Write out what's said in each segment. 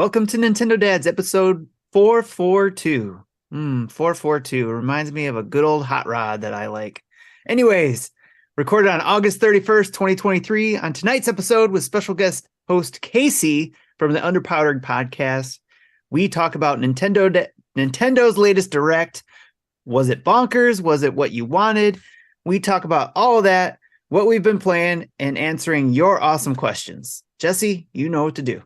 Welcome to Nintendo Dads, episode 442. 442 reminds me of a good old hot rod that I like. Anyways, recorded on August 31st, 2023. On tonight's episode with special guest host Casey from the Underpowdered podcast, we talk about Nintendo's latest Direct. Was it bonkers? Was it what you wanted? We talk about all of that, what we've been playing, and answering your awesome questions. Jesse, you know what to do.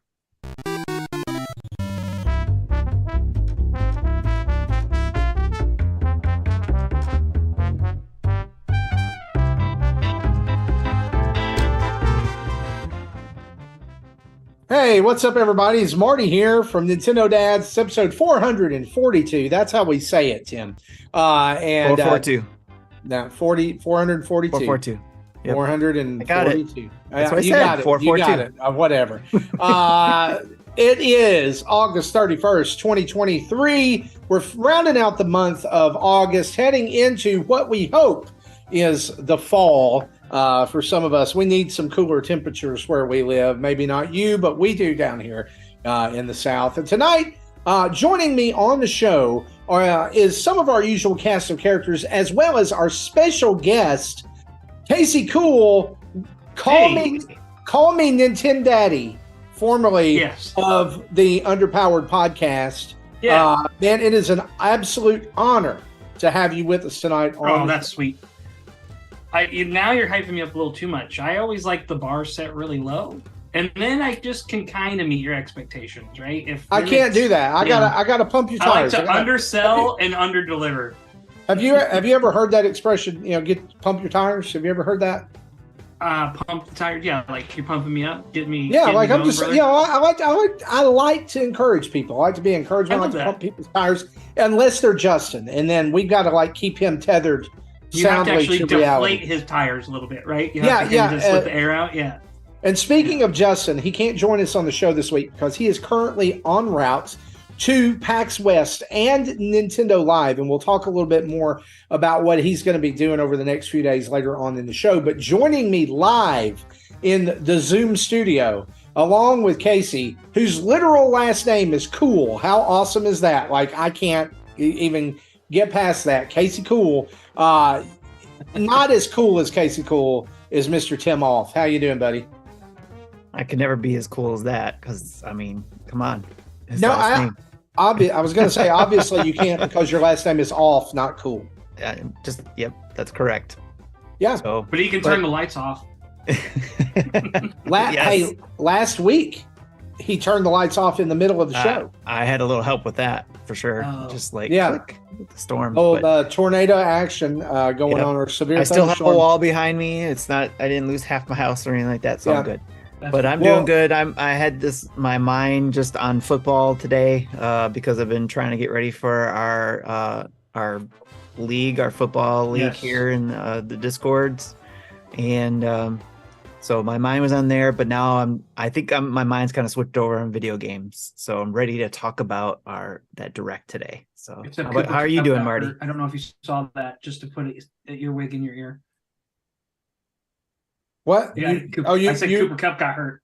Hey, what's up, everybody? It's Marty here from Nintendo Dads. It's episode 442. That's how we say it, Tim. 442. 442. 442. Yep. 442. I got it. That's what I you said. got it. 442. You got it. Whatever. It is August 31st, 2023. We're rounding out the month of August, heading into what we hope is the fall. For some of us, we need some cooler temperatures where we live. Maybe not you, but we do down here in the South. And tonight, joining me on the show is some of our usual cast of characters, as well as our special guest, Casey Cool. Call me Nintendo Daddy, formerly of the Underpowered podcast. Yeah. Man, it is an absolute honor to have you with us tonight. Oh, that's sweet. Now you're hyping me up a little too much. I always like the bar set really low, and then I just can kind of meet your expectations, right? If I can't do that, I gotta pump your tires. I like to undersell and underdeliver. Have you ever heard that expression? Pump your tires. Have you ever heard that? Pump the tires. Yeah, like you're pumping me up, get me. Yeah, like me I'm going, just, brother. I like to encourage people. I like to be encouraged. I like to pump people's tires, unless they're Justin, and then we've got to keep him tethered. You have to actually deflate reality. his tires a little bit, right? You have to just let the air out. Yeah. And speaking of Justin, he can't join us on the show this week because he is currently en route to PAX West and Nintendo Live, and we'll talk a little bit more about what he's going to be doing over the next few days later on in the show. But joining me live in the Zoom studio, along with Casey, whose literal last name is Cool. How awesome is that? I can't even get past that. Casey Cool. Not as cool as Casey Cool is Mr. Tim Off. How you doing, buddy? I could never be as cool as that because, I mean, come on. I was going to say, obviously you can't because your last name is Off, not Cool. Yep, that's correct. Yeah. But he can turn the lights off. Hey, last week he turned the lights off in the middle of the show. I had a little help with that for sure. Click with the storm. Tornado action going on, or severe. I still have a wall behind me. It's not. I didn't lose half my house or anything like that, so I'm good. But I'm doing good. I had my mind just on football today because I've been trying to get ready for our league, our football league here in the Discords, and so my mind was on there. But now I think my mind's kind of switched over on video games, so I'm ready to talk about that Direct today. So how are you doing, Marty? I don't know if you saw that. Just to put your wig in your ear. What? Yeah, I said Cooper Cup got hurt.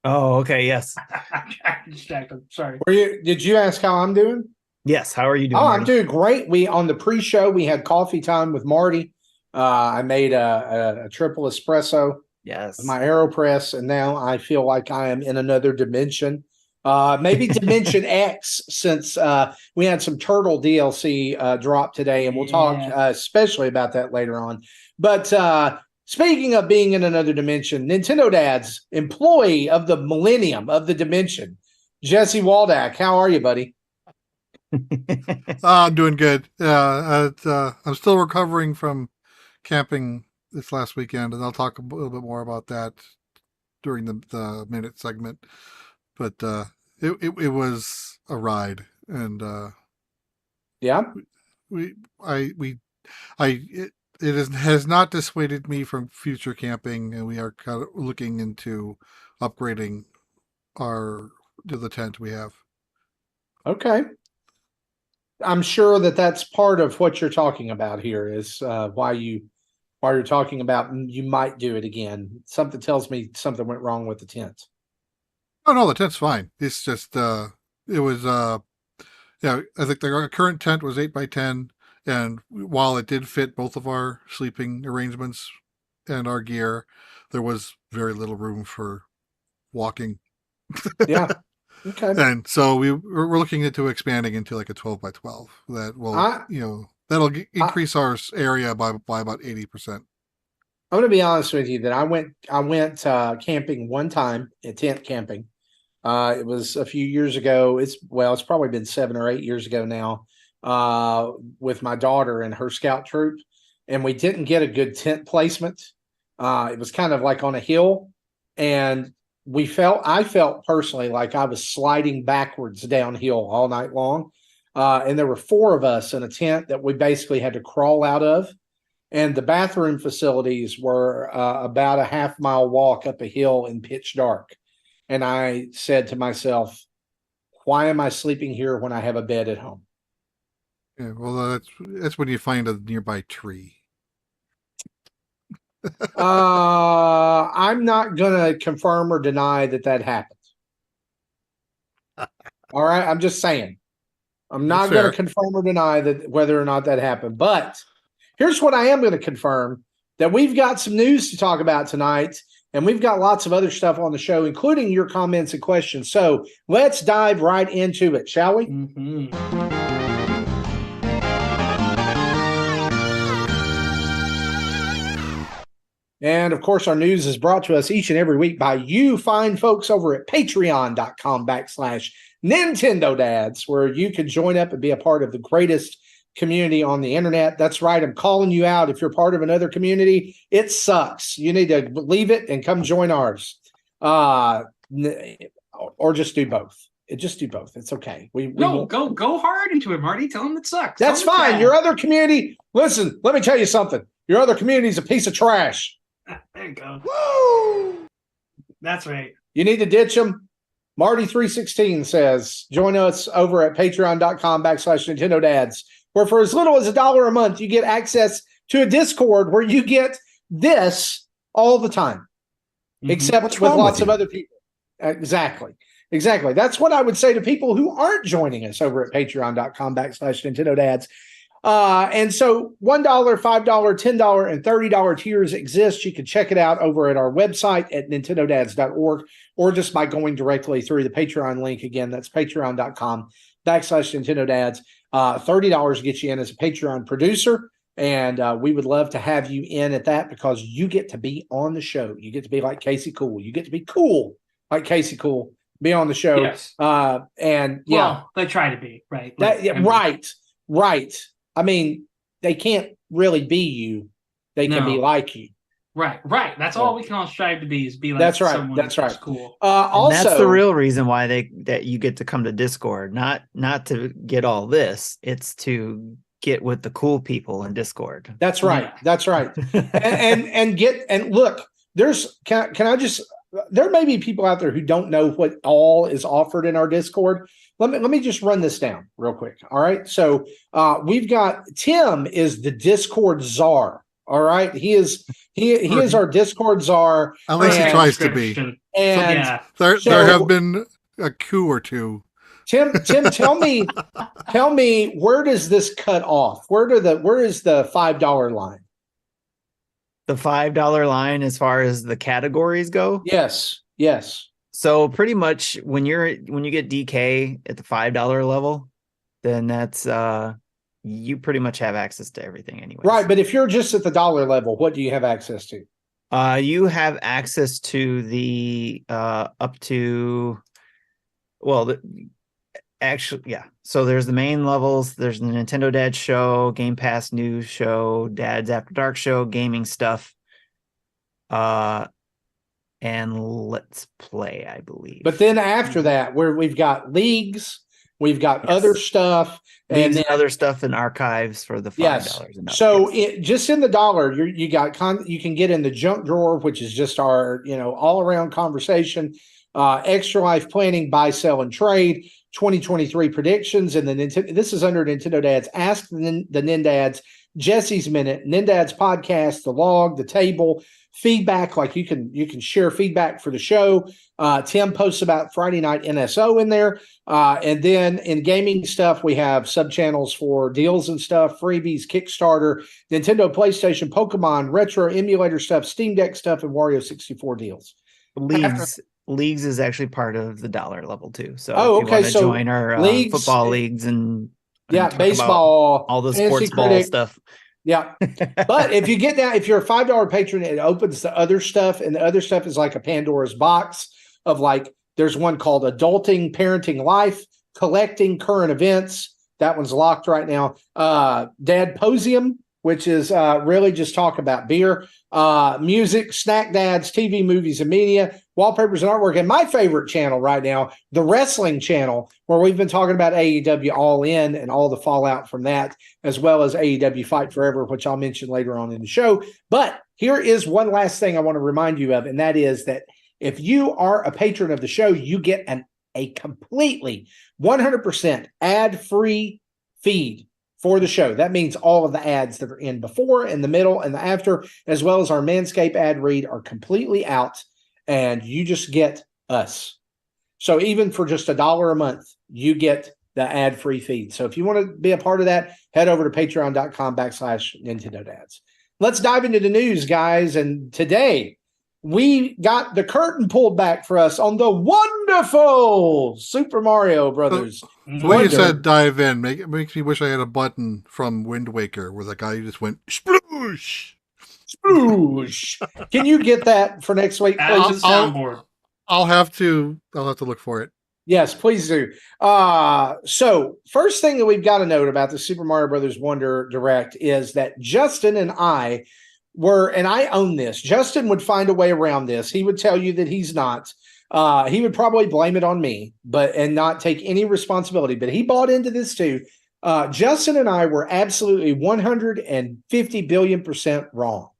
Oh, okay. Yes. I'm distracted. Sorry. Did you ask how I'm doing? Yes. How are you doing? Oh, Marty? I'm doing great. On the pre-show, we had coffee time with Marty. I made a triple espresso. Yes. My AeroPress, and now I feel like I am in another dimension. Maybe Dimension X, since we had some Turtle DLC drop today, and we'll talk especially about that later on. But speaking of being in another dimension, Nintendo Dad's employee of the millennium of the dimension, Jesse Waldack. How are you, buddy? I'm doing good. I'm still recovering from camping this last weekend, and I'll talk a little bit more about that during the minute segment. But it was a ride, and it has not dissuaded me from future camping, and we are kind of looking into upgrading the tent we have. Okay. I'm sure that's part of what you're talking about here is why you're talking about you might do it again. Something tells me something went wrong with the tent. Oh no, the tent's fine. It's just it was yeah, I think the current tent was 8x10, and while it did fit both of our sleeping arrangements and our gear, there was very little room for walking. Yeah. Okay. And so we're looking into expanding into like a 12x12 that will that'll increase our area by about 80%. I'm going to be honest with you that I went camping one time, tent camping. It was a few years ago. It's probably been 7 or 8 years ago now, with my daughter and her scout troop, and we didn't get a good tent placement. It was kind of like on a hill, and I felt personally like I was sliding backwards downhill all night long. And there were 4 of us in a tent that we basically had to crawl out of. And the bathroom facilities were about a half-mile walk up a hill in pitch dark. And I said to myself, why am I sleeping here when I have a bed at home? Yeah, well, that's when you find a nearby tree. I'm not going to confirm or deny that happened. All right. I'm just saying. I'm not going to confirm or deny that whether or not that happened. But here's what I am going to confirm, that we've got some news to talk about tonight, and we've got lots of other stuff on the show, including your comments and questions. So let's dive right into it, shall we? Mm-hmm. And, of course, our news is brought to us each and every week by you fine folks over at patreon.com/NintendoDads, where you can join up and be a part of the greatest community on the internet. That's right. I'm calling you out. If you're part of another community, it sucks. You need to leave it and come join ours. Or just do both. Just do both. It's okay. Go hard into it, Marty. Tell them it sucks. That's fine. Your other community, listen, let me tell you something. Your other community is a piece of trash. There you go. Woo! That's right. You need to ditch them. Marty316 says, join us over at patreon.com/NintendoDads, where for as little as $1 a month, you get access to a Discord where you get this all the time, except with lots of other people. Exactly. That's what I would say to people who aren't joining us over at patreon.com/NintendoDads. And so $1, $5, $10, and $30 tiers exist. You can check it out over at our website at nintendodads.org, or just by going directly through the Patreon link. Again, that's patreon.com/NintendoDads. $30 gets you in as a Patreon producer. And we would love to have you in at that, because you get to be on the show. You get to be like Casey Cool. You get to be cool like Casey Cool, be on the show. Yes. And yeah, well, they try to be, right? Right. I mean, they can't really be you. They can be like you. Right. That's all we can all strive to be, is be like that's right. someone That's right. Cool. Also, that's the real reason why that you get to come to Discord, not to get all this. It's to get with the cool people in Discord. That's right. Yeah. That's right. and look, can I just, there may be people out there who don't know what all is offered in our Discord. Let me just run this down real quick. All right. So we've got Tim is the Discord czar. All right. He is our Discord czar. At least he tries to be. And there have been a coup or two. Tim, tell me, where does this cut off? Where is the $5 line? The $5 line as far as the categories go? Yes. So pretty much when you get DK at the $5 level, then that's you pretty much have access to everything anyway. Right, but if you're just at the dollar level, what do you have access to? You have access to the up to, well, actually, yeah. So there's the main levels. There's the Nintendo Dad show, Game Pass news show, Dad's After Dark show, gaming stuff, and Let's Play, I believe. But then after that, where we've got leagues, we've got other stuff, and then other stuff in archives for the $5. Yes. So just in the dollar, you can get in the junk drawer, which is just our all around conversation, extra life planning, buy, sell, and trade, 2023 predictions, and this is under Nintendo Dads. Ask the Nindads. Jesse's Minute, NINDADS podcast, the log, the table, feedback. Like you can share feedback for the show. Tim posts about Friday Night NSO in there. And then in gaming stuff, we have sub channels for deals and stuff, freebies, Kickstarter, Nintendo, PlayStation, Pokemon, retro emulator stuff, Steam Deck stuff, and Wario 64 deals. Leagues is actually part of the dollar level too. So if you want to join our leagues, football leagues and baseball, all the sports ball stuff. Yeah. But if you're a $5 patron, it opens the other stuff, and the other stuff is like a Pandora's box of like, there's one called Adulting, Parenting Life, Collecting Current Events. That one's locked right now. Dadposium, which is really just talk about beer, music, snack dads, TV, movies, and media, wallpapers and artwork. And my favorite channel right now, the wrestling channel, where we've been talking about AEW All In and all the fallout from that, as well as AEW Fight Forever, which I'll mention later on in the show. But here is one last thing I want to remind you of, and that is that if you are a patron of the show, you get a completely 100% ad-free feed for the show. That means all of the ads that are in before, in the middle, and the after, as well as our Manscaped ad read, are completely out, and you just get us. So even for just $1 a month, you get the ad-free feed. So if you want to be a part of that, head over to patreon.com/Nintendo Dads. Let's dive into the news, guys. And today we got the curtain pulled back for us on the wonderful Super Mario Brothers. The way you said dive in makes me wish I had a button from Wind Waker where the guy just went sploosh. Sploosh. Can you get that for next week, please? I'll have to look for it. Yes, please do. So first thing that we've got to note about the Super Mario Brothers Wonder Direct is that Justin and I and I own this. Justin would find a way around this. He would tell you that he's not. He would probably blame it on me, and not take any responsibility. But he bought into this too. Justin and I were absolutely 150 billion% wrong.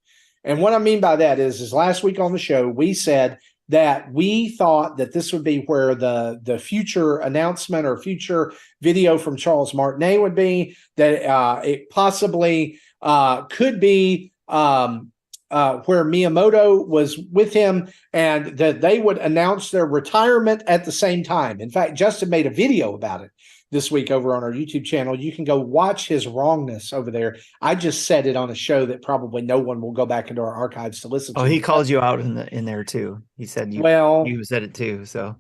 And what I mean by that is last week on the show, we said that we thought that this would be where the future announcement or future video from Charles Martinet would be, that it possibly could be where Miyamoto was with him, and that they would announce their retirement at the same time. In fact, Justin made a video about it this week over on our YouTube channel. You can go watch his wrongness over there. I just said it on a show that probably no one will go back into our archives to listen to. Oh, he called you out in there too. He said you said it too. So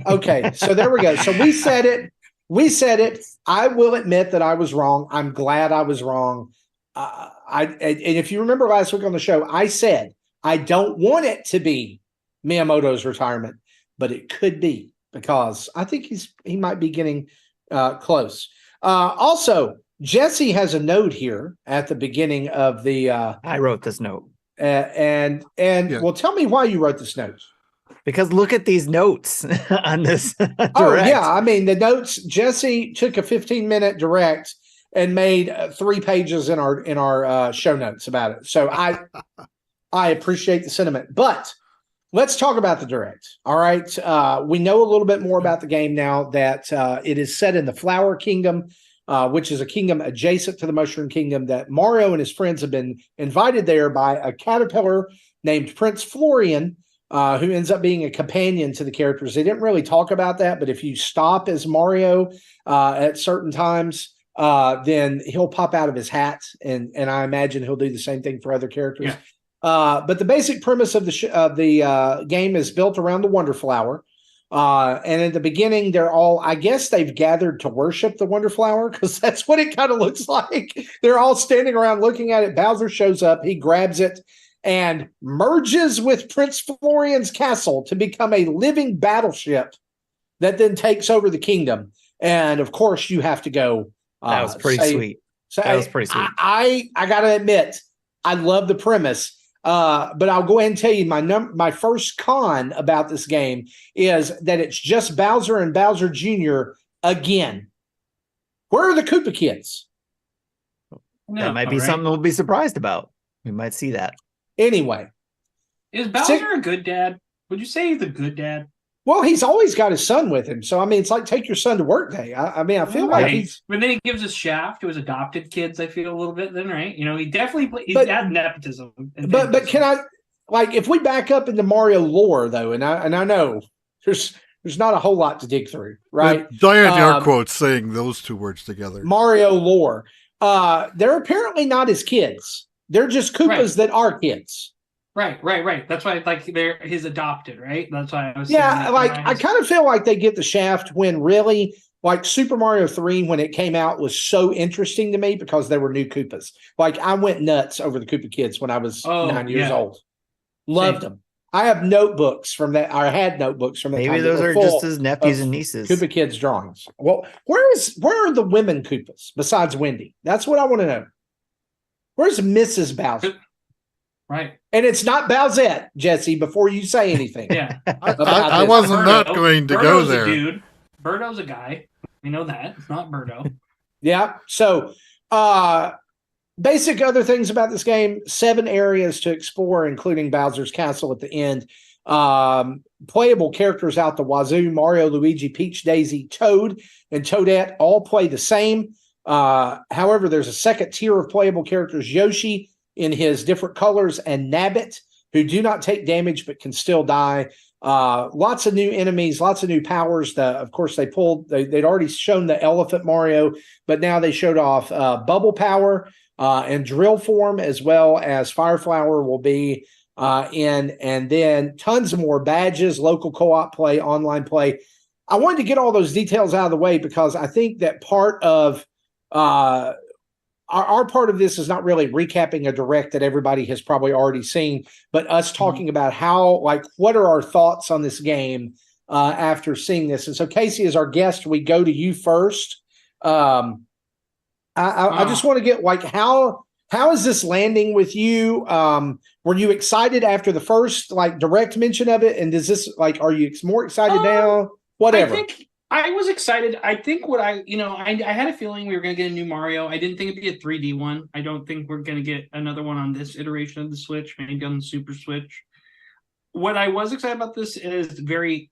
okay, so there we go. So we said it. I will admit that I was wrong. I'm glad I was wrong. And if you remember last week on the show, I said I don't want it to be Miyamoto's retirement, but it could be, because I think he might be getting close. Also, Jesse has a note here at the beginning of the. I wrote this note, and well, tell me why you wrote this note. Because look at these notes on this. Direct. Oh yeah, I mean the notes. Jesse took a 15-minute direct and made 3 pages in our show notes about it. So I appreciate the sentiment, but let's talk about the direct. All right. We know a little bit more about the game now that it is set in the Flower Kingdom, which is a kingdom adjacent to the Mushroom Kingdom, that Mario and his friends have been invited there by a caterpillar named Prince Florian, who ends up being a companion to the characters. They didn't really talk about that, but if you stop as Mario at certain times, then he'll pop out of his hat, and I imagine he'll do the same thing for other characters. Yeah. But the basic premise of the game is built around the Wonder Flower. And in the beginning, I guess they've gathered to worship the Wonder Flower, because that's what it kind of looks like. They're all standing around looking at it. Bowser shows up, he grabs it and merges with Prince Florian's castle to become a living battleship that then takes over the kingdom. And of course, you have to go. That was pretty sweet. That was pretty sweet. I got to admit, I love the premise. But I'll go ahead and tell you my first con about this game is that it's just Bowser and Bowser Jr. again. Where are the Koopa kids? That might be something we'll be surprised about. We might see that. Anyway. Is Bowser a good dad? Would you say he's a good dad? Well, he's always got his son with him. So, I mean, it's like take your son to work day. I mean, I feel like he's. But then he gives his shaft to his adopted kids, I feel a little bit then, right? You know, he definitely he's But- got nepotism. But can I, like, if we back up into Mario lore, though, and I know there's not a whole lot to dig through, right? Giant air quotes saying those two words together. Mario lore. They're apparently not his kids. They're just Koopas that are kids. Right. That's why, like, they're his adopted, right? That's why I was Yeah, saying that like, I kind of feel like they get the shaft when really, like, Super Mario 3, when it came out, was so interesting to me because they were new Koopas. Like, I went nuts over the Koopa kids when I was 9 years old. Loved them. I have notebooks from that. I had notebooks from that. Maybe those are just his nephews and nieces. Koopa kids drawings. Well, where are the women Koopas besides Wendy? That's what I want to know. Where's Mrs. Bowser? Right. And it's not Bowsette, Jesse, before you say anything. Yeah. I wasn't not going to go there. A dude. Birdo's a guy. We know that. It's not Birdo. Yeah. So, basic other things about this game: 7 areas to explore, including Bowser's Castle at the end. Playable characters out the wazoo: Mario, Luigi, Peach, Daisy, Toad, and Toadette all play the same. However, there's a second tier of playable characters: Yoshi in his different colors and Nabbit, who do not take damage but can still die. Lots of new enemies, lots of new powers. Of course, they'd already shown the Elephant Mario, but now they showed off Bubble Power and Drill Form, as well as Fire Flower will be in, and then tons more badges, local co-op play, online play. I wanted to get all those details out of the way because I think that part of our part of this is not really recapping a direct that everybody has probably already seen, but us talking about how, like, what are our thoughts on this game after seeing this. And so, Casey, as our guest, we go to you first. I just want to get, like, how is this landing with you? Were you excited after the first, like, direct mention of it? And does this, like, are you more excited now? Whatever. I think I was excited. I think I had a feeling we were going to get a new Mario. I didn't think it'd be a 3D one. I don't think we're going to get another one on this iteration of the Switch, maybe on the Super Switch. What I was excited about this is very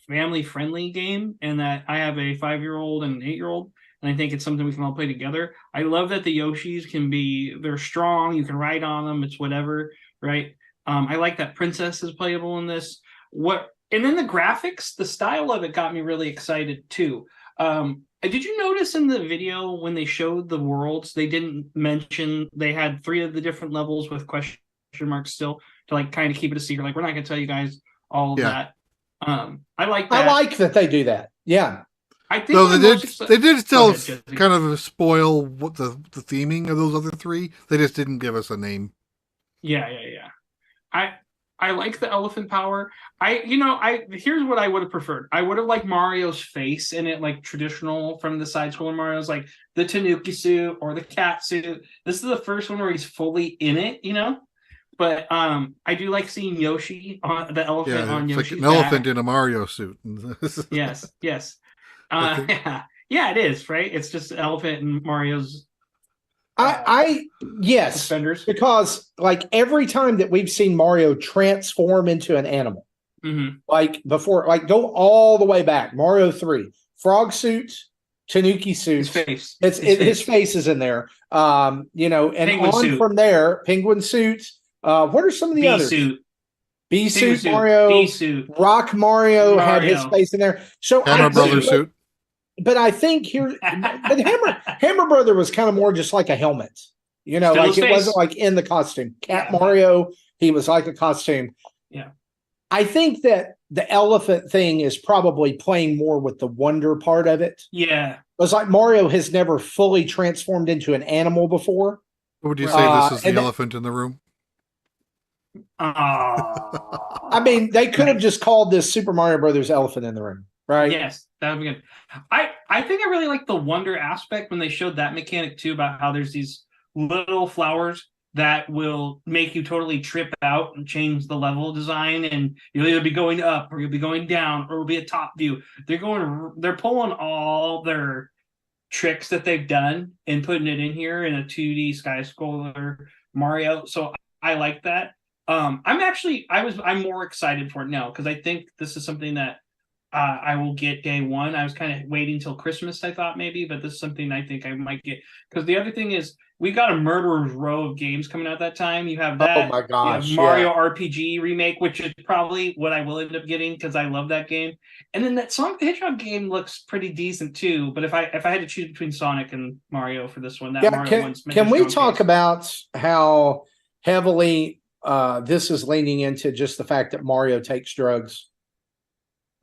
family-friendly game, and that I have a 5-year-old and an 8-year-old, and I think it's something we can all play together. I love that the Yoshis they're strong, you can ride on them, it's whatever, right? I like that Princess is playable in this. And then the graphics, the style of it got me really excited too. Did you notice in the video when they showed the worlds, they didn't mention they had 3 of the different levels with question marks still to, like, kind of keep it a secret. Like, we're not going to tell you guys all of that. I like that. I like that they do that. Yeah. I think they did still kind of spoil what the theming of those other 3. They just didn't give us a name. Yeah. I like the elephant power. Here's what I would have preferred. I would have liked Mario's face in it, like traditional from the side-scroller Mario's, like the Tanuki suit or the cat suit. This is the first one where he's fully in it, you know? But I do like seeing Yoshi on the elephant on Yoshi's like an elephant in a Mario suit. Yes. Yeah, it is, right? It's just an elephant in Mario's yes, suspenders. Because, like, every time that we've seen Mario transform into an animal, like before, like, go all the way back, Mario 3, frog suit, Tanuki suit, his face, his face is in there, and penguin on suit. From there, penguin suit. What are some of the others? B suit Mario, B suit, Rock Mario had his face in there. So Hammer Brother suit. But I think but Hammer Brother was kind of more just like a helmet, still like it wasn't like in the costume. Mario, he was like a costume. Yeah, I think that the elephant thing is probably playing more with the wonder part of it. Yeah, it's like Mario has never fully transformed into an animal before. Would you say this is the elephant in the room? I mean, they could have just called this Super Mario Brothers Elephant in the Room, right? Yes, that would be good. I think I really like the wonder aspect when they showed that mechanic too, about how there's these little flowers that will make you totally trip out and change the level design, and you'll either be going up or you'll be going down or it'll be a top view. They're pulling all their tricks that they've done and putting it in here in a 2D sky scroller Mario. So I like that. I'm more excited for it now because I think this is something that I will get day one. I was kind of waiting till Christmas, I thought maybe, but this is something I think I might get. Because the other thing is, we got a murderer's row of games coming out that time. You have that. Oh my gosh! You have Mario RPG remake, which is probably what I will end up getting because I love that game. And then that Sonic the Hedgehog game looks pretty decent too. But if I had to choose between Sonic and Mario for this one, that Mario one's can we talk about how heavily this is leaning into just the fact that Mario takes drugs?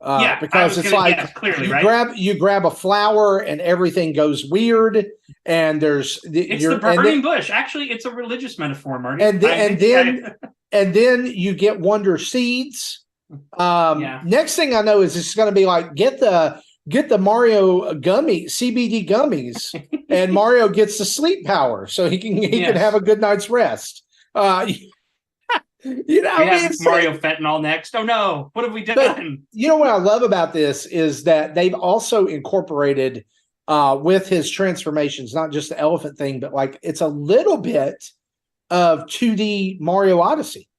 Because it's like clearly, you grab a flower and everything goes weird, and there's the burning bush. Actually, it's a religious metaphor, Marty. And then you get wonder seeds. Next thing I know is it's going to be like get the Mario CBD gummies, and Mario gets the sleep power so he can have a good night's rest. You know, we have Mario fentanyl next. Oh no, what have we done? But, you know what I love about this is that they've also incorporated with his transformations, not just the elephant thing, but like it's a little bit of 2D Mario Odyssey.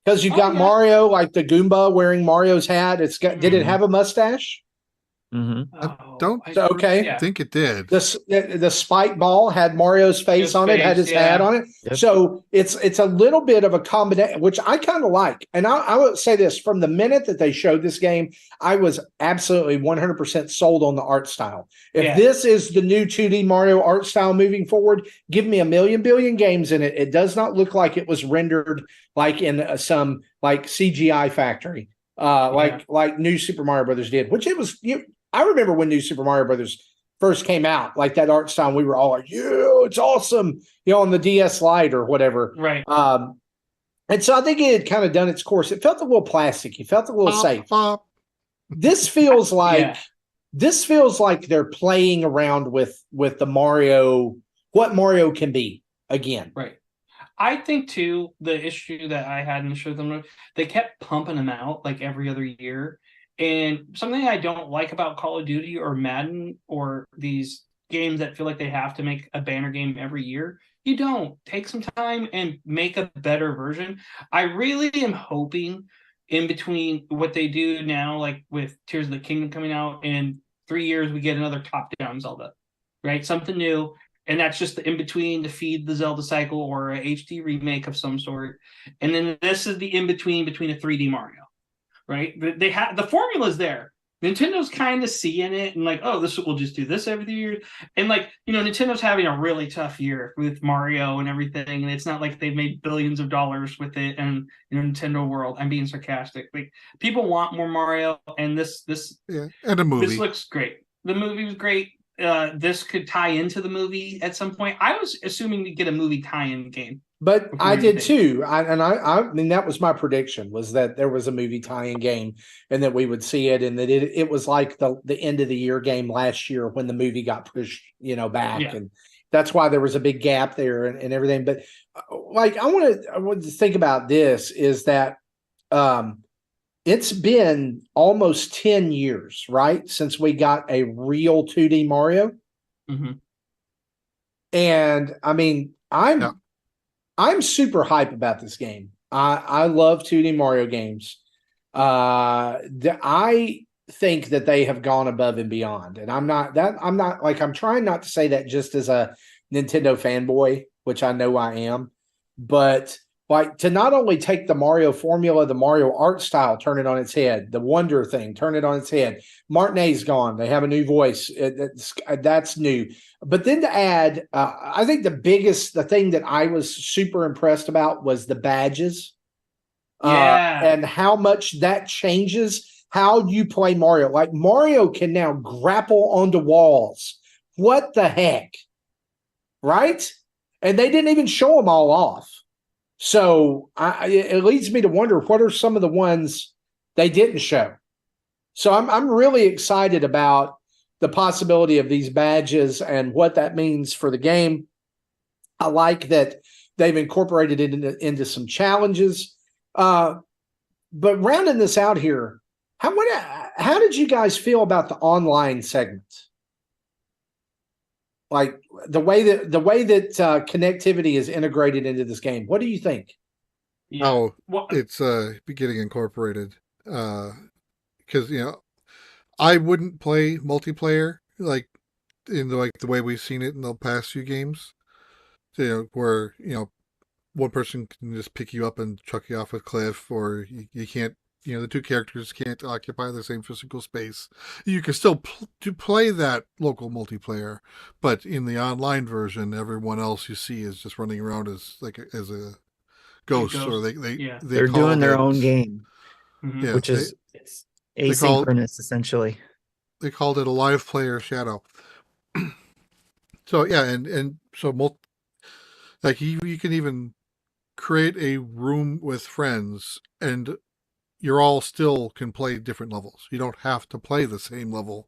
Because you've got Mario, like the Goomba wearing Mario's hat. Did it have a mustache? Mm-hmm. I don't think it did. The spike ball had Mario's face on it, had his hat on it. Yep. So it's a little bit of a combination, which I kind of like. And I would say this, from the minute that they showed this game, I was absolutely 100% sold on the art style. If this is the new 2D Mario art style moving forward, give me a million billion games in it. It does not look like it was rendered like in some like CGI factory, like New Super Mario Brothers did, which it was. I remember when New Super Mario Brothers first came out, like that art style, we were all like, "Yeah, it's awesome!" On the DS Lite or whatever. Right. And so I think it had kind of done its course. It felt a little plastic. It felt a little safe. This feels like they're playing around with the Mario, what Mario can be again. Right. I think too, the issue that I had in the show, they kept pumping them out like every other year. And something I don't like about Call of Duty or Madden or these games that feel like they have to make a banner game every year, you don't. Take some time and make a better version. I really am hoping in between what they do now, like with Tears of the Kingdom coming out, in 3 years we get another top-down Zelda, right? Something new. And that's just the in-between to feed the Zelda cycle or a HD remake of some sort. And then this is the in-between between a 3D Mario. Right, they have the formula's there. Nintendo's kind of seeing it and like, oh, we'll just do this every year. And like, Nintendo's having a really tough year with Mario and everything, and it's not like they've made billions of dollars with it. And Nintendo World, I'm being sarcastic. Like, people want more Mario, and this and a movie. This looks great. The movie was great. This could tie into the movie at some point. I was assuming we'd get a movie tie-in game. But I did too. I mean, that was my prediction, was that there was a movie tie-in game and that we would see it, and that it was like the end of the year game last year when the movie got pushed, back. Yeah. And that's why there was a big gap there and everything. But like, I want to think about this is that it's been almost 10 years, right, since we got a real 2D Mario. Mm-hmm. And I mean, I'm super hype about this game. I love 2D Mario games. I think that they have gone above and beyond. And I'm trying not to say that just as a Nintendo fanboy, which I know I am, but like to not only take the Mario formula, the Mario art style, turn it on its head, the Wonder thing, turn it on its head. Martinet's gone. They have a new voice. That's new. But then to add, I think the thing that I was super impressed about was the badges. And how much that changes how you play Mario. Like, Mario can now grapple onto walls. What the heck? Right? And they didn't even show them all off. So it leads me to wonder, what are some of the ones they didn't show? So I'm really excited about the possibility of these badges and what that means for the game. I like that they've incorporated it into some challenges. But rounding this out here, how did you guys feel about the online segment? Like the way that connectivity is integrated into this game. What do you think? It's getting incorporated. because I wouldn't play multiplayer like in the way we've seen it in the past few games. Where one person can just pick you up and chuck you off a cliff, or you can't. The two characters can't occupy the same physical space. You can still play that local multiplayer, but in the online version, everyone else you see is just running around as a ghost, or they're doing their own game, Mm-hmm. which is it's asynchronous essentially. They called it a live player shadow. So yeah, and so like you can even create a room with friends, and you're all still can play different levels. You don't have to play the same level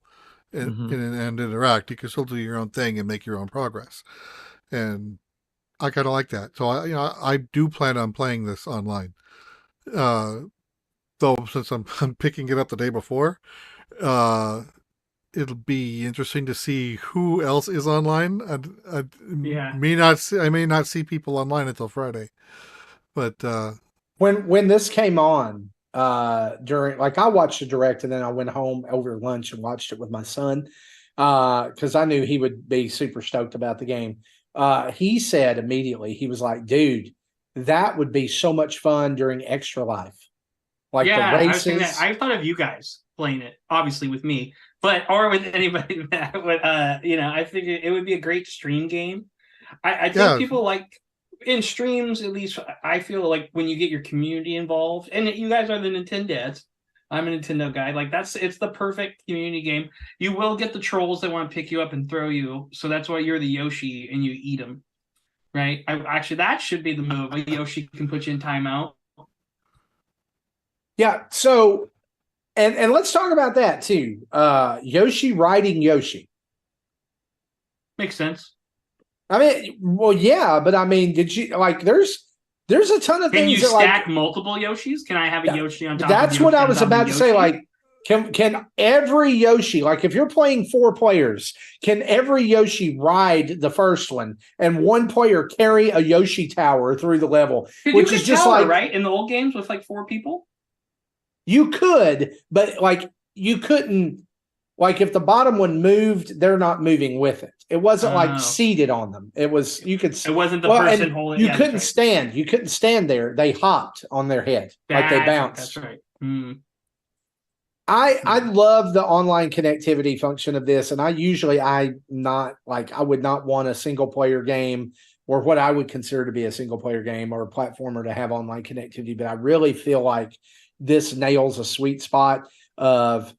and interact. You can still do your own thing and make your own progress. And I kind of like that. So I do plan on playing this online. Though since I'm picking it up the day before, it'll be interesting to see who else is online. I may not see people online until Friday, but when this came on during, like, I watched the direct and then I went home over lunch and watched it with my son because I knew he would be super stoked about the game. He said immediately, he was like, dude, that would be so much fun during Extra Life. Like the races. I thought of you guys playing it, obviously with me, or with anybody that would, I think it would be a great stream game. I think people like in streams, at least I feel like when you get your community involved, and you guys are the NintenDads. I'm a Nintendo guy. Like it's the perfect community game. You will get the trolls that want to pick you up and throw you. So that's why you're the Yoshi and you eat them, right? Actually, that should be the move. A Yoshi can put you in timeout. Yeah. So, and let's talk about that too. Yoshi riding Yoshi. Makes sense. I mean, well, yeah, but I mean, did you like? There's a ton of things. Can you that, stack multiple Yoshis? Can I have a Yoshi on top? That's what I was about to say. Like, can every Yoshi, like, if you're playing 4 players, can every Yoshi ride the first one and one player carry a Yoshi tower through the level? Which is just tower, like, right, in the old games with like 4 people. You could, but like you couldn't. Like if the bottom one moved, they're not moving with it. It wasn't like seated on them. It was It wasn't the person holding. You couldn't stand. You couldn't stand there. They hopped on their head, like they bounced. That's right. Mm. I love the online connectivity function of this, and I would not want a single player game or what I would consider to be a single player game or a platformer to have online connectivity. But I really feel like this nails a sweet spot of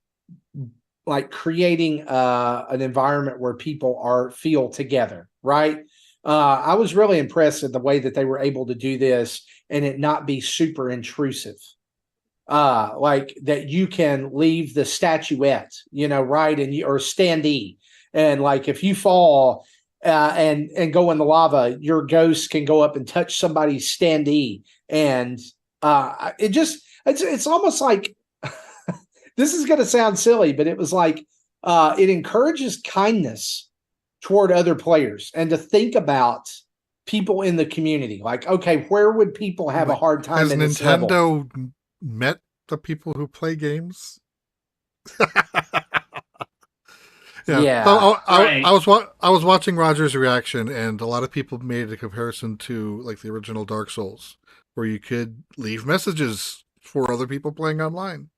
like creating an environment where people feel together, right? I was really impressed at the way that they were able to do this and it not be super intrusive. Like that you can leave the statuette, right, or standee, and like if you fall and go in the lava, your ghost can go up and touch somebody's standee, and it's almost like. This is going to sound silly, but it was like it encourages kindness toward other players and to think about people in the community. Like, okay, where would people have a hard time in this level? Has Nintendo met the people who play games? Yeah. So I was watching Roger's reaction, and a lot of people made a comparison to like the original Dark Souls, where you could leave messages for other people playing online.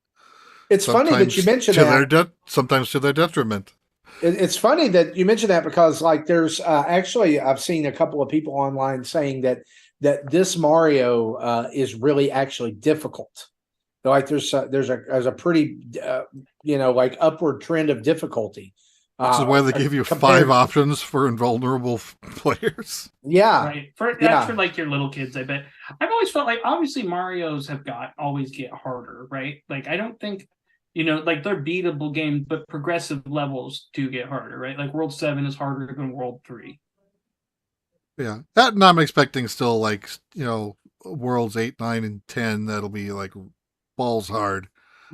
It's funny that you mentioned that. Sometimes to their detriment. It's funny that you mentioned that because, like, there's actually I've seen a couple of people online saying that this Mario is really actually difficult. Like, there's a pretty like upward trend of difficulty. Which is why they give you 5 options for invulnerable players. Yeah, right. That's for like your little kids. I bet. I've always felt like obviously Mario's always get harder, right? Like I don't think. Like they're beatable games, but progressive levels do get harder, right? Like World 7 is harder than World 3. Yeah. That, and I'm expecting still like, Worlds 8, 9, and 10, that'll be like balls hard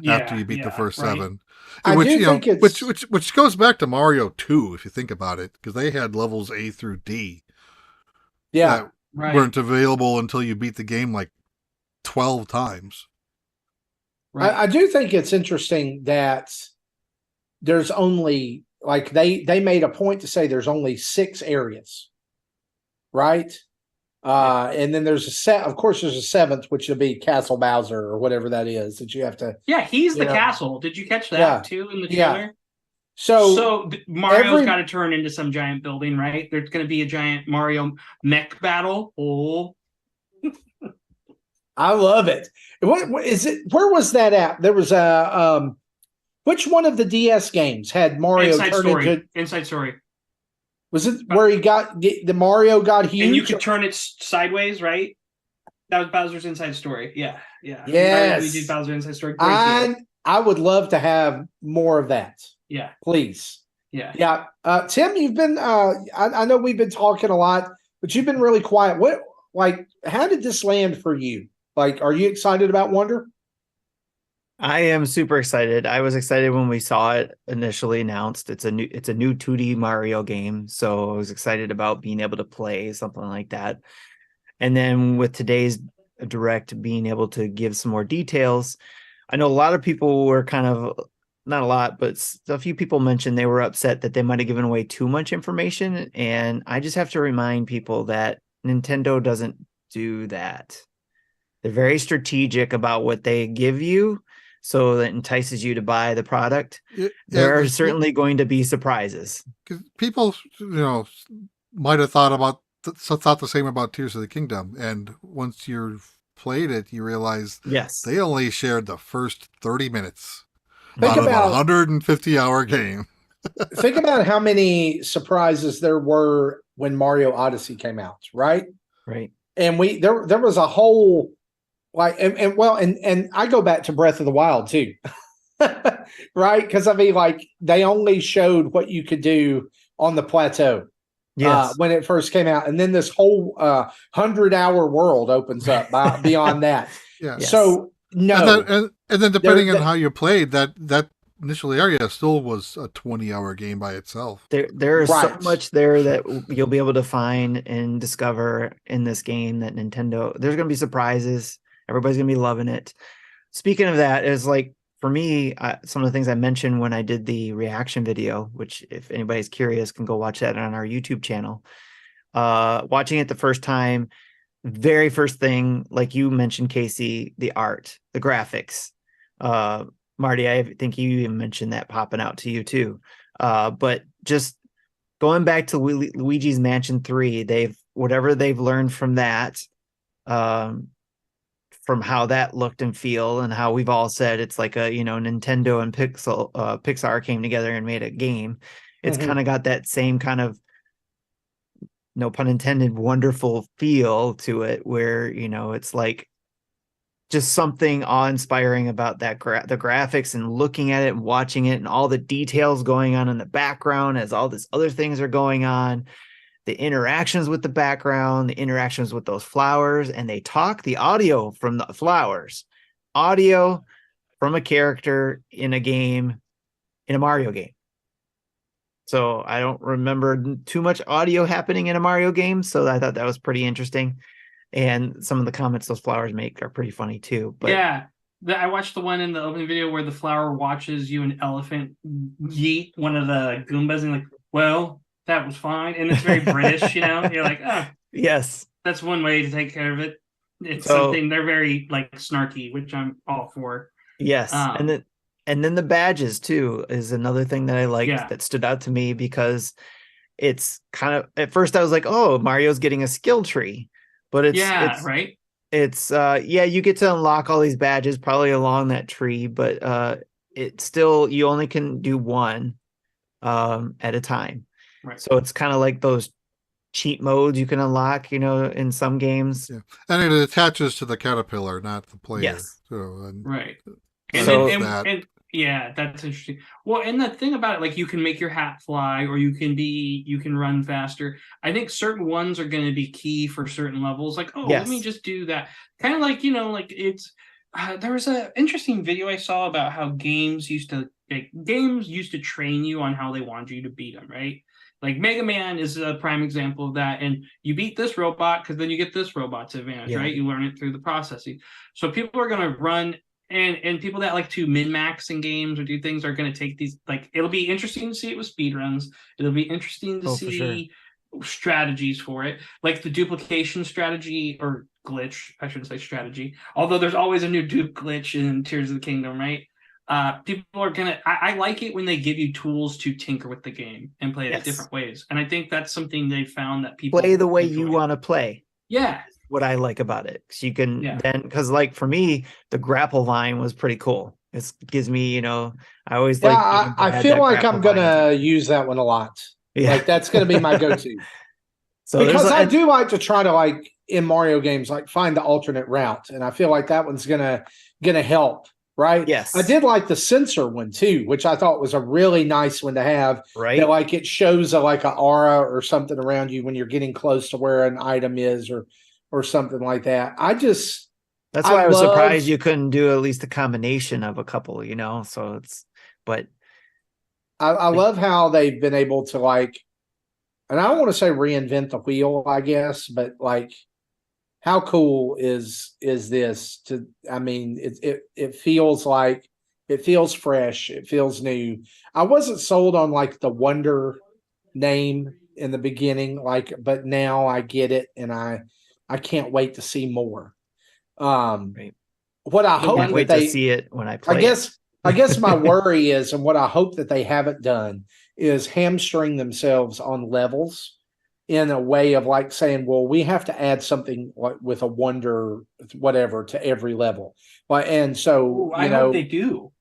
after you beat the first 7. Which goes back to Mario 2, if you think about it, because they had levels A through D. Yeah. That weren't available until you beat the game like 12 times. Right. I do think it's interesting that there's only like they made a point to say there's only 6 areas, right? And then there's of course there's a 7th, which will be Castle Bowser or whatever that is that you have to. Yeah, he's the castle. Did you catch that too in the trailer? Yeah. So Mario's got to turn into some giant building, right? There's going to be a giant Mario mech battle. Oh, I love it. What is it? Where was that at? There was a which one of the DS games had Mario Inside Story. Was it where he got the Mario got huge? And you could turn it sideways, right? That was Bowser's Inside Story. Yeah. Yes. We did Bowser's Inside Story. I would love to have more of that. Yeah. Please. Yeah. Tim, you've been I know we've been talking a lot, but you've been really quiet. How did this land for you? Like, are you excited about Wonder? I am super excited. I was excited when we saw it initially announced. It's a new 2D Mario game, so I was excited about being able to play something like that. And then with today's direct being able to give some more details, I know a lot of people were kind of, not a lot, but a few people mentioned they were upset that they might have given away too much information. And I just have to remind people that Nintendo doesn't do that. They're very strategic about what they give you, so that entices you to buy the product. There are certainly going to be surprises. Because people, might have thought the same about Tears of the Kingdom, and once you've played it, you realize they only shared the first 30 minutes out of a 150-hour game. Think about how many surprises there were when Mario Odyssey came out, right? Right. And there was a whole. And I go back to Breath of the Wild too, right? Because they only showed what you could do on the plateau when it first came out, and then this whole 100-hour world opens up beyond that. Yeah. Yes. So no, and then depending on how you played, that initial area still was a 20-hour game by itself. There is so much there that you'll be able to find and discover in this game that Nintendo. There's going to be surprises. Everybody's going to be loving it. Speaking of that, is like, for me, some of the things I mentioned when I did the reaction video, which if anybody's curious can go watch that on our YouTube channel. Watching it the first time, very first thing, like you mentioned, Casey, the art, the graphics. Marty, I think you even mentioned that popping out to you too. But just going back to Luigi's Mansion 3, whatever they've learned from that, from how that looked and feel, and how we've all said it's like a, Nintendo and Pixar came together and made a game. It's kind of got that same kind of, no pun intended, wonderful feel to it, where, it's like just something awe-inspiring about that the graphics, and looking at it and watching it, and all the details going on in the background as all these other things are going on. The interactions with the background, the interactions with those flowers, and they talk the audio from the flowers, audio from a character in a game, in a Mario game. So I don't remember too much audio happening in a Mario game, so I thought that was pretty interesting. And some of the comments those flowers make are pretty funny too. But yeah, I watched the one in the opening video where the flower watches you an elephant yeet one of the Goombas, and like, well, that was fine. And it's very British, You're like, oh, yes, that's one way to take care of it. It's something they're very like snarky, which I'm all for. Yes, and then the badges too is another thing that I liked that stood out to me, because it's kind of, at first I was like, oh, Mario's getting a skill tree, but it's right. It's you get to unlock all these badges probably along that tree, but it's still, you only can do one at a time. Right. So it's kind of like those cheat modes you can unlock, in some games. Yeah. And it attaches to the caterpillar, not the player. Yes. Right. And yeah, that's interesting. Well, and the thing about it, like, you can make your hat fly, or you can run faster. I think certain ones are going to be key for certain levels. Like, let me just do that. Kind of like, it's, there was an interesting video I saw about how games used to train you on how they wanted you to beat them, right? Like Mega Man is a prime example of that. And you beat this robot because then you get this robot's advantage, right? You learn it through the processing. So people are going to run and people that like to min-max in games or do things are going to take these, like, it'll be interesting to see it with speedruns. It'll be interesting to see strategies for it, like the duplication strategy or glitch. I shouldn't say strategy, although there's always a new dupe glitch in Tears of the Kingdom, right? People are gonna. I like it when they give you tools to tinker with the game and play it different ways, and I think that's something they found that people play the way you want to play. Yeah, what I like about it. So you can then, because like for me, the grapple vine was pretty cool. It gives me, I always like. I feel like I'm gonna use that one a lot. Yeah. Like that's gonna be my go-to. So because I do like to try to, like, in Mario games, like find the alternate route, and I feel like that one's gonna help. Right. Yes. I did like the sensor one too, which I thought was a really nice one to have. Right. That, like, it shows like an aura or something around you when you're getting close to where an item is, or something like that. That's why I was surprised you couldn't do at least a combination of a couple, so but I love how they've been able to, like, and I don't want to say reinvent the wheel, I guess, but like, how cool is this? I mean, it feels like, it feels fresh, it feels new. I wasn't sold on like the Wonder name in the beginning, like, but now I get it, and I can't wait to see more. What I hope can't wait to see it when I play. I guess my worry is, and what I hope that they haven't done, is hamstring themselves on levels in a way of like saying, well, we have to add something like with a wonder, whatever, to every level. And so, I hope they do.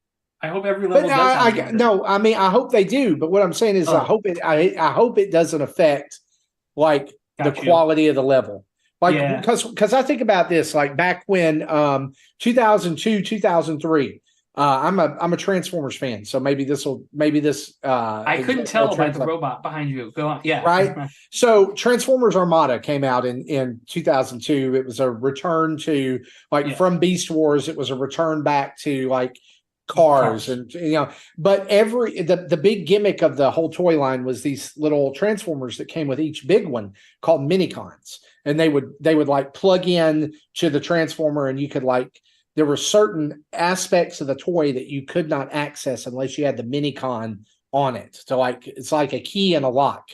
I hope every level does. I mean, I hope they do. But what I'm saying is, I hope it doesn't affect like the quality of the level. Like, because I think about this, like back when 2002, 2003. I'm a Transformers fan, so maybe this. I couldn't tell by the robot behind you. Go on, yeah. Right. So Transformers Armada came out in 2002. It was a return to from Beast Wars. It was a return back to like cars. And but the big gimmick of the whole toy line was these little Transformers that came with each big one called Minicons, and they would like plug in to the Transformer, and you could like. There were certain aspects of the toy that you could not access unless you had the Minicon on it. So like, it's like a key and a lock,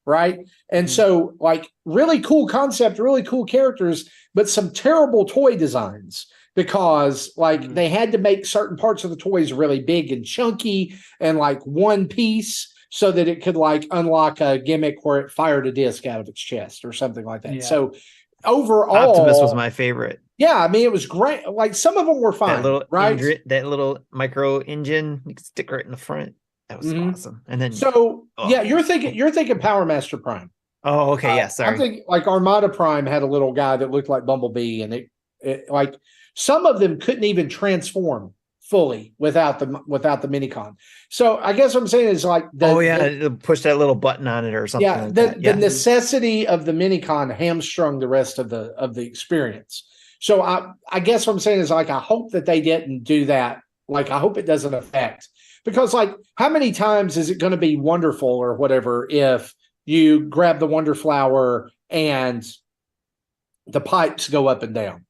right? And so like, really cool concept, really cool characters, but some terrible toy designs, because like they had to make certain parts of the toys really big and chunky and like one piece, so that it could like unlock a gimmick where it fired a disc out of its chest or something like that. Yeah. So overall, Optimus was my favorite. Yeah, I mean, it was great. Like, some of them were fine, right? That little micro engine, you could stick right in the front. That was awesome. And then, you're thinking Power Master Prime. Oh, okay, yeah. Sorry, I'm thinking like Armada Prime had a little guy that looked like Bumblebee, and it like some of them couldn't even transform fully without the Minicon. So I guess what I'm saying is like, push that little button on it or something. Yeah, the necessity of the Minicon hamstrung the rest of the experience. So I guess what I'm saying is like, I hope that they didn't do that. Like, I hope it doesn't affect, because like, how many times is it going to be wonderful or whatever if you grab the Wonder Flower and the pipes go up and down,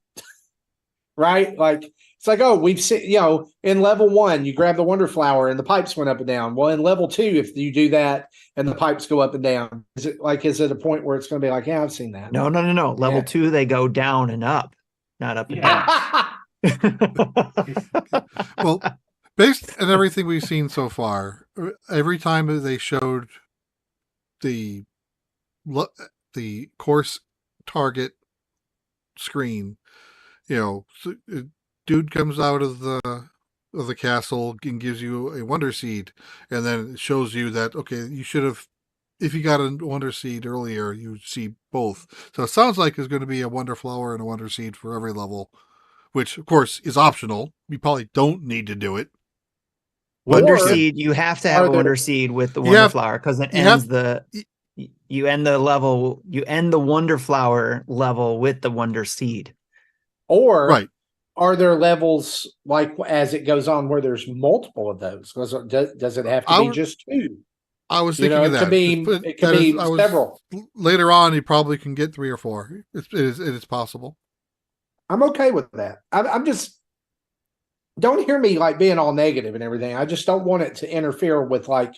right? Like, it's like, oh, we've seen, in level 1, you grab the Wonder Flower and the pipes went up and down. Well, in level 2, if you do that and the pipes go up and down, is it a point where it's going to be like, yeah, I've seen that? No. Level 2, they go down and up. Not up and down. Well, based on everything we've seen so far, every time they showed the course target screen, dude comes out of the castle and gives you a Wonder Seed, and then it shows you that, okay, you should have, if you got a Wonder Seed earlier, you see both. So it sounds like there's going to be a Wonder Flower and a Wonder Seed for every level, which of course is optional. You probably don't need to do it. Wonder Seed, you have to have a Wonder Seed with the Wonder Flower, because it ends you end the level, you end the Wonder Flower level with the Wonder Seed. Or are there levels like as it goes on where there's multiple of those? Does it have to be just 2? I was thinking of that. It could be several. Later on, you probably can get 3 or 4. It is possible. I'm okay with that. I'm just, don't hear me like being all negative and everything. I just don't want it to interfere with, like,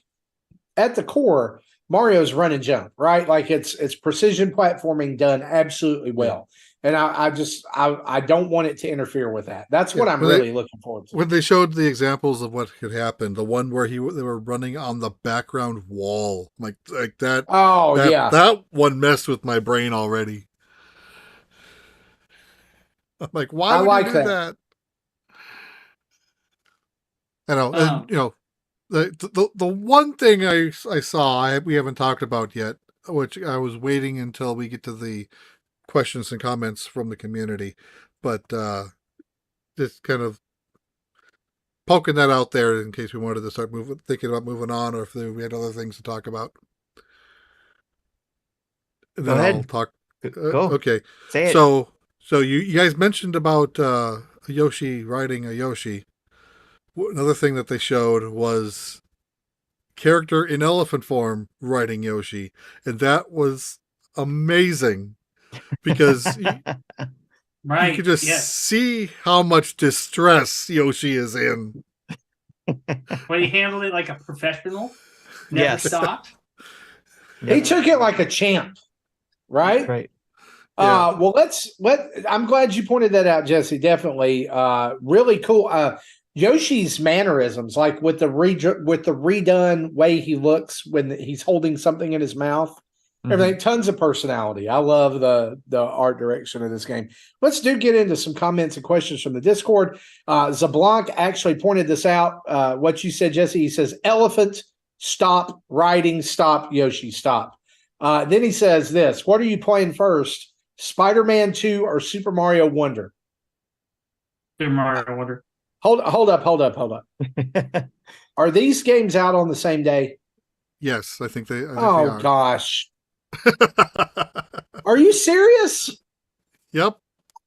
at the core, Mario's run and jump, right? Like it's precision platforming done absolutely well. And I don't want it to interfere with that. That's what I'm really looking forward to. When they showed the examples of what could happen, the one where they were running on the background wall, like that. Oh, that one messed with my brain already. I'm like, why would you do that? I know, and the one thing I saw we haven't talked about yet, which I was waiting until we get to the questions and comments from the community, but just kind of poking that out there in case we wanted to start thinking about moving on, or if we had other things to talk about. And Go ahead. I'll talk. Go. Okay. Say it. So you guys mentioned about a Yoshi riding a Yoshi. Another thing that they showed was character in elephant form riding Yoshi, and that was amazing because you could just see how much distress Yoshi is in. But he handled it like a professional. Never stopped. He took it like a champ, right? Right. Well, I'm glad you pointed that out, Jesse. Definitely, really cool. Yoshi's mannerisms, like with the redone way he looks when he's holding something in his mouth, everything, tons of personality. I love the art direction of this game. Let's get into some comments and questions from the Discord. Zablanc actually pointed this out. What you said, Jesse. He says, "Elephant, stop riding, stop Yoshi, stop." Then he says this: "What are you playing first, Spider-Man 2 or Super Mario Wonder?" Super Mario Wonder. Hold up. Are these games out on the same day? Yes, I think they are. Oh, gosh. Are you serious? Yep.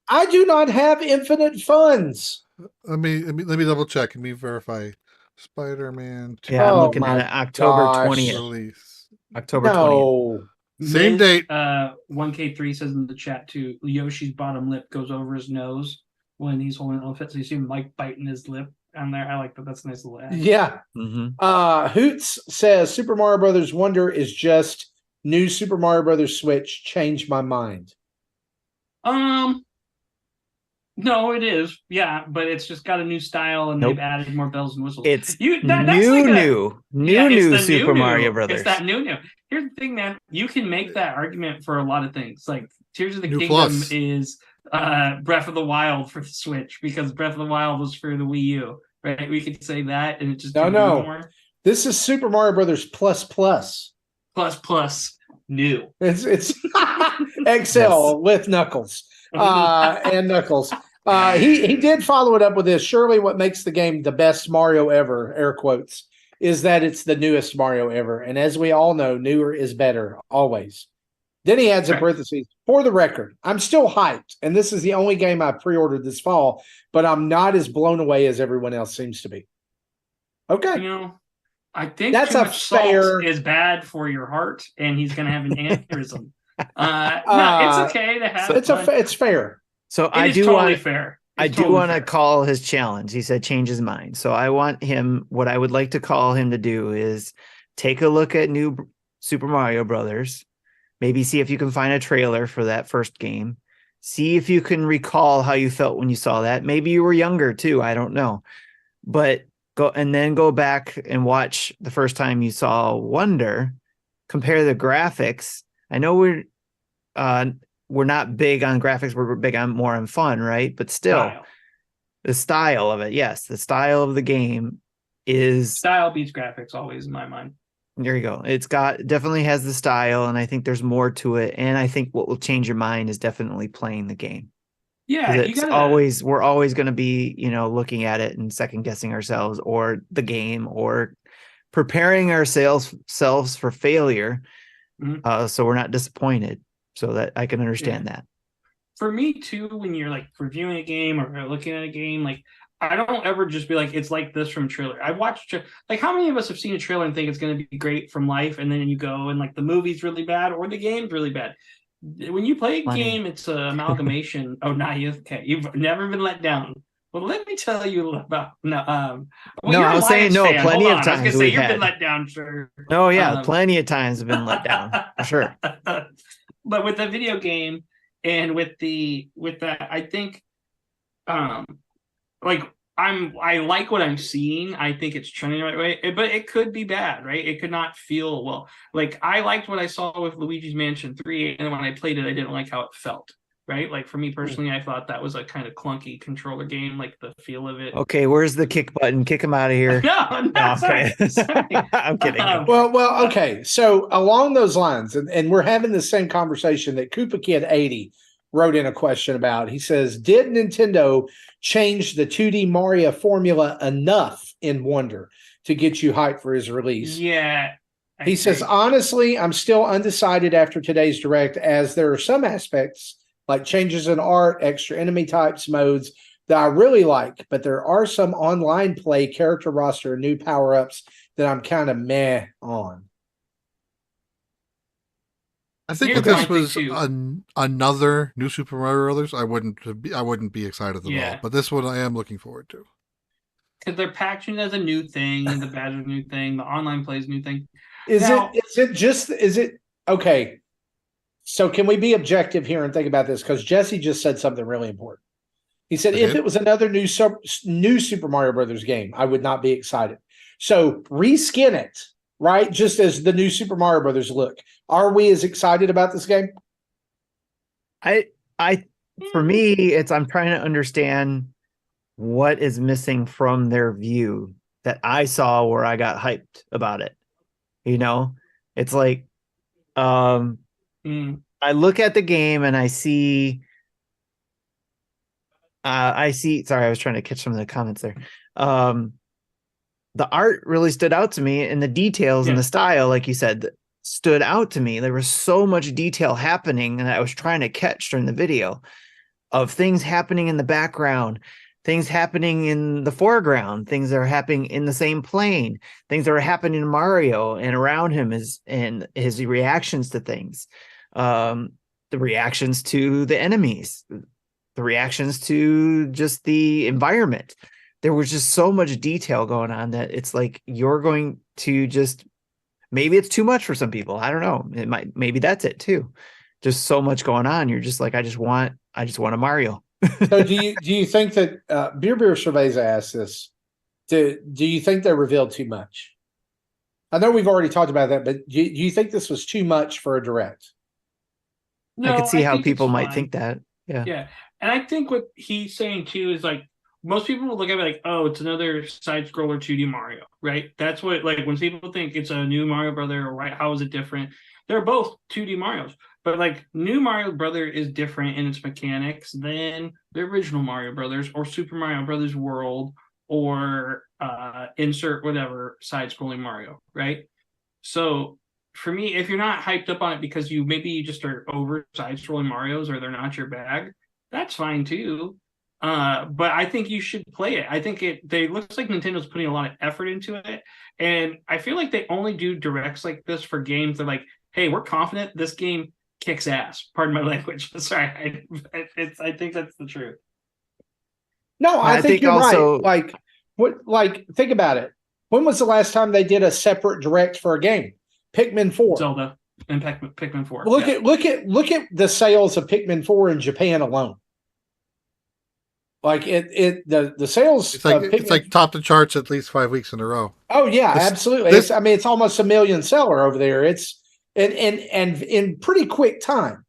I do not have infinite funds. Let me double check. Let me verify. Spider-Man 2. Yeah, I'm looking at it, October 20th. Release. October 20th. Same date. 1K3 says in the chat too, Yoshi's bottom lip goes over his nose when he's holding an elephant, so you see him like biting his lip on there. I like that. That's a nice little ad. Yeah. Hoots says Super Mario Brothers Wonder is just new Super Mario Brothers Switch. Changed my mind. No, it is. Yeah, but it's just got a new style and they've added more bells and whistles. It's new Super Mario Brothers. It's that new. Here's the thing, man. You can make that argument for a lot of things. Like Tears of the Kingdom Plus is Breath of the Wild for the Switch because Breath of the Wild was for the Wii U, right? We could say that, and it just more. This is Super Mario Brothers plus new. It's XL with Knuckles and Knuckles. He did follow it up with this. Surely, what makes the game the best Mario ever, air quotes, is that it's the newest Mario ever, and as we all know, newer is better always. Then he adds in parentheses, for the record, I'm still hyped, and this is the only game I pre-ordered this fall, but I'm not as blown away as everyone else seems to be. Okay. I think that's too much salt is bad for your heart, and he's going to have an aneurysm. No, it's okay to have it's fair. So I do want to call his challenge. He said change his mind. So I want him, what I would like to call him to do is take a look at new Super Mario Brothers. Maybe see if you can find a trailer for that first game. See if you can recall how you felt when you saw that. Maybe you were younger too. I don't know. But go back and watch the first time you saw Wonder. Compare the graphics. I know we're not big on graphics. We're big on more on fun, right? But still, the style of it. Yes, the style of the game is style beats graphics always in my mind. There you go. It's definitely has the style, and I think there's more to it. And I think what will change your mind is definitely playing the game. Yeah, we're always going to be, looking at it and second guessing ourselves or the game or preparing ourselves for failure. So we're not disappointed. So that I can understand that. For me too, when you're like reviewing a game or looking at a game, like I don't ever just be like, it's like this from trailer. I watched like how many of us have seen a trailer and think it's going to be great from life, and then you go and like the movie's really bad or the game's really bad. When you play a game, it's an amalgamation. Oh, now you've never been let down. Well, let me tell you about no. Well, No, you're I a was saying Lions no. fan. Hold Plenty of on, I was gonna times say we've you've been had. let down, sure. Oh yeah, Um, plenty of times have been let down for sure. but with the video game and with that, I think um like I like what I'm seeing. I think it's trending the right way, but it could be bad, right? It could not feel well. Like I liked what I saw with Luigi's Mansion 3, and when I played it, I didn't like how it felt. Right? Like for me personally, I thought that was a kind of clunky controller game, like the feel of it. Okay, where's the kick button? Kick him out of here. No, No, sorry, okay. sorry. I'm kidding. Well, okay. So along those lines, and we're having the same conversation that Koopa Kid 80 wrote in a question about. He says, did Nintendo change the 2D Mario formula enough in Wonder to get you hyped for his release? Yeah. He says, honestly, I'm still undecided after today's direct, as there are some aspects like changes in art, extra enemy types, modes that I really like, but there are some online play, character roster, and new power ups that I'm kind of meh on. I think if this was another new Super Mario Brothers, I wouldn't be excited at all. But this one I am looking forward to. Because they're packaging it as a new thing, and the badge is a new thing, the online play is a new thing. Is it okay? So can we be objective here and think about this? Because Jesse just said something really important. He said, if it was another new Super Mario Brothers game, I would not be excited. So reskin it, right? Just as the new Super Mario Brothers look. Are we as excited about this game? For me, it's I'm trying to understand what is missing from their view that I saw where I got hyped about it. You know, it's like I look at the game and I see sorry, I was trying to catch some of the comments there. The art really stood out to me, and the details and the style, like you said, stood out to me. There was so much detail happening, and I was trying to catch during the video of things happening in the background, things happening in the foreground, things that are happening in the same plane, things that are happening to Mario and around him and his reactions to things, the reactions to the enemies, the reactions to just the environment. There was just so much detail going on that it's like you're going to just, maybe it's too much for some people. I don't know. Maybe that's it too. Just so much going on. You're just like, I just want a Mario. So do you think that Beer Surveys asked this? Do you think they revealed too much? I know we've already talked about that, but do you think this was too much for a direct? No, I could see how people might think that. Yeah. Yeah. And I think what he's saying too is like most people will look at it like, oh, it's another side scroller 2D Mario, right? That's what, like, when people think it's a new Mario Brother or right, how is it different? They're both 2D Marios, but like new Mario Brother is different in its mechanics than the original Mario Brothers or Super Mario Brothers World or insert whatever side scrolling Mario, right? So for me, if you're not hyped up on it because you just are over side scrolling Marios or they're not your bag, that's fine too. But I think you should play it. I think it looks like Nintendo's putting a lot of effort into it. And I feel like they only do directs like this for games that like, hey, we're confident this game kicks ass. Pardon my language. Sorry. I think that's the truth. No, I think you're also right. Think about it. When was the last time they did a separate direct for a game? Pikmin 4. Zelda and Pikmin 4. Look at the sales of Pikmin 4 in Japan alone. Like the sales. It's like top the charts at least 5 weeks in a row. Oh yeah, absolutely. It's almost a million seller over there. It's and in pretty quick time.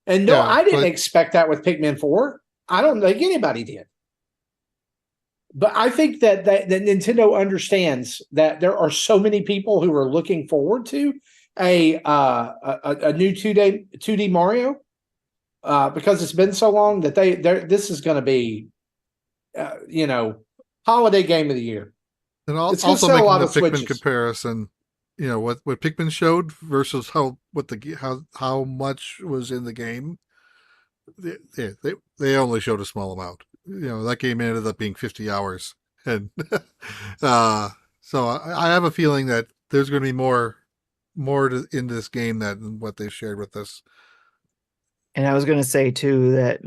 And no, I didn't expect that with Pikmin 4. I don't think anybody did. But I think that Nintendo understands that there are so many people who are looking forward to a new 2D Mario because it's been so long that this is going to be holiday game of the year. And also making the Pikmin comparison, what Pikmin showed versus how much was in the game. They only showed a small amount. That game ended up being 50 hours. And so I have a feeling that there's going to be more in this game than what they shared with us. And I was going to say too that,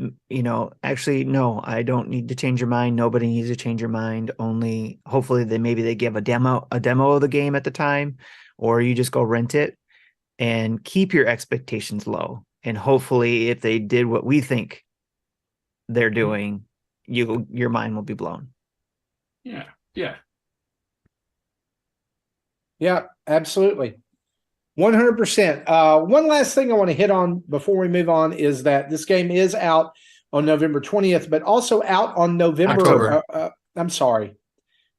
actually, no, I don't need to change your mind. Nobody needs to change your mind. Only hopefully maybe they give a demo of the game at the time, or you just go rent it and keep your expectations low. And hopefully if they did what we think they're doing, your mind will be blown. Yeah. Yeah. Yeah, absolutely. 100%. One last thing I want to hit on before we move on is that this game is out on November 20th, but also out on November. I'm sorry,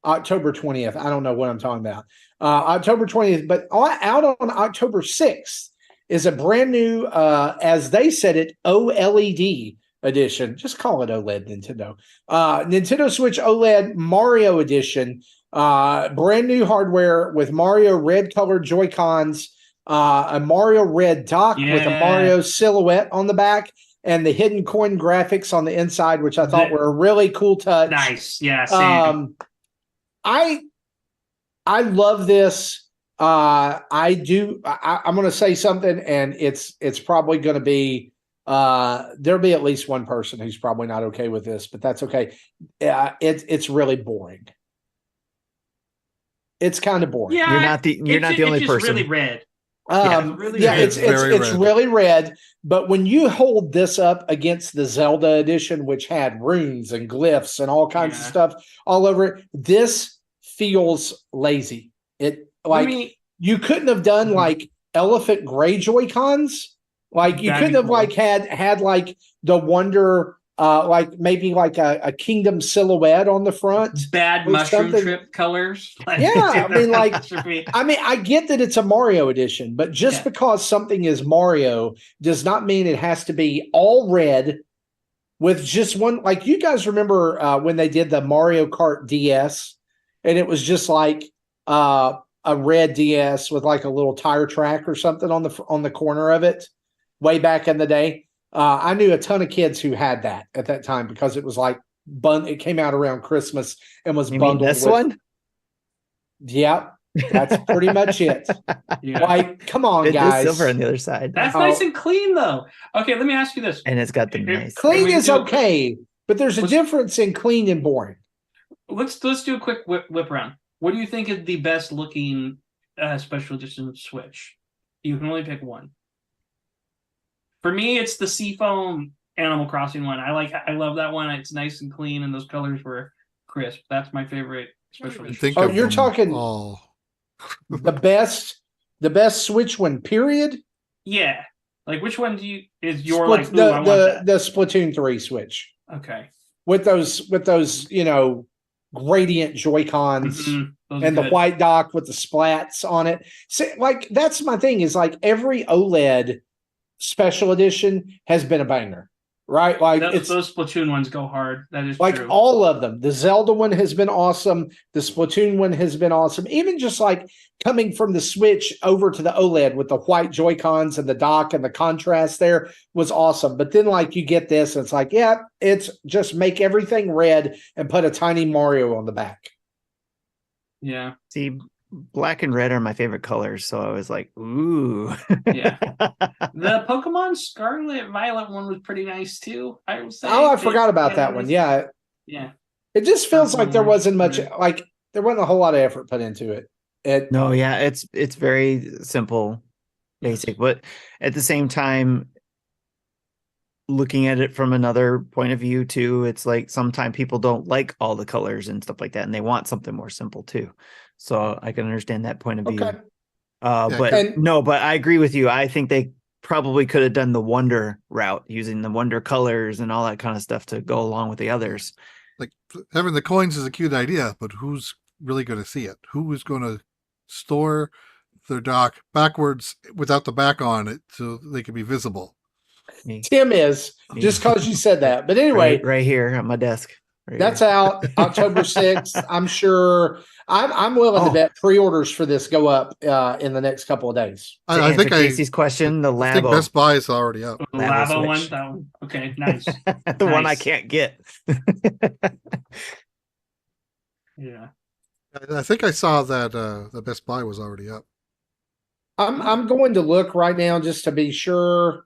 October 20th. I don't know what I'm talking about. October 20th, but out on October 6th is a brand new, as they said it, OLED edition. Just call it OLED, Nintendo. Nintendo Switch OLED Mario Edition. Brand new hardware with Mario red colored Joy-Cons, a Mario red dock with a Mario silhouette on the back, and the hidden coin graphics on the inside, which I thought were a really cool touch. Nice. Yeah. Same. I love this. I'm going to say something, and it's probably going to be, there'll be at least one person who's probably not okay with this, but that's okay. It's really boring. It's kind of boring. Yeah, you're not the only person. Really red. It's really red. But when you hold this up against the Zelda edition, which had runes and glyphs and all kinds of stuff all over it, this feels lazy. You couldn't have done like elephant gray Joy-Cons. Like you couldn't have like had like the Wonder, like maybe like a Kingdom silhouette on the front. Bad mushroom trip colors. Yeah, I get that it's a Mario edition, but just because something is Mario does not mean it has to be all red with just one. Like you guys remember when they did the Mario Kart DS, and it was just like a red DS with like a little tire track or something on the corner of it, way back in the day. I knew a ton of kids who had that at that time because it was like it came out around Christmas and was bundled. This one? Yeah, that's pretty much it. Yeah. Like, come on, guys. Silver on the other side. That's nice and clean, though. Okay, let me ask you this. And it's got the nice. Clean is okay, but there's a difference in clean and boring. Let's do a quick whip around. What do you think is the best looking special edition Switch? You can only pick one. For me, it's the Seafoam Animal Crossing one. I love that one. It's nice and clean, and those colors were crisp. That's my favorite special edition. You're talking the best Switch one, period? Yeah. Like, which one is your I want that? The Splatoon 3 Switch. Okay. With those, gradient Joy-Cons and the white dock with the splats on it. So, like, that's my thing is like every OLED special edition has been a banger, right? Like those Splatoon ones go hard. That is like true. All of them. The Zelda one has been awesome. The Splatoon one has been awesome. Even just like coming from the Switch over to the OLED with the white Joy-Cons and the dock and the contrast there was awesome. But then like you get this and it's like, yeah, it's just make everything red and put a tiny Mario on the back. Yeah. See, black and red are my favorite colors, so I was like, ooh. Yeah. The Pokemon Scarlet Violet one was pretty nice too, I would say. Oh, I forgot about that one. Yeah. Yeah. It just feels like there wasn't much, like there wasn't a whole lot of effort put into it. It's very simple, basic, but at the same time, looking at it from another point of view too, it's like sometimes people don't like all the colors and stuff like that, and they want something more simple too. So I can understand that point of view. Okay. But I agree with you. I think they probably could have done the Wonder route using the Wonder colors and all that kind of stuff to go along with the others. Like having the coins is a cute idea, but who's really going to see it? Who is going to store their dock backwards without the back on it so they can be visible? Tim is, just because you said that. But anyway. Right here on my desk. That's out October 6th. I'm sure I'm willing to bet pre-orders for this go up in the next couple of days. I think Casey's question, the Labo. I think Best Buy is already up. The Labo one? That one? Okay, nice. The one I can't get. Yeah. I think I saw that the Best Buy was already up. I'm going to look right now just to be sure.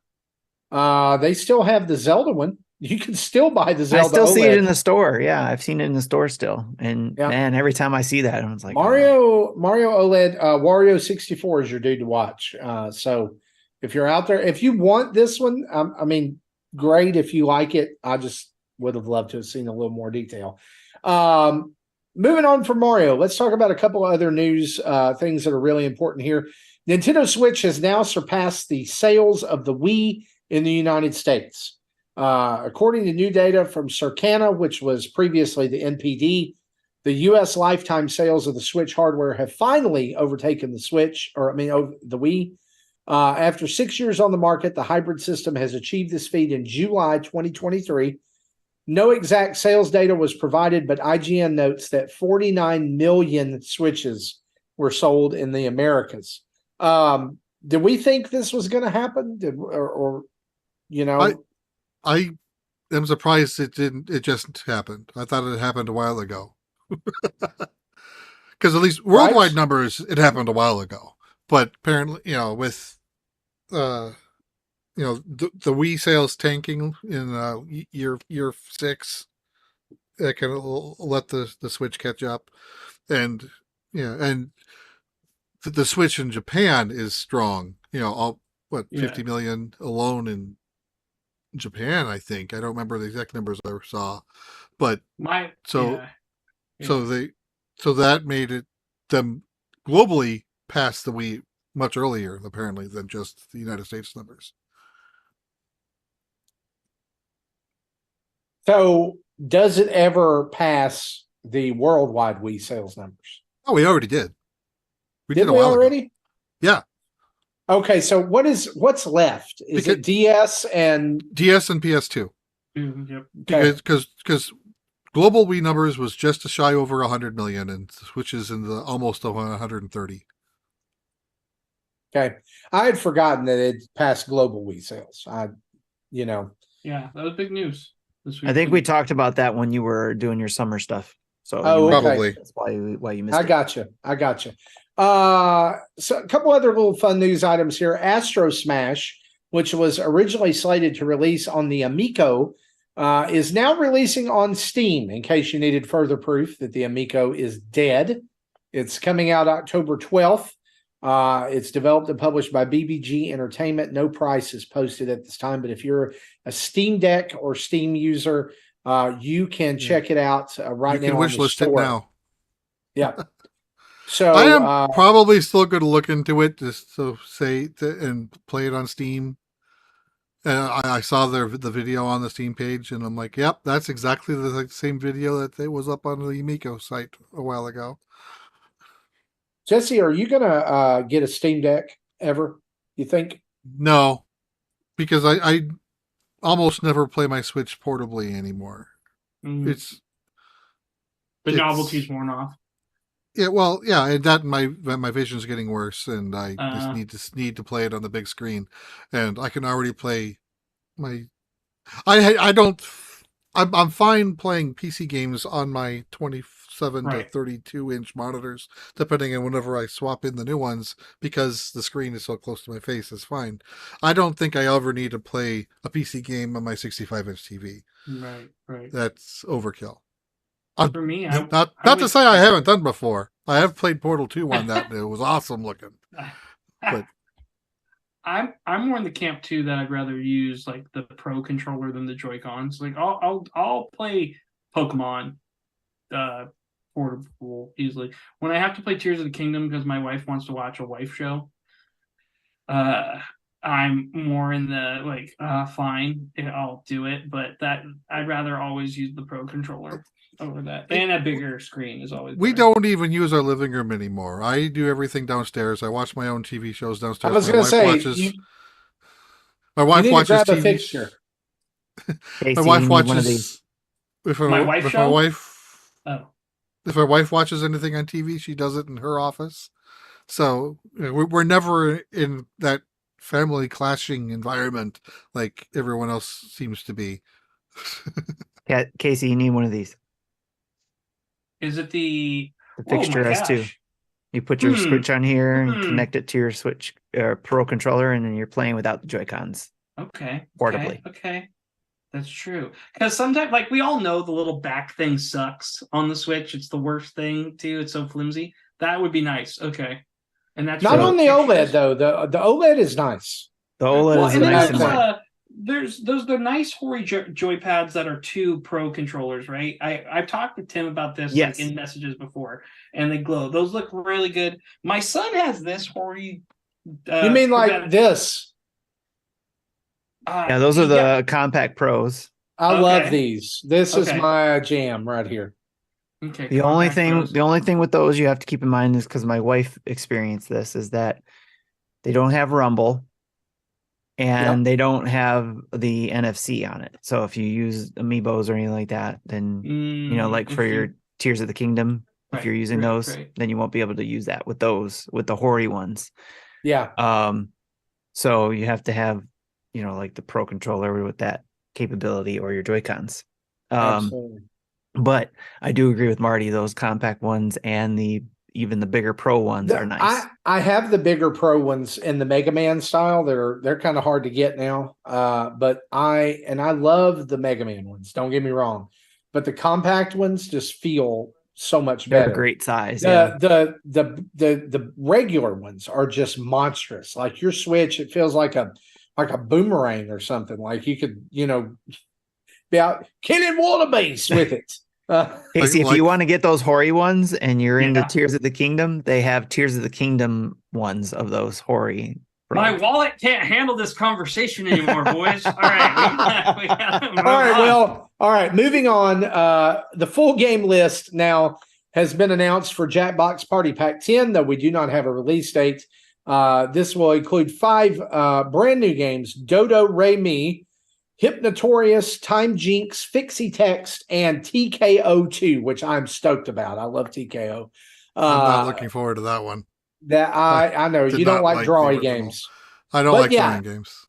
They still have the Zelda one. You can still buy the Zelda I still see it OLED. in the store. Yeah, I've seen it in the store still. And Yeah. man, every time I see that, I was like, Mario OLED, Wario 64 is your dude to watch. So if you're out there, if you want this one, I mean, great. If you like it, I just would have loved to have seen a little more detail. Moving on from Mario, let's talk about a couple of other news things that are really important here. Nintendo Switch has now surpassed the sales of the Wii in the United States. According to new data from Lorcana, which was previously the NPD, the U.S. lifetime sales of the Switch hardware have finally overtaken the Switch, the Wii. After 6 years on the market, the hybrid system has achieved this feat in July 2023. No exact sales data was provided, but IGN notes that 49 million Switches were sold in the Americas. Did we think this was going to happen? I am surprised it didn't. It just happened. I thought it happened a while ago. Because at least worldwide numbers, it happened a while ago. But apparently, with the Wii sales tanking in year 6, that can let the Switch catch up, and the Switch in Japan is strong. 50 million alone in Japan, I think. I don't remember the exact numbers I saw, but so that made them globally pass the Wii much earlier, apparently, than just the United States numbers. So does it ever pass the worldwide Wii sales numbers? Oh, we already did. We did a while already? Ago. Yeah. Okay, so what's left? Is it DS and PS2? Yep. Because global Wii numbers was just a shy over 100 million, and Switches in the almost 130. Okay, I had forgotten that it passed global Wii sales. Yeah, that was big news this week. I think we talked about that when you were doing your summer stuff. So probably that's why you missed it. I got you. So a couple other little fun news items here. Astrosmash, which was originally slated to release on the Amico, is now releasing on Steam, in case you needed further proof that the Amico is dead. It's coming out October 12th. It's developed and published by BBG Entertainment. No price is posted at this time, but if you're a Steam Deck or Steam user, you can check it out right now. You can wish list it now. Yeah. So I am probably still going to look into it just to and play it on Steam. And I saw the video on the Steam page, and I'm like, yep, that's exactly the same video that was up on the Amico site a while ago. Jesse, are you going to get a Steam Deck ever, you think? No, because I almost never play my Switch portably anymore. Mm-hmm. The novelty's worn off. Yeah, well, yeah, and that my vision's getting worse, and I just need to play it on the big screen, and I can already play my. I'm fine playing PC games on my 27 to 32 inch monitors, depending on whenever I swap in the new ones, because the screen is so close to my face. It's fine. I don't think I ever need to play a PC game on my 65 inch TV. Right. That's overkill. For me, not to say I haven't done before. I have played Portal 2 on that. It was awesome looking. But I'm more in the camp too that I'd rather use like the Pro controller than the Joy-Cons. Like I'll play Pokemon portable easily. When I have to play Tears of the Kingdom because my wife wants to watch a wife show, I'm more in the fine, I'll do it, but that I'd rather always use the Pro controller over that, and a bigger screen is always better. We don't even use our living room anymore. I do everything downstairs. I watch my own TV shows downstairs. I was going to say, my wife watches TV. Fixture. Casey, my wife watches one of these. If my wife watches anything on TV, she does it in her office. So we're never in that family clashing environment like everyone else seems to be. Casey, you need one of these. Is it the Fixture S2? You put your Switch on here and connect it to your Switch Pro controller, and then you're playing without the Joy-Cons. Okay. portably. Okay. That's true. Because sometimes, like, we all know the little back thing sucks on the Switch. It's the worst thing too. It's so flimsy. That would be nice. Okay. And that's Not for on the pictures. OLED though. The OLED is nice. The OLED Well, is and then nice back and thing. white. there's the nice Hori joypads that are 2 Pro controllers, right? I've talked to Tim about this Yes. like in messages before, and they glow. Those look really good. My son has this Hori. You mean like this? Yeah, those are the compact pros. I love Okay. these. This is Okay. my jam right here. Okay. The only compact thing, Pros. the only thing with those you have to keep in mind is because my wife experienced this, is that they don't have Rumble and they don't have the NFC on it. So if you use Amiibos or anything like that, then like for your Tears of the Kingdom, if you're using those, then you won't be able to use that with the Hori ones. Yeah. So you have to have, like the Pro controller with that capability or your Joy-Cons. Absolutely. But I do agree with Marty. Those compact ones and even the bigger Pro ones are nice. I have the bigger Pro ones in the Mega Man style. They're kind of hard to get now. But I love the Mega Man ones. Don't get me wrong. But the compact ones just feel so much better. They're a great size. The regular ones are just monstrous. Like your Switch, it feels like a boomerang or something. Like you could, be out killing wallabies with it. Casey, if you want to get those Hori ones and you're into Yeah. Tears of the Kingdom, they have Tears of the Kingdom ones of those Hori. My wallet can't handle this conversation anymore, boys. All right. We gotta move All right. on. Well, all right. Moving on. The full game list now has been announced for Jackbox Party Pack 10, though we do not have a release date. This will include 5 brand new games: Dodo Re Mi, Hypnotorious, Time Jinx, Fixie Text, and TKO2, which I'm stoked about. I love TKO. I'm not looking forward to that one. That I know Did you don't not like like the drawing original. games. I don't But like yeah. drawing games.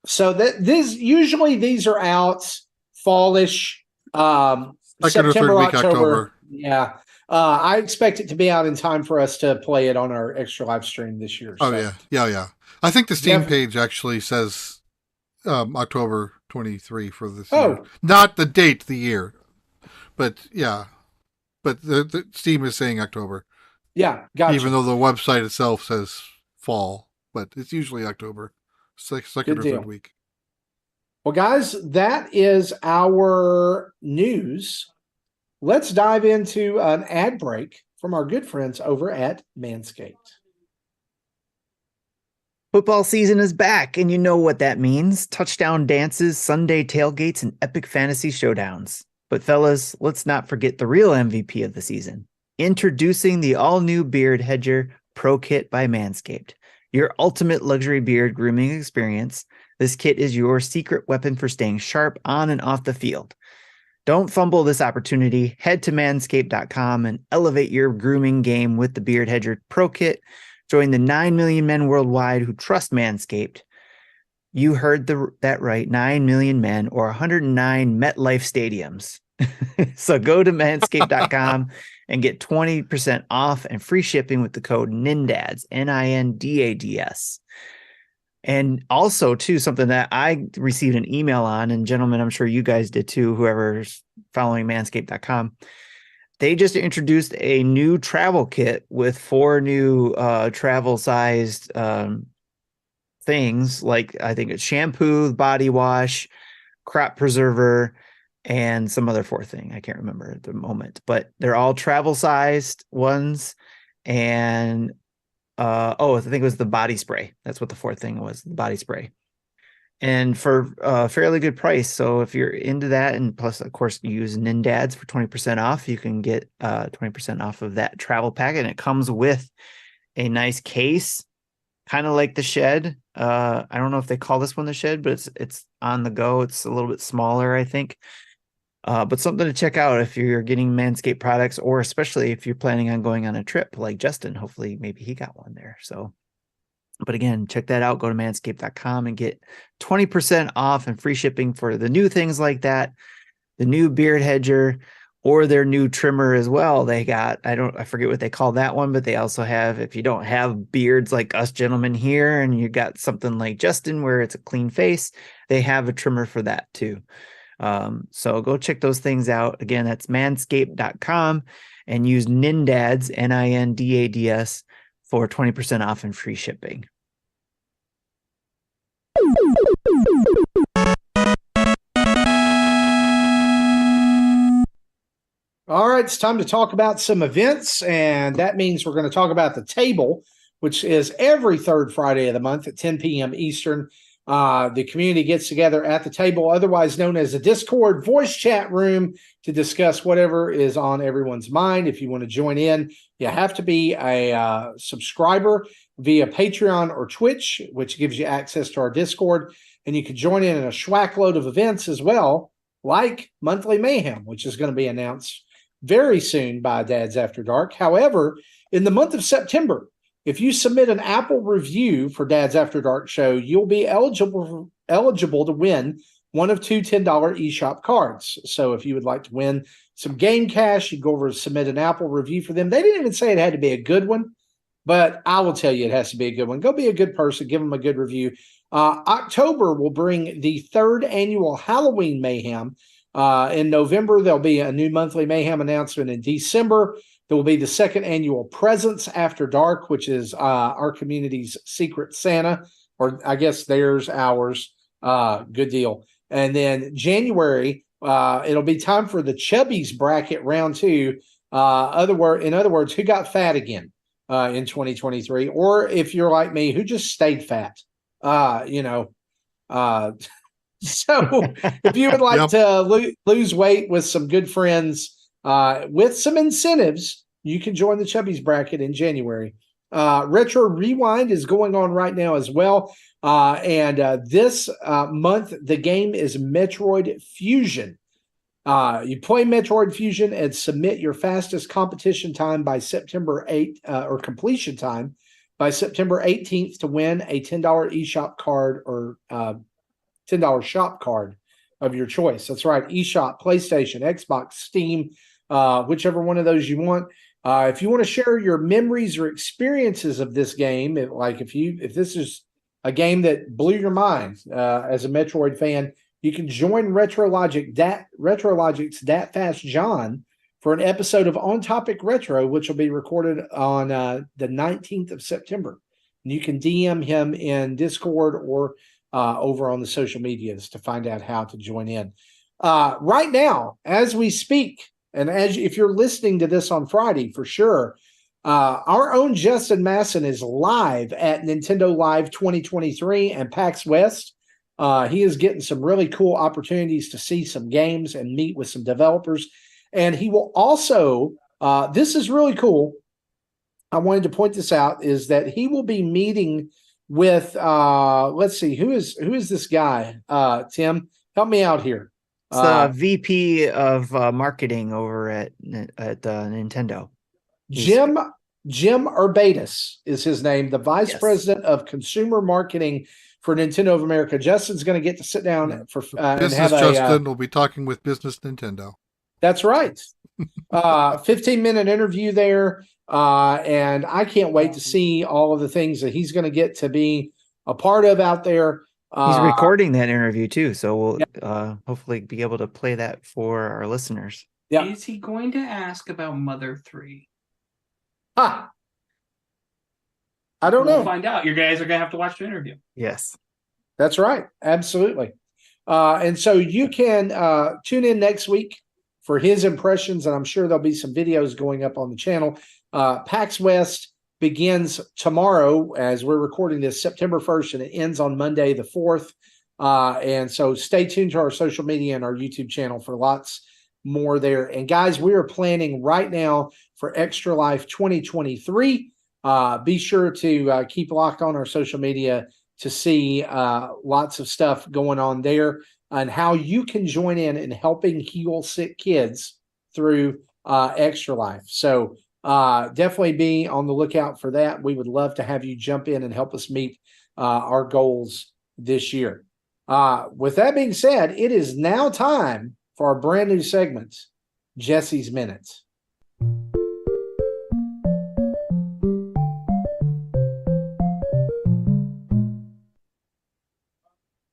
So usually these are out fallish, Second or September, third week October. Yeah. I expect it to be out in time for us to play it on our extra live stream this year. Oh so. yeah. I think the Steam Def- page actually says October 23 for this Oh. year. Not the date, the year. But yeah. But the Steam is saying October. Yeah, gotcha. Even though the website itself says fall, but it's usually October. Second Good or deal. third week. Well, guys, that is our news. Let's dive into an ad break from our good friends over at Manscaped. Football season is back, and you know what that means. Touchdown dances, Sunday tailgates, and epic fantasy showdowns. But fellas, let's not forget the real MVP of the season. Introducing the all-new Beard Hedger Pro Kit by Manscaped. Your ultimate luxury beard grooming experience. This kit is your secret weapon for staying sharp on and off the field. Don't fumble this opportunity. Head to manscaped.com and elevate your grooming game with the Beard Hedger Pro Kit. Join the 9 million men worldwide who trust Manscaped. You heard that right, 9 million men, or 109 MetLife stadiums. So go to manscaped.com and get 20% off and free shipping with the code NINDADS, NINDADS. And also, too, something that I received an email on, and gentlemen, I'm sure you guys did too, whoever's following manscaped.com. They just introduced a new travel kit with 4 new travel-sized things, like I think it's shampoo, body wash, crop preserver, and some other 4th thing. I can't remember at the moment, but they're all travel-sized ones. And I think it was the body spray. That's what the 4th thing was, the body spray. And for a fairly good price. So if you're into that, and plus, of course, you use NINDADS for 20% off, you can get 20% off of that travel packet. And it comes with a nice case, kind of like the Shed. I don't know if they call this one the Shed, but it's on the go. It's a little bit smaller, I think. But something to check out if you're getting Manscaped products, or especially if you're planning on going on a trip like Justin. Hopefully, maybe he got one there. So, but again, check that out. Go to manscaped.com and get 20% off and free shipping for the new things like that. The new Beard Hedger or their new trimmer as well. They got, I forget what they call that one, but they also have, if you don't have beards like us gentlemen here, and you got something like Justin where it's a clean face, they have a trimmer for that too. So go check those things out. Again, that's manscaped.com, and use NINDADS, NINDADS, for 20% off and free shipping. All right, it's time to talk about some events, and that means we're going to talk about the table, which is every third Friday of the month at 10 p.m. Eastern. The community gets together at the table, otherwise known as a Discord voice chat room, to discuss whatever is on everyone's mind. If you want to join in, you have to be a subscriber via Patreon or Twitch, which gives you access to our Discord, and you can join in a schwack load of events as well, like Monthly Mayhem, which is going to be announced very soon by Dads After Dark. However, in the month of September, if you submit an Apple review for Dads After Dark show, you'll be eligible to win one of two $10 eShop cards. So if you would like to win some game cash, you go over and submit an Apple review for them. They didn't even say it had to be a good one, but I will tell you it has to be a good one. Go be a good person. Give them a good review. October will bring the third annual Halloween Mayhem. In November, there'll be a new Monthly Mayhem announcement. In December, there will be the second annual Presents After Dark, which is our community's Secret Santa, or I guess theirs, ours. Good deal. And then January, it'll be time for the Chubbies bracket round 2. In other words, who got fat again in 2023? Or if you're like me, who just stayed fat? So if you would like to lose weight with some good friends, with some incentives, you can join the Chubbies bracket in January. Retro Rewind is going on right now as well. And this month, the game is Metroid Fusion. You play Metroid Fusion and submit your fastest competition time by September 8th, or completion time by September 18th, to win a $10 eShop card or $10 shop card of your choice. That's right. eShop, PlayStation, Xbox, Steam, whichever one of those you want. If you want to share your memories or experiences of this game, if this is a game that blew your mind as a Metroid fan, you can join Retrologic's Dat Fast John for an episode of On Topic Retro, which will be recorded on the 19th of September. And you can DM him in Discord or over on the social medias to find out how to join in. Right now, as we speak, and if you're listening to this on Friday, for sure, our own Justin Masson is live at Nintendo Live 2023 and PAX West. He is getting some really cool opportunities to see some games and meet with some developers. And he will also, this is really cool, I wanted to point this out, is that he will be meeting with let's see, who is this guy? Tim, help me out here. It's the VP of marketing over at Nintendo. Jim Urbatus is his name, the vice president of consumer marketing for Nintendo of America. Justin's going to get to sit down for Business and have Justin will be talking with Business Nintendo. That's right. 15-minute interview there. And I can't wait to see all of the things that he's going to get to be a part of out there. He's recording that interview too, so we'll hopefully be able to play that for our listeners. Yeah. Is he going to ask about Mother 3? I don't know. We'll find out. You guys are going to have to watch the interview. Yes. That's right. Absolutely. And so you can tune in next week for his impressions, and I'm sure there'll be some videos going up on the channel. PAX West begins tomorrow as we're recording this, September 1st, and it ends on Monday the 4th. And so stay tuned to our social media and our YouTube channel for lots more there. And guys, we are planning right now for Extra Life 2023. Be sure to keep locked on our social media to see lots of stuff going on there and how you can join in helping heal sick kids through Extra Life. So definitely be on the lookout for that. We would love to have you jump in and help us meet our goals this year. With that being said, it is now time for our brand new segment, Jesse's Minutes.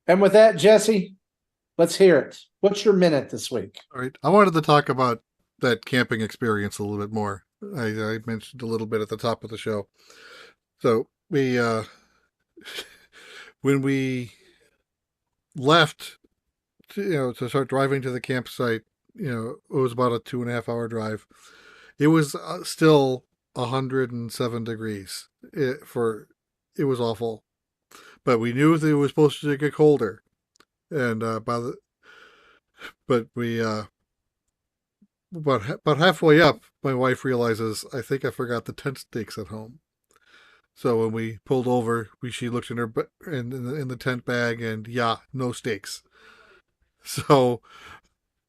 And with that, Jesse, let's hear it. What's your minute this week? All right. I wanted to talk about that camping experience a little bit more. I mentioned a little bit at the top of the show. So we, when we left, to start driving to the campsite, it was about a 2.5 hour drive. It was still 107 degrees. It was awful, but we knew that it was supposed to get colder, and but we about halfway up, my wife realizes, I think I forgot the tent stakes at home. So when we pulled over, she looked in her in the tent bag, and no stakes. So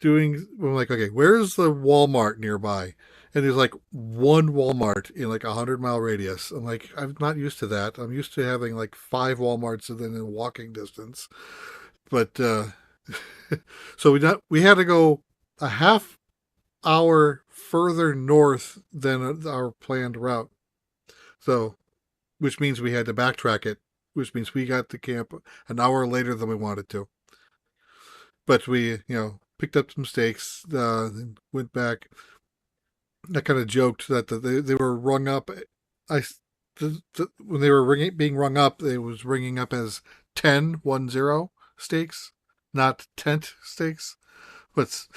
we're like, okay, where's the Walmart nearby? And there's like one Walmart in like 100-mile radius. I'm like, I'm not used to that. I'm used to having like 5 Walmarts within a walking distance. But so we had to go a half hour further north than our planned route. So, which means we had to backtrack it, which means we got to camp an hour later than we wanted to. But we, picked up some stakes, went back. I kind of joked that they were rung up. When they were being rung up, it was ringing up as 10 stakes, not tent stakes. But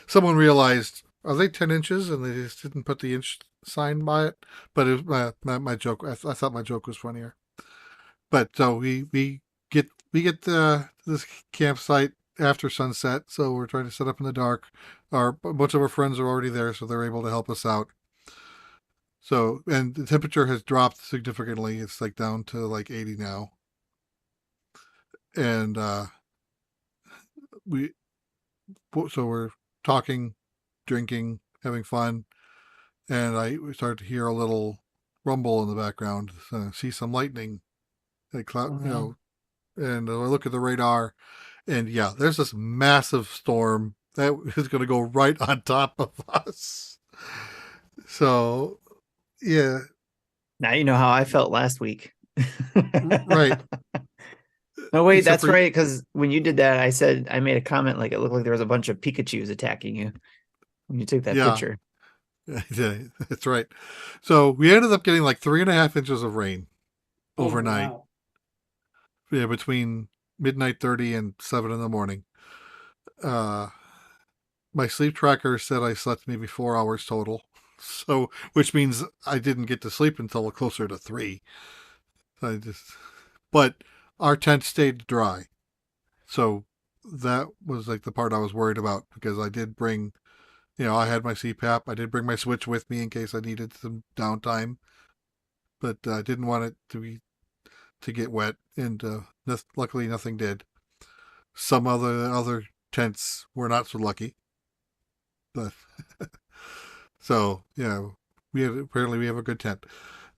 someone realized, are they 10 inches? And they just didn't put the inch sign by it. But it was my joke. I thought my joke was funnier. But so we get this campsite after sunset, so we're trying to set up in the dark. A bunch of our friends are already there, so they're able to help us out. So, and the temperature has dropped significantly. It's like down to like 80 now. And so we're talking, drinking, having fun, and we started to hear a little rumble in the background. See some lightning, like cloud, and I look at the radar, and there's this massive storm that is going to go right on top of us. So, yeah. Now you know how I felt last week. Right. No, wait, that's right. Because when you did that, I made a comment like it looked like there was a bunch of Pikachus attacking you when you took that picture. Yeah, that's right. So we ended up getting like 3.5 inches of rain overnight. Wow. Yeah, between midnight 30 and 7 in the morning. My sleep tracker said I slept maybe 4 hours total. So, which means I didn't get to sleep until closer to 3. But our tent stayed dry. So that was like the part I was worried about, because I did bring, I had my CPAP. I did bring my Switch with me in case I needed some downtime, but I didn't want it to get wet, and luckily nothing did. Some other tents were not so lucky, but so we have a good tent.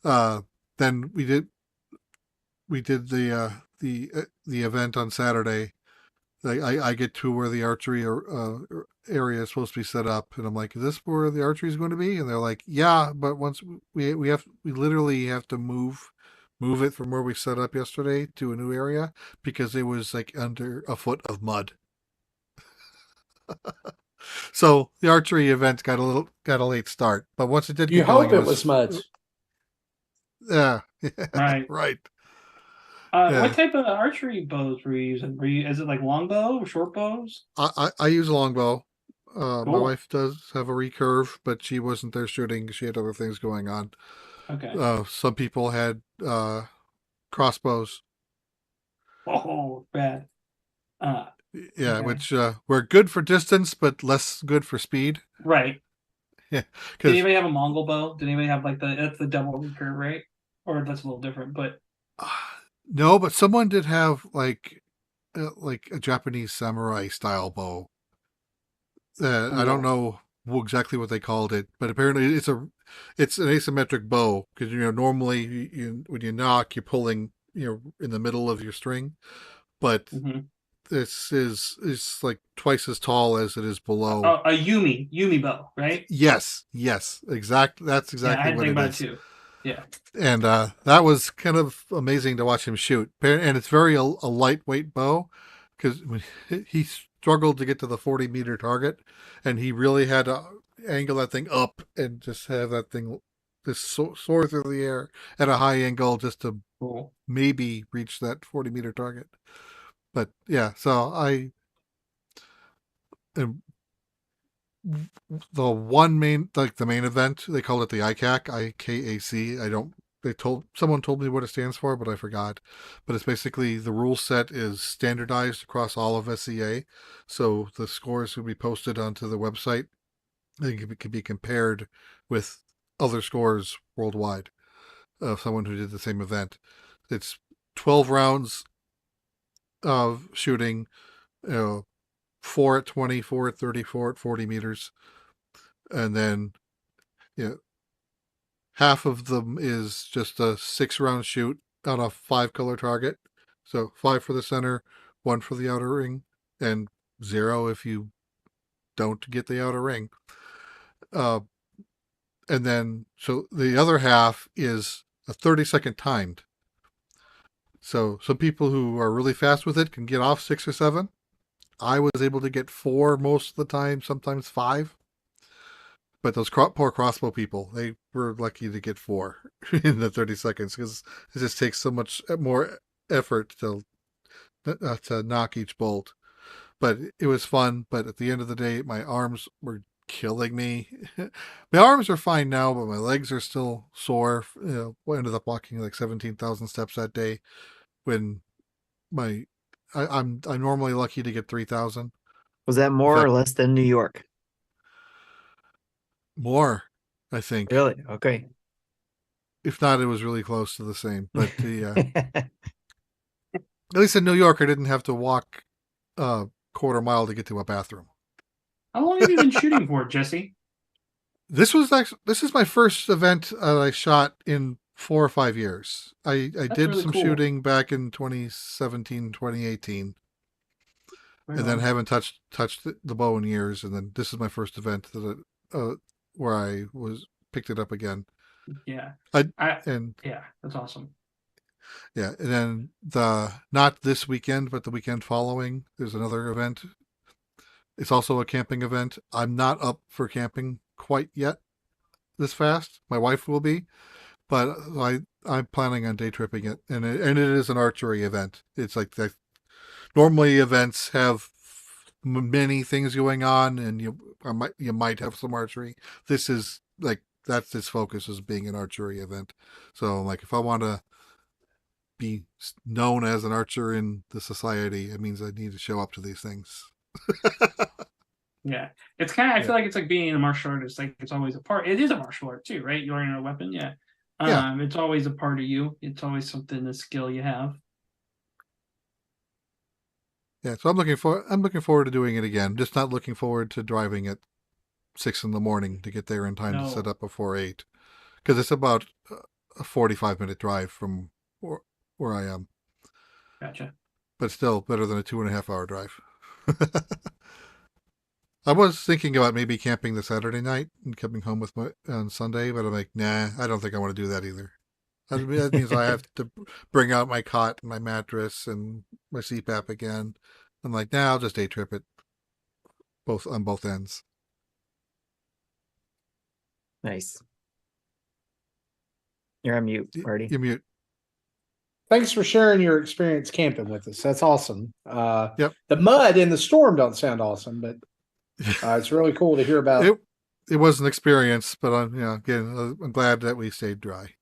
Then we did the event on Saturday. I get to where the archery area is supposed to be set up, and I'm like, is this where the archery is going to be? And they're like, yeah, but once we literally have to move it from where we set up yesterday to a new area, because it was like under a foot of mud. So the archery event got a late start, but once it did, you hope it was mud. Yeah, right. Yeah. What type of archery bows were you using? Is it like longbow or short bows? I use a longbow. Cool. My wife does have a recurve, but she wasn't there shooting. She had other things going on. Okay. Some people had crossbows. Oh, bad. Okay. Which were good for distance, but less good for speed. Right. Yeah. Did anybody have a Mongol bow? Did anybody have that's the double recurve, right? Or that's a little different, but no, but someone did have like a Japanese samurai style bow. I don't know exactly what they called it, but apparently it's an asymmetric bow, because normally when you knock, you're pulling in the middle of your string, but This is like twice as tall as it is below. A Yumi bow, right? Yes, exact. That's Yeah, I exactly had to what think it about it is. too. Yeah. And that was kind of amazing to watch him shoot. And it's very a lightweight bow, because he struggled to get to the 40-meter target, and he really had to angle that thing up and just have that thing just soar through the air at a high angle just to Cool. maybe reach that 40-meter target. But yeah, so and the main event, they called it the ICAC. I don't, someone told me what it stands for, but I forgot. But it's basically, the rule set is standardized across all of SCA, so the scores will be posted onto the website. They can be compared with other scores worldwide of someone who did the same event. It's 12 rounds of shooting, 4 at 20, 4 at 30, 4 at 40 meters. And then, half of them is just a 6-round shoot on a 5-color target. So 5 for the center, 1 for the outer ring, and 0 if you don't get the outer ring. And then, so the other half is a 30-second timed. So some people who are really fast with it can get off 6 or 7. I was able to get 4 most of the time, sometimes 5. But those poor crossbow people, they were lucky to get 4 in the 30 seconds, because it just takes so much more effort to knock each bolt. But it was fun. But at the end of the day, my arms were killing me. My arms are fine now, but my legs are still sore. I ended up walking like 17,000 steps that day, when I'm normally lucky to get 3,000. Was that more or less than New York? More, I think. Really? Okay. If not, it was really close to the same. But at least in New York, I didn't have to walk a quarter mile to get to a bathroom. How long have you been shooting for, Jesse? This is my first event I shot in 4 or 5 years. I did really some cool. shooting back in 2017, 2018. Right and then on. haven't touched the bow in years. And then this is my first event where I picked it up again. Yeah. Yeah, that's awesome. Yeah, and then not this weekend, but the weekend following, there's another event. It's also a camping event. I'm not up for camping quite yet this fast. My wife will be, but I'm planning on day tripping it, and it is an archery event. It's like that. Normally, events have many things going on, and you might have some archery. This is like, that's its focus, as being an archery event. So, like, if I want to be known as an archer in the society, it means I need to show up to these things. Yeah, it's kind of, I feel like it's like being a martial artist. Like, it's always a part. It is a martial art too, right? You're learning a weapon. Yeah. It's always a part of you. It's always something, a skill you have. Yeah, so I'm looking forward to doing it again. Just not looking forward to driving at 6 a.m. to get there in time to set up before 8, because it's about a 45-minute drive from where I am. Gotcha. But still better than a 2.5-hour drive. I was thinking about maybe camping the Saturday night and coming home on Sunday, but I'm like, nah, I don't think I want to do that either. That means I have to bring out my cot and my mattress and my CPAP again. I'm like, nah, I'll just day trip it on both ends. Nice. You're on mute, Marty. You're mute. Thanks for sharing your experience camping with us. That's awesome. Yep. The mud and the storm don't sound awesome, but it's really cool to hear about. It was an experience, but I'm glad that we stayed dry.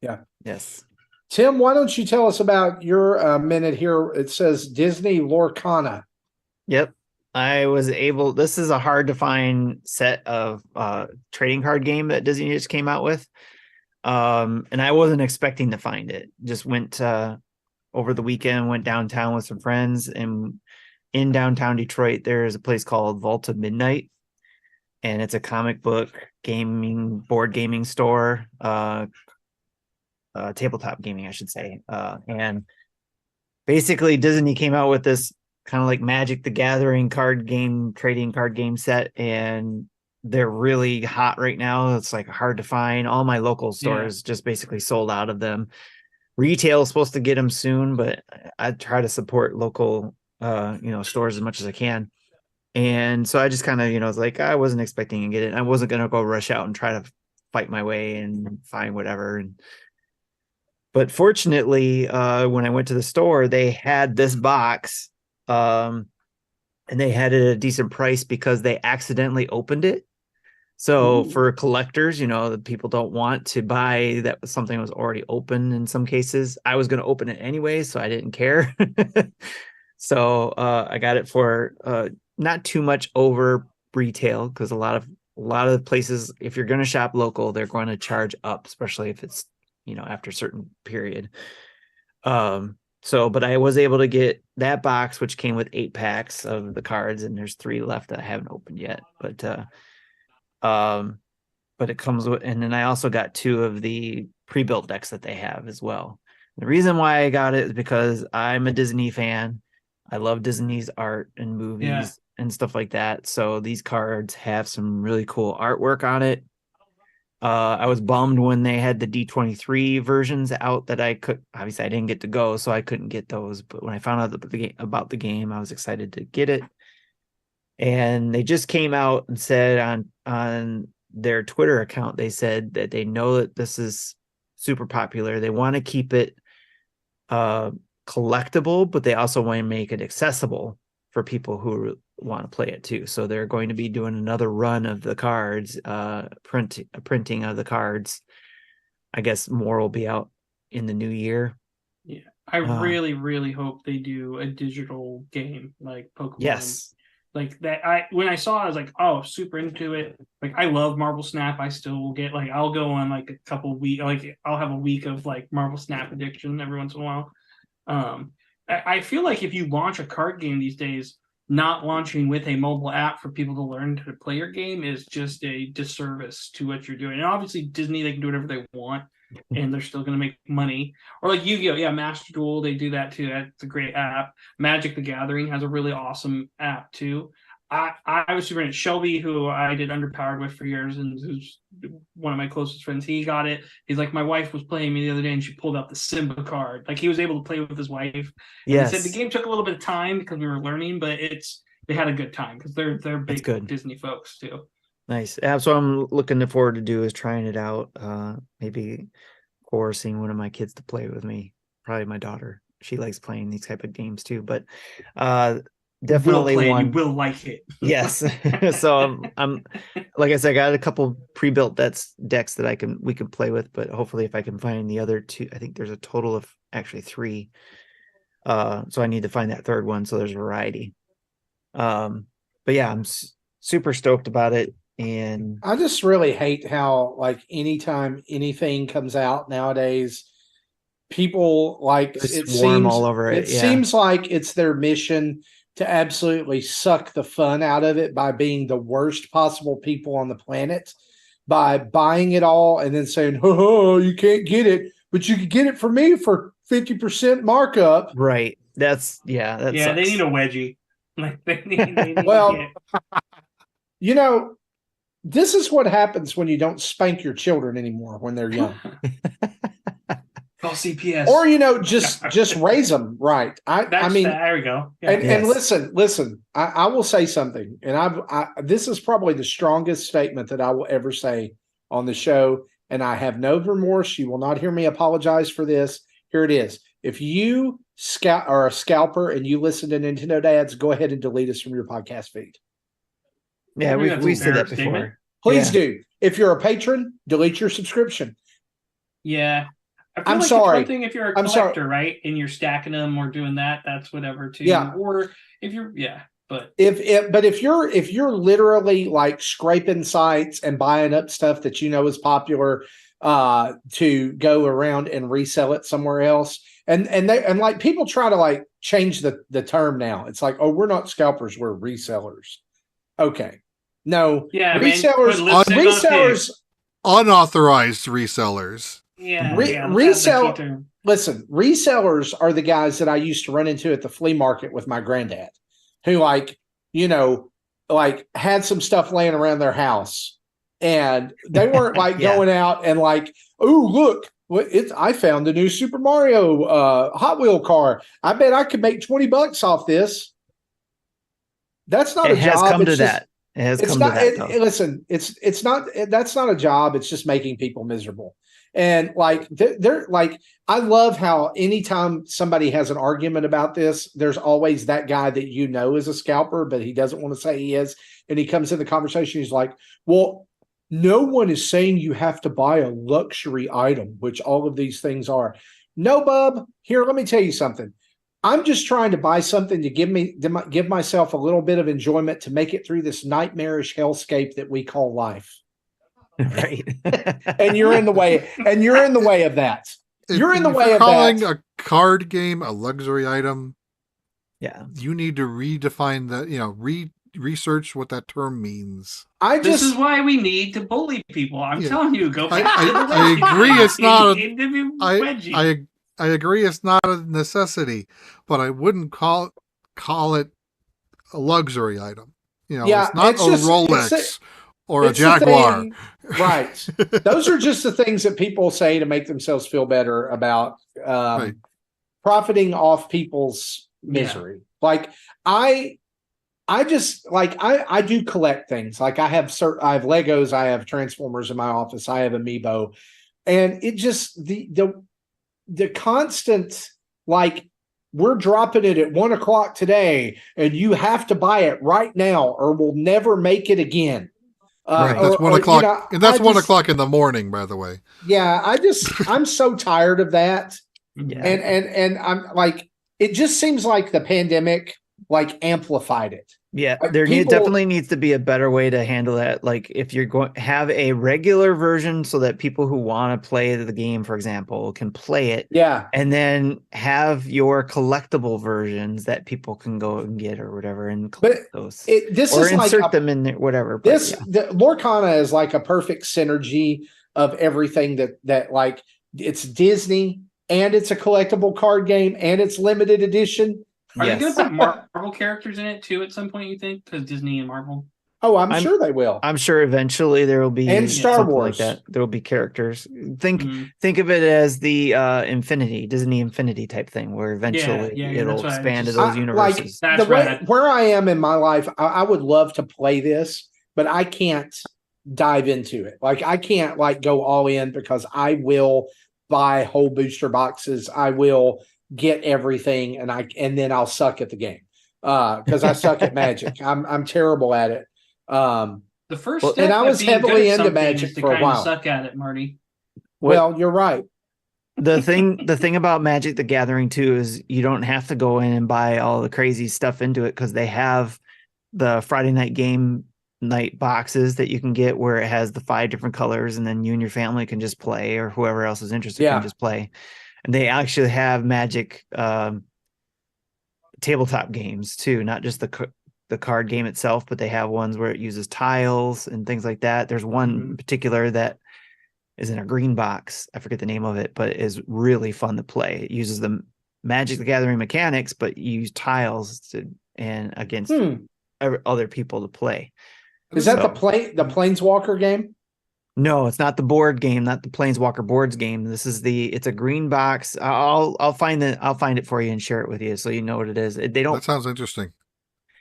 Yeah. Yes. Tim, why don't you tell us about your minute here? It says Disney Lorcana. Yep. This is a hard to find set of trading card game that Disney just came out with. And I wasn't expecting to find it. Just went over the weekend, went downtown with some friends, and in downtown Detroit, there's a place called Vault of Midnight, and it's a comic book board gaming store, tabletop gaming, I should say. And basically Disney came out with this kind of like Magic the Gathering trading card game set, and they're really hot right now. It's like hard to find. All my local stores just basically sold out of them. Retail is supposed to get them soon, but I try to support local stores as much as I can. And so I just kind of, was like, I wasn't expecting to get it. I wasn't going to go rush out and try to fight my way and find whatever. But fortunately, when I went to the store, they had this box, and they had it at a decent price because they accidentally opened it. So for collectors, the people don't want to buy that something was already open in some cases. I was going to open it anyway, so I didn't care. So I got it for not too much over retail, because a lot of places, if you're going to shop local, they're going to charge up, especially if it's after a certain period. But I was able to get that box, which came with 8 packs of the cards, and there's 3 left that I haven't opened yet. But it comes with, and then I also got 2 of the pre-built decks that they have as well. The reason why I got it is because I'm a Disney fan. I love Disney's art and movies and stuff like that. So these cards have some really cool artwork on it. I was bummed when they had the D23 versions out that obviously I didn't get to go, so I couldn't get those. But when I found out about the game, I was excited to get it. And they just came out and said on their Twitter account, they said that they know that this is super popular. They want to keep it collectible, but they also want to make it accessible for people who want to play it too. So they're going to be doing another run of the cards, printing of the cards. I guess more will be out in the new year. Yeah, I really, really hope they do a digital game like Pokemon. Yes. Like that, when I saw it, I was like, oh, super into it. Like, I love Marble Snap. I still will get, like, I'll go on like a couple weeks, like I'll have a week of like Marble Snap addiction every once in a while. I feel like if you launch a card game these days, not launching with a mobile app for people to learn to play your game is just a disservice to what you're doing. And obviously Disney, they can do whatever they want and they're still going to make money. Or like Yu-Gi-Oh! Master Duel, they do that too. That's a great app. Magic the Gathering has a really awesome app too. I was super into Shelby, who I did Underpowered with for years, and who's one of my closest friends. He got it. He's like, my wife was playing me the other day, and she pulled out the Simba card. Like, he was able to play with his wife. Yes. He said the game took a little bit of time because we were learning, but they had a good time because they're big Disney folks too. Nice. So I'm looking forward to do is trying it out. Maybe coercing one of my kids to play with me. Probably my daughter. She likes playing these type of games too. But definitely you will like it. Yes. So I'm like I said, I got a couple pre-built decks that we can play with, but hopefully if I can find the other 2, I think there's a total of actually 3. So I need to find that 3rd one, so there's variety. But yeah, I'm super stoked about it. And I just really hate how, like, anytime anything comes out nowadays, people like it seems all over it. It seems like it's their mission to absolutely suck the fun out of it by being the worst possible people on the planet, by buying it all and then saying, "Oh, you can't get it, but you can get it for me for 50% markup." Right. That sucks. They need a wedgie. Like they need well, this is what happens when you don't spank your children anymore when they're young. Call CPS. Or, just raise them right. I mean, there we go. Yeah. And listen, I will say something, and this is probably the strongest statement that I will ever say on the show, and I have no remorse. You will not hear me apologize for this. Here it is. If you are a scalper and you listen to Nintendo Dads, go ahead and delete us from your podcast feed. Yeah, we said that before. Please do. If you're a patron, delete your subscription. Yeah. I'm sorry. It's one thing if you're a collector, right? And you're stacking them or doing that, that's whatever too. Yeah. Or if you're, but if you're literally like scraping sites and buying up stuff that is popular to go around and resell it somewhere else, and like people try to like change the term now. It's like, oh, we're not scalpers, we're resellers. Okay. No. Yeah. Resellers. Unauthorized resellers. Yeah. Resell. listen, resellers are the guys that I used to run into at the flea market with my granddad, who like had some stuff laying around their house, and they weren't like going out and like, oh look, I found the new Super Mario Hot Wheel car. I bet I could make $20 off this. That's not a job. It has come to that. It has come to that. Listen, it's not. That's not a job. It's just making people miserable. And like they're like, I love how anytime somebody has an argument about this, there's always that guy that is a scalper, but he doesn't want to say he is. And he comes in the conversation. He's like, well, no one is saying you have to buy a luxury item, which all of these things are. No, bub. Here, let me tell you something. I'm just trying to buy something to give myself a little bit of enjoyment to make it through this nightmarish hellscape that we call life. Right. And you're in the way. And you're in the way of that. You're in the way of that. Calling a card game a luxury item. Yeah. You need to redefine that, research what that term means. This is why we need to bully people. I'm telling you, go back. I agree. It's not. I agree. It's not a necessity, but I wouldn't call it a luxury item. It's not a Rolex or a Jaguar. Right. Those are just the things that people say to make themselves feel better about profiting off people's misery. Like I do collect things. Like I have Legos, I have Transformers in my office, I have Amiibo, and it just the constant, like, we're dropping it at 1:00 today and you have to buy it right now or we'll never make it again. Right. That's 1:00. And that's 1:00 in the morning, by the way. Yeah. I'm so tired of that. Yeah. And I'm like, it just seems like the pandemic amplified it. Yeah, there definitely needs to be a better way to handle that. Like if you're going to have a regular version so that people who want to play the game, for example, can play it. Yeah. And then have your collectible versions that people can go and get or whatever and collect those. Insert them in there, whatever. The Lorcana is like a perfect synergy of everything that like it's Disney and it's a collectible card game and it's limited edition. Are they going to put Marvel characters in it too at some point, you think? Because Disney and Marvel? Oh, I'm sure they will. I'm sure eventually there will be and Star Wars like that. There will be characters. Think of it as the Disney Infinity type thing, where eventually it'll expand to those universes. Where I am in my life, I would love to play this, but I can't dive into it. Like I can't go all in because I will buy whole booster boxes. I will get everything and then I'll suck at the game because I suck at Magic. I'm terrible at it. The first step and I was heavily into Magic for a while. Suck at it, Marty. Well, you're right. The thing about Magic the Gathering too is you don't have to go in and buy all the crazy stuff into it because they have the Friday night game night boxes that you can get where it has the 5 different colors and then you and your family can just play or whoever else is interested can just play. And they actually have Magic tabletop games too, not just the card game itself, but they have ones where it uses tiles and things like that. There's one in particular that is in a green box. I forget the name of it, but it is really fun to play. It uses the Magic the Gathering mechanics, but you use tiles against other people to play. Is that the Planeswalker game? No, it's not the board game, not the Planeswalker boards game. This is it's a green box. I'll find it for you and share it with you so you know what it is. They don't. That sounds interesting.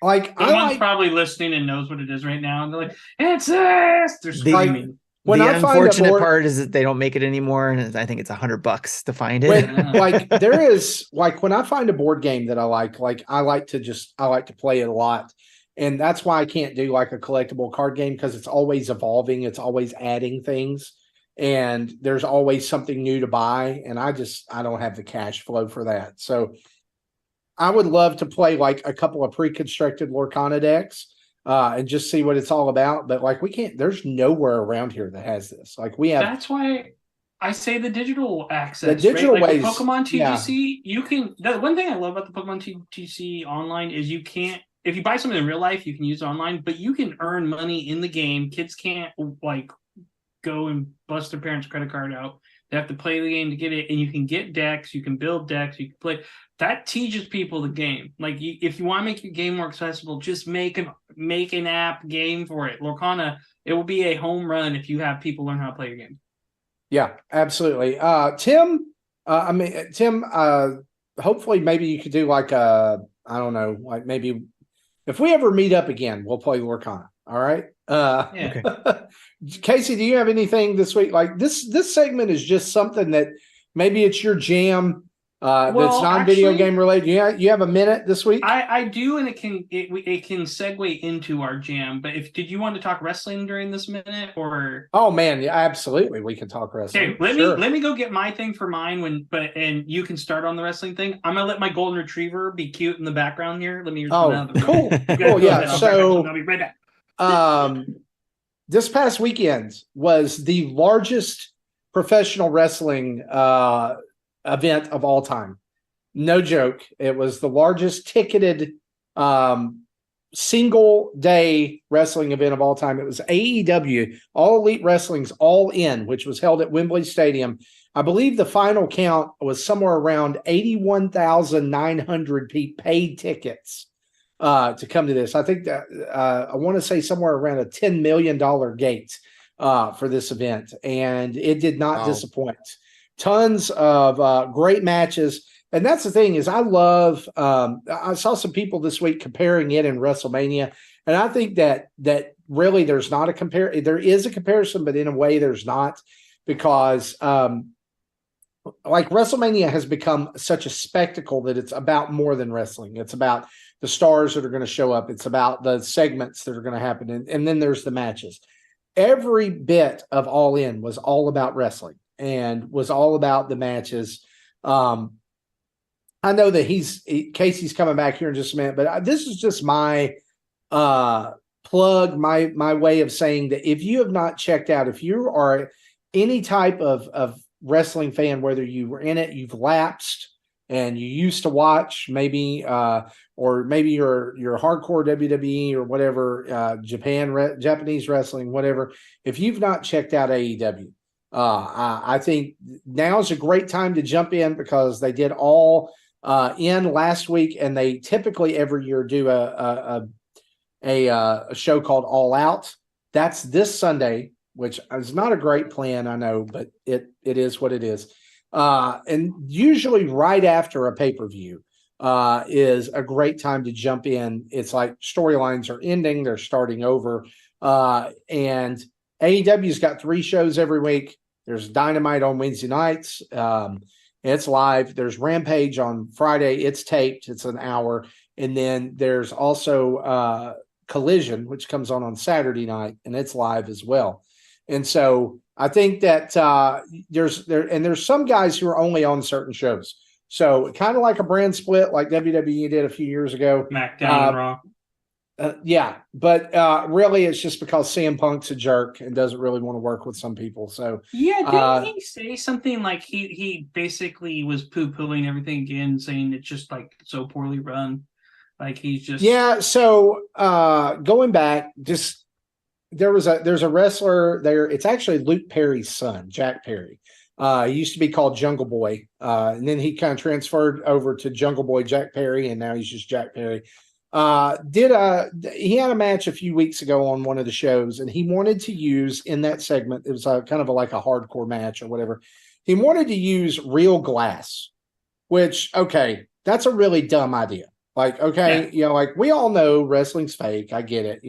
Someone's probably listening and knows what it is right now, and they're like, "It's this!" They're screaming. The unfortunate part is that they don't make it anymore, and I think it's $100 to find it. There is when I find a board game that I like to play it a lot. And that's why I can't do a collectible card game because it's always evolving. It's always adding things. And there's always something new to buy. And I don't have the cash flow for that. So I would love to play a couple of pre-constructed Lorcana decks and just see what it's all about. But we can't, there's nowhere around here that has this. We have. That's why I say the digital access. The digital ways. Pokemon TGC, you can. The one thing I love about the Pokemon TGC online is you can't. If you buy something in real life, you can use it online, but you can earn money in the game. Kids can't go and bust their parents' credit card out. They have to play the game to get it, and you can get decks, you can build decks, you can play. That teaches people the game. Like, if you want to make your game more accessible, just make an app game for it. Lorcana, it will be a home run if you have people learn how to play your game. Yeah, absolutely. Tim, hopefully maybe you could do like I don't know, like maybe if we ever meet up again, we'll play Lorcana. All right. Yeah. Okay. Casey, do you have anything this week? Like this segment is just something that maybe it's your jam. That's non-video game related. You have a minute this week? I do, and it can segue into our jam. But did you want to talk wrestling during this minute, or? Oh man, yeah, absolutely. We can talk wrestling. Okay, let me go get my thing for mine and you can start on the wrestling thing. I'm gonna let my golden retriever be cute in the background here. Let me. Cool. Cool. Yeah. So I'll be right back. This past weekend was the largest professional wrestling event of all time. No joke. It was the largest ticketed single day wrestling event of all time. It was AEW All Elite Wrestling's All In, which was held at Wembley Stadium. I believe the final count was somewhere around 81,900 paid tickets to come to this. I think that I want to say somewhere around a $10 million gate for this event, and it did not disappoint. Tons of great matches. And that's the thing is I love, I saw some people this week comparing it in WrestleMania. And I think that really there's not a there is a comparison, but in a way there's not, because like WrestleMania has become such a spectacle that it's about more than wrestling. It's about the stars that are going to show up. It's about the segments that are going to happen. And then there's the matches. Every bit of All In was all about wrestling and was all about the matches. I know that Casey's coming back here in just a minute, but this is just my plug, my way of saying that if you have not checked out, if you are any type of wrestling fan, whether you were in it, you've lapsed and you used to watch maybe, or maybe you're hardcore WWE or whatever, Japanese wrestling, whatever. If you've not checked out AEW, I think now is a great time to jump in, because they did All In last week, and they typically every year do a show called All Out. That's this Sunday, which is not a great plan, I know, but it is what it is. And usually right after a pay-per-view is a great time to jump in. It's like storylines are ending, they're starting over. And AEW's got 3 shows every week. There's Dynamite on Wednesday nights. It's live. There's Rampage on Friday. It's taped. It's an hour. And then there's also Collision, which comes on Saturday night, and it's live as well. And so I think that there's some guys who are only on certain shows. So kind of like a brand split like WWE did a few years ago. SmackDown and Raw. Yeah, but really it's just because CM Punk's a jerk and doesn't really want to work with some people. So yeah, didn't he say something like he basically was poo-pooing everything again, saying it's just like so poorly run, like he's just So going back, just there's a wrestler there. It's actually Luke Perry's son, Jack Perry. He used to be called Jungle Boy, and then he kind of transferred over to Jungle Boy Jack Perry, and now he's just Jack Perry. He had a match a few weeks ago on one of the shows, and he wanted to use in that segment, it was like a hardcore match or whatever. He wanted to use real glass, which, okay, that's a really dumb idea. Like, okay, yeah. Like we all know wrestling's fake. I get it,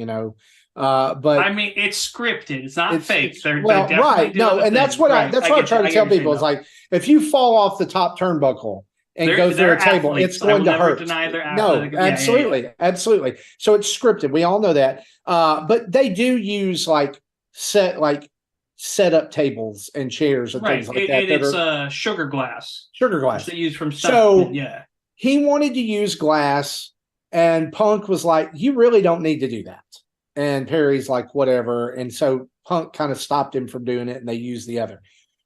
but I mean, it's scripted. It's not fake. Right. No, and that's what I try to tell people. It's like, if you fall off the top turnbuckle and go through a table, it's going to hurt. Absolutely. Absolutely. So it's scripted. We all know that. But they do use set up tables and chairs and things like that. And it's sugar glass. Sugar glass. They use from stuff. So he wanted to use glass, and Punk was like, you really don't need to do that. And Perry's like, whatever. And so Punk kind of stopped him from doing it, and they used the other.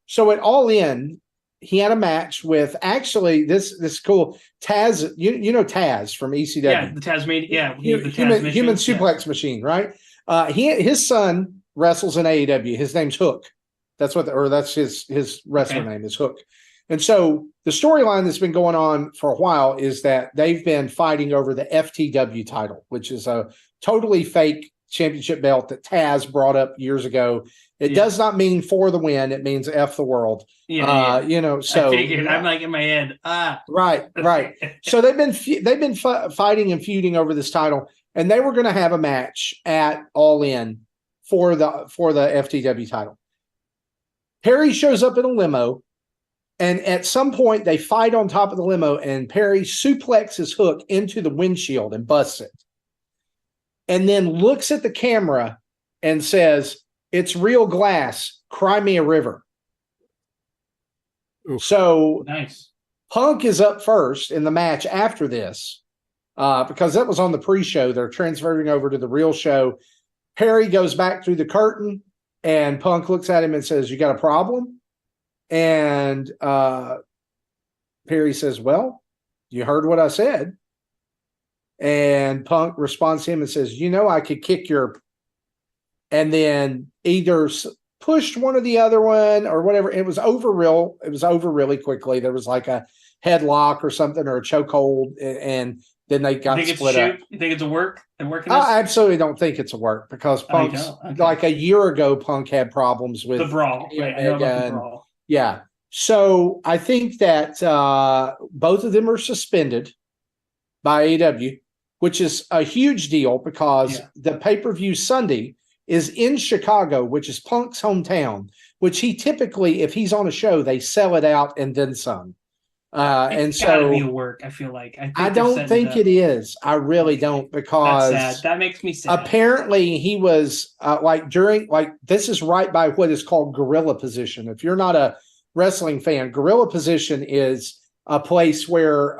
So at All In, he had a match with actually this is cool. Taz, you know Taz from ECW. Yeah, the Tasmanian, human suplex machine, right? His son wrestles in AEW. His name's Hook. That's that's his wrestler name is Hook. And so the storyline that's been going on for a while is that they've been fighting over the FTW title, which is a totally fake championship belt that Taz brought up years ago. It does not mean for the win. It means F the world. You know, so I figured, I'm like in my head. Right. So they've been fighting and feuding over this title, and they were going to have a match at All In for the FTW title. Perry shows up in a limo, and at some point they fight on top of the limo, and Perry suplexes Hook into the windshield and busts it. And then looks at the camera and says, "It's real glass. Cry me a river." Oof. So nice. Punk is up first in the match after this, because that was on the pre-show. They're transferring over to the real show. Perry goes back through the curtain, and Punk looks at him and says, "You got a problem?" And Perry says, "Well, you heard what I said." And Punk responds to him and says, "You know, I could kick your," and then either pushed one or the other one or whatever. It was over really quickly. There was like a headlock or something or a chokehold, and then they got split up. You think it's a work? I absolutely don't think it's a work, because Punk's like a year ago, Punk had problems with the brawl. Right. I know about the brawl. Yeah. So I think that both of them are suspended by AEW, which is a huge deal, because the pay-per-view Sunday is in Chicago, which is Punk's hometown, which he typically, if he's on a show, they sell it out and then some. And so be a work, I feel like. I don't think it is. I really don't, because that's sad. That makes me sad. Apparently he was this is right by what is called gorilla position. If you're not a wrestling fan, gorilla position is a place where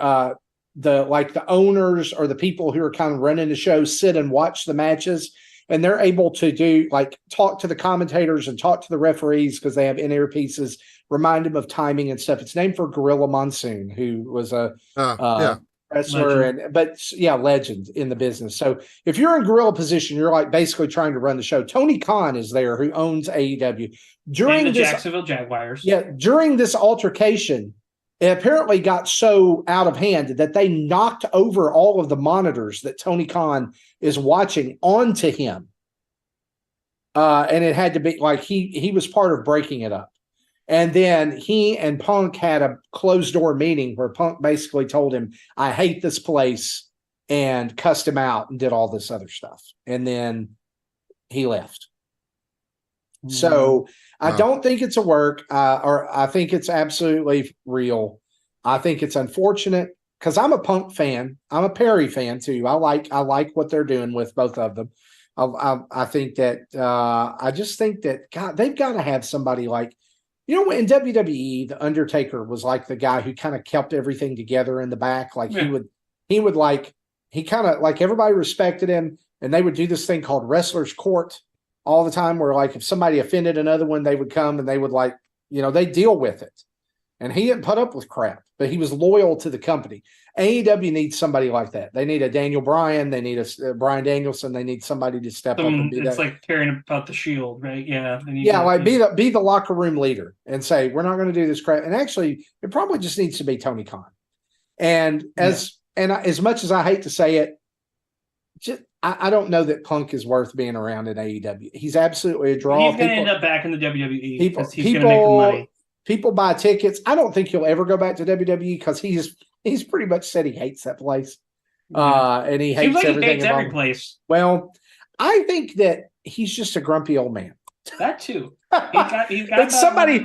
the owners or the people who are kind of running the show sit and watch the matches, and they're able to do talk to the commentators and talk to the referees, because they have in-ear pieces, remind them of timing and stuff. It's named for Gorilla Monsoon, who was a wrestler, legend in the business. So if you're in gorilla position, you're basically trying to run the show. Tony Khan is there, who owns AEW. During the Jacksonville Jaguars. Yeah, during this altercation, it apparently got so out of hand that they knocked over all of the monitors that Tony Khan is watching onto him. And it had to be he was part of breaking it up. And then he and Punk had a closed door meeting where Punk basically told him, "I hate this place," and cussed him out and did all this other stuff. And then he left. So I don't think it's a work, or I think it's absolutely real. I think it's unfortunate, because I'm a Punk fan. I'm a Perry fan too. I like what they're doing with both of them. I think that I just think that, God, they've got to have somebody in WWE, the Undertaker was like the guy who kind of kept everything together in the back. He kind of everybody respected him, and they would do this thing called Wrestler's Court all the time, where if somebody offended another one, they would come and they would they deal with it. And he didn't put up with crap, but he was loyal to the company. AEW needs somebody like that. They need a Daniel Bryan. They need a Bryan Danielson. They need somebody to step up and be that. It's like caring about the Shield, right? Yeah. Be the locker room leader and say, "We're not going to do this crap." And actually, it probably just needs to be Tony Khan. And as much as I hate to say it, I don't know that Punk is worth being around in AEW. He's absolutely a draw. He's going to end up back in the WWE because he's going to make the money. People buy tickets. I don't think he'll ever go back to WWE, because he's pretty much said he hates that place. And he hates everything. He hates every place. Well, I think that he's just a grumpy old man. That too. He's got it's somebody,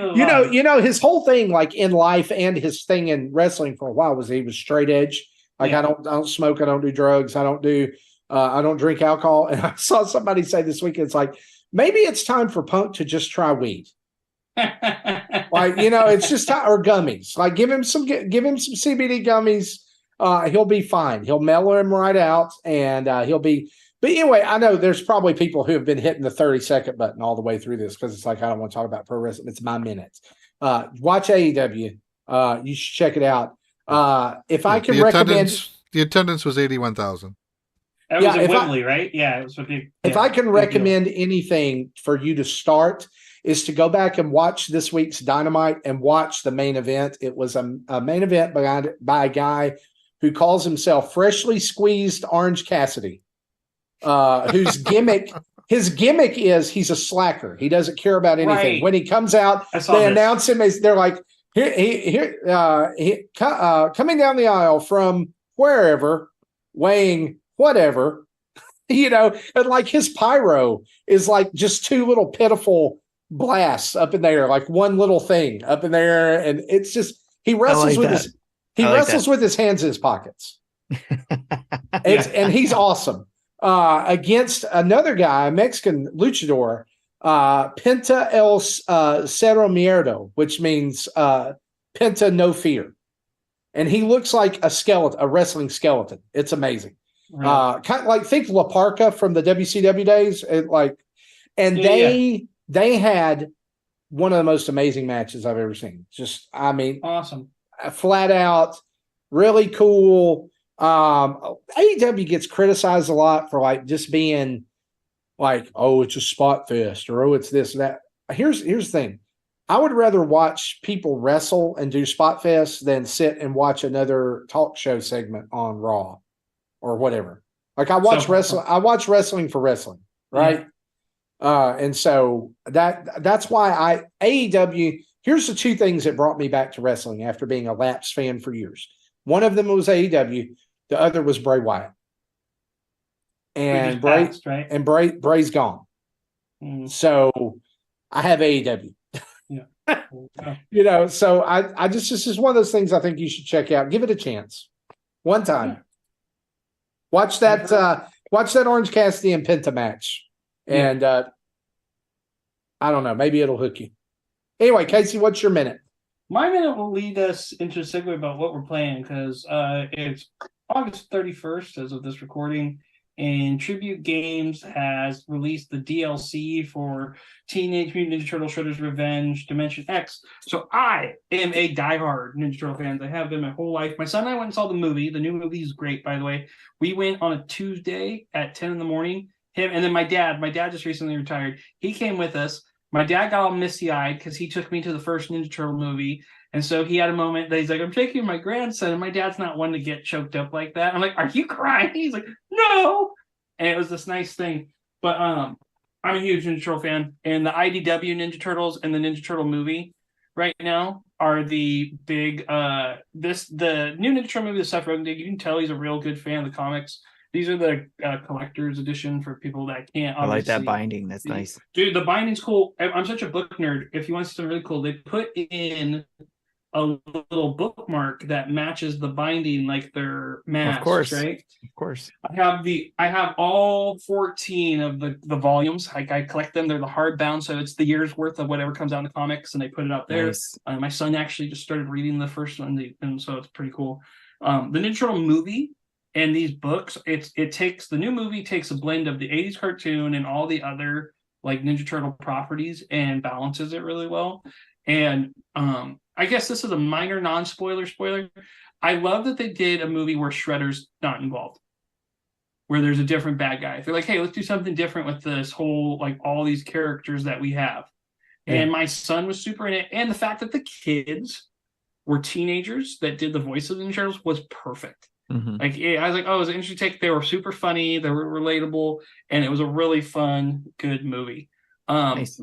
his whole thing, in life and his thing in wrestling for a while, was he was straight edge. I don't smoke. I don't do drugs. I don't drink alcohol. And I saw somebody say this week, it's maybe it's time for Punk to just try weed. It's just time, or gummies. Give him some CBD gummies. He'll be fine. He'll mellow him right out, and he'll be. But anyway, I know there's probably people who have been hitting the 30-second button all the way through this, because it's I don't want to talk about pro wrestling. It's my minutes. Watch AEW. You should check it out. If I can recommend, the attendance was 81,000. That was at Wembley, right? Yeah, it was. If I can recommend anything for you to start, is to go back and watch this week's Dynamite and watch the main event. It was a main event by a guy who calls himself Freshly Squeezed Orange Cassidy, whose gimmick is he's a slacker. He doesn't care about anything. Right. When he comes out, they announce him as they're like, coming down the aisle from wherever, weighing whatever, and like his pyro is like just two little pitiful blasts up in there, like one little thing up in there, and it's just he wrestles with his hands in his pockets. And he's awesome. Against another guy, a Mexican luchador, Penta el Cero Mierdo, which means Penta no fear. And he looks like a skeleton, a wrestling skeleton. It's amazing. Right. Kind of like think La Parka from the WCW days. They had one of the most amazing matches I've ever seen. Awesome. Flat out, really cool. AEW gets criticized a lot for like just being like, oh, it's a spot fest, or oh, it's this and that. Here's the thing. I would rather watch people wrestle and do spot fest than sit and watch another talk show segment on Raw or whatever. Like I watch wrestling for wrestling, right? Yeah. And so that's why AEW, here's the two things that brought me back to wrestling after being a lapsed fan for years. One of them was AEW. The other was Bray Wyatt. And Bray's gone. So I have AEW. Yeah. So I just, this is one of those things I think you should check out. Give it a chance. One time. Yeah. Watch that Orange Cassidy and Penta match. And I don't know, maybe it'll hook you. Anyway, Casey, what's your minute? My minute will lead us into a segue about what we're playing, because it's August 31st as of this recording, and Tribute Games has released the DLC for Teenage Mutant Ninja Turtles Shredder's Revenge Dimension X. So I am a diehard Ninja Turtle fan. I have been my whole life. My son and I went and saw the movie. The new movie is great, by the way. We went on a Tuesday at 10 in the morning. Him and then my dad just recently retired. He came with us. My dad got all misty-eyed because he took me to the first Ninja Turtle movie. And so he had a moment that he's like, I'm taking my grandson. And my dad's not one to get choked up like that. I'm like, are you crying? He's like, no. And it was this nice thing. But I'm a huge Ninja Turtle fan. And the IDW Ninja Turtles and the Ninja Turtle movie right now are the big, the new Ninja Turtle movie, the Seth Rogen did. You can tell he's a real good fan of the comics. These are the collector's edition for people that can't. I like that binding. That's nice. Dude, the binding's cool. I'm such a book nerd. If you want to see something really cool, they put in a little bookmark that matches the binding like their masks, of course, right? Of course. I have all 14 of the volumes. Like I collect them. They're the hardbound, so it's the year's worth of whatever comes out in the comics, and they put it up there. Nice. My son actually just started reading the first one, and so it's pretty cool. The Ninja Turtle movie and these books, the new movie takes a blend of the 80s cartoon and all the other like Ninja Turtle properties and balances it really well. And I guess this is a minor non-spoiler spoiler. I love that they did a movie where Shredder's not involved, where there's a different bad guy. They're like, hey, let's do something different with this whole, like all these characters that we have. Yeah. And my son was super in it. And the fact that the kids were teenagers that did the voices of the Ninja Turtles was perfect. Mm-hmm. Like I was like, oh, it was an interesting take. They were super funny. They were relatable. And it was a really fun, good movie. Nice.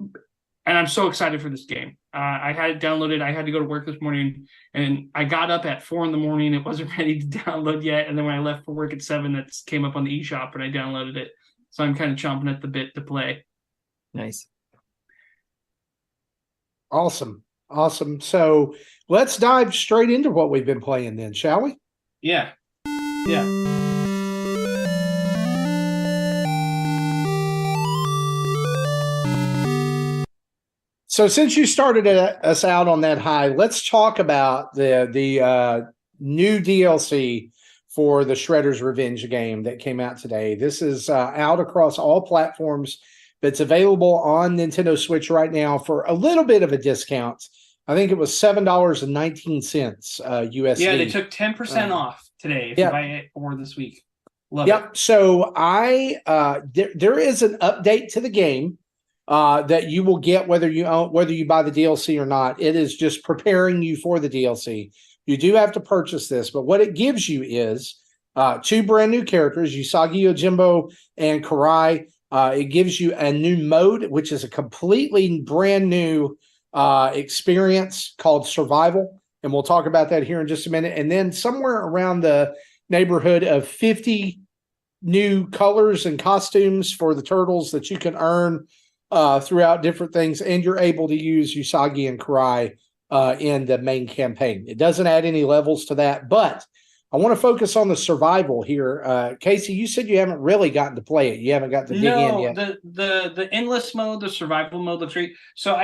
And I'm so excited for this game. I had it downloaded. I had to go to work this morning, and I got up at 4 a.m. It wasn't ready to download yet. And then when I left for work at 7, that came up on the eShop, and I downloaded it. So I'm kind of chomping at the bit to play. Nice. Awesome. So let's dive straight into what we've been playing then, shall we? Yeah. So since you started us out on that high, let's talk about the new DLC for the Shredder's Revenge game that came out today. This is out across all platforms. It's available on Nintendo Switch right now for a little bit of a discount. I think it was $7.19 USD. Yeah, they took 10% off today if you buy it or this week. Love it. So there is an update to the game that you will get whether you buy the DLC or not. It is just preparing you for the DLC. You do have to purchase this, but what it gives you is 2 brand new characters, Usagi Yojimbo and Karai. It gives you a new mode, which is a completely brand new experience called Survival. And we'll talk about that here in just a minute. And then somewhere around the neighborhood of 50 new colors and costumes for the turtles that you can earn throughout different things. And you're able to use Usagi and Karai in the main campaign. It doesn't add any levels to that, but I want to focus on the survival here. Casey, you said you haven't really gotten to play it. You haven't got to dig in yet. The endless mode, the survival mode looks great. So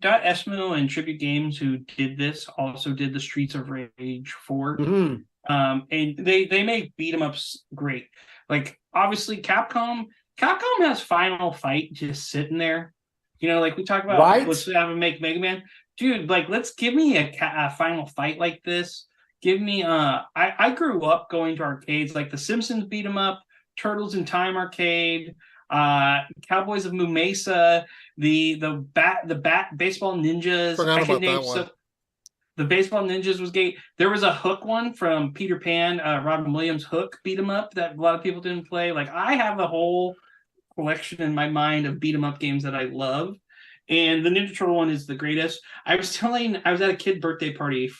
Esmo and Tribute Games, who did this, also did the Streets of Rage 4. Mm-hmm. And they make beat 'em ups great. Like obviously Capcom has Final Fight just sitting there. You know, like we talk about, right? Let's have them make Mega Man. Dude, like let's give me a Final Fight like this. Give me I grew up going to arcades like the Simpsons beat 'em up, Turtles in Time arcade, Cowboys of Moo Mesa, the baseball ninjas. Forgot about that one. The baseball ninjas was great. There was a Hook one from Peter Pan, Robin Williams Hook beat 'em up that a lot of people didn't play. Like I have a whole collection in my mind of beat 'em up games that I love. And the Ninja Turtle one is the greatest. I was at a kid birthday party.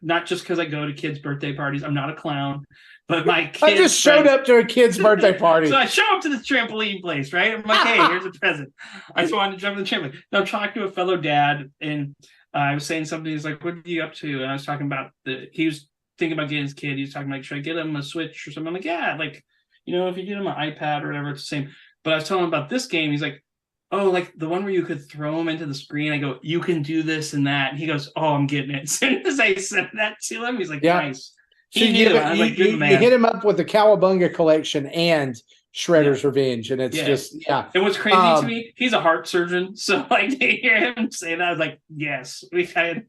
Not just because I go to kids' birthday parties. I'm not a clown, but my kids. I just showed up to a kid's birthday party. So I show up to this trampoline place, right? I'm like, hey, here's a present. I just wanted to jump in the trampoline. Now I'm talking to a fellow dad, and I was saying something. He's like, what are you up to? And I was talking about he was thinking about getting his kid. He was talking like, should I get him a Switch or something? I'm like, yeah, like, you know, if you get him an iPad or whatever, it's the same. But I was telling him about this game. He's like, oh, like the one where you could throw him into the screen. I go, you can do this and that. And he goes, oh, I'm getting it. As soon as I said that to him, he's like, yeah. Nice. So you hit him up with the Cowabunga collection and Shredder's Revenge. And it's just, And what's crazy to me, he's a heart surgeon. So like to hear him say that, I was like, yes. I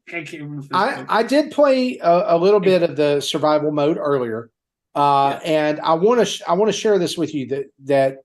can't remember. I did play a little bit of the survival mode earlier. And I want to share this with you that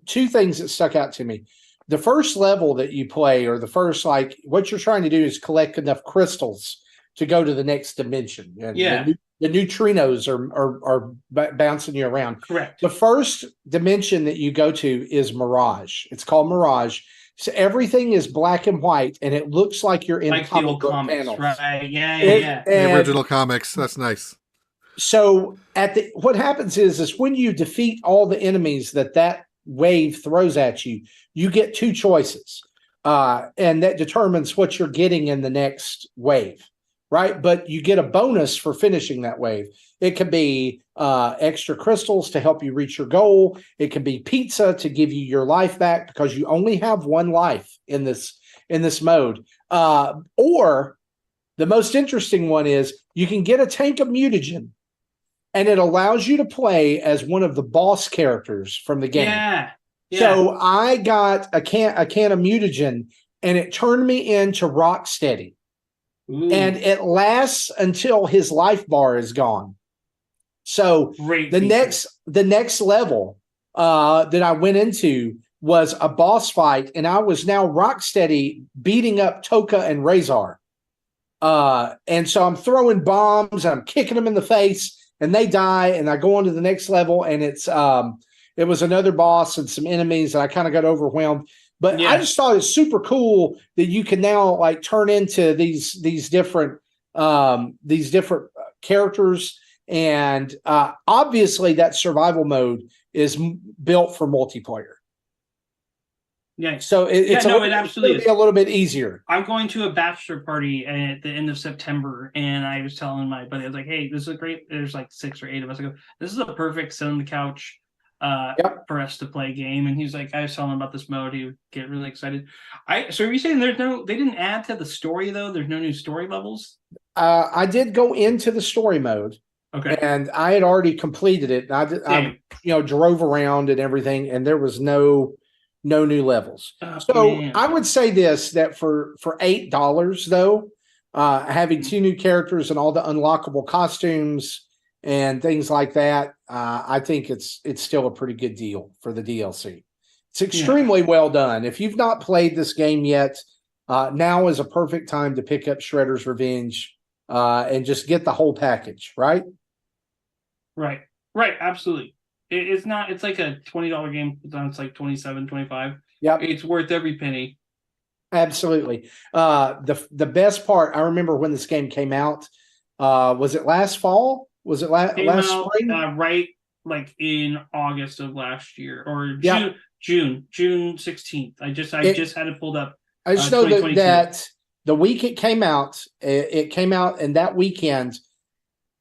2 things that stuck out to me. The first level that you play, or the first, like, what you're trying to do is collect enough crystals to go to the next dimension. And the neutrinos are bouncing you around. Correct. The first dimension that you go to is Mirage. It's called Mirage. So everything is black and white, and it looks like you're in like comic the old book comics, panels. right? Yeah. The original comics. That's nice. So what happens is when you defeat all the enemies that wave throws at you, you get 2 choices, and that determines what you're getting in the next wave, right? But you get a bonus for finishing that wave. It could be extra crystals to help you reach your goal. It can be pizza to give you your life back because you only have 1 life in this mode. Or the most interesting one is you can get a tank of mutagen, and it allows you to play as one of the boss characters from the game. Yeah. So I got a can of mutagen, and it turned me into Rocksteady. Ooh. And it lasts until his life bar is gone. So the next level that I went into was a boss fight, and I was now Rocksteady beating up Toka and Razor. And so I'm throwing bombs, and I'm kicking them in the face, and they die, and I go on to the next level, and it was another boss and some enemies, and I kind of got overwhelmed. But I just thought it's super cool that you can now like turn into these different characters, and obviously that survival mode is built for multiplayer. Yeah. So it absolutely is a little bit easier. I'm going to a bachelor party at the end of September, and I was telling my buddy, I was like, hey, this is great. There's like 6 or 8 of us. I go, this is a perfect sit on the couch for us to play a game. And he's like, I was telling him about this mode. He would get really excited. So are you saying they didn't add to the story though? There's no new story levels? I did go into the story mode. Okay. And I had already completed it. And I drove around and everything, and there was no new levels. I would say this, that for $8 though, having 2 new characters and all the unlockable costumes and things like that, I think it's still a pretty good deal for the DLC. It's extremely well done. If you've not played this game yet, now is a perfect time to pick up Shredder's Revenge and just get the whole package, right? Right. Absolutely. It's not, it's like a $20 game. It's like 27, 25. Yep. It's worth every penny. Absolutely. The best part, I remember when this game came out, was it last fall? Was it last spring? Right, like in August of last year, or June 16th. I just had it pulled up. I just know that the week it came out, and that weekend,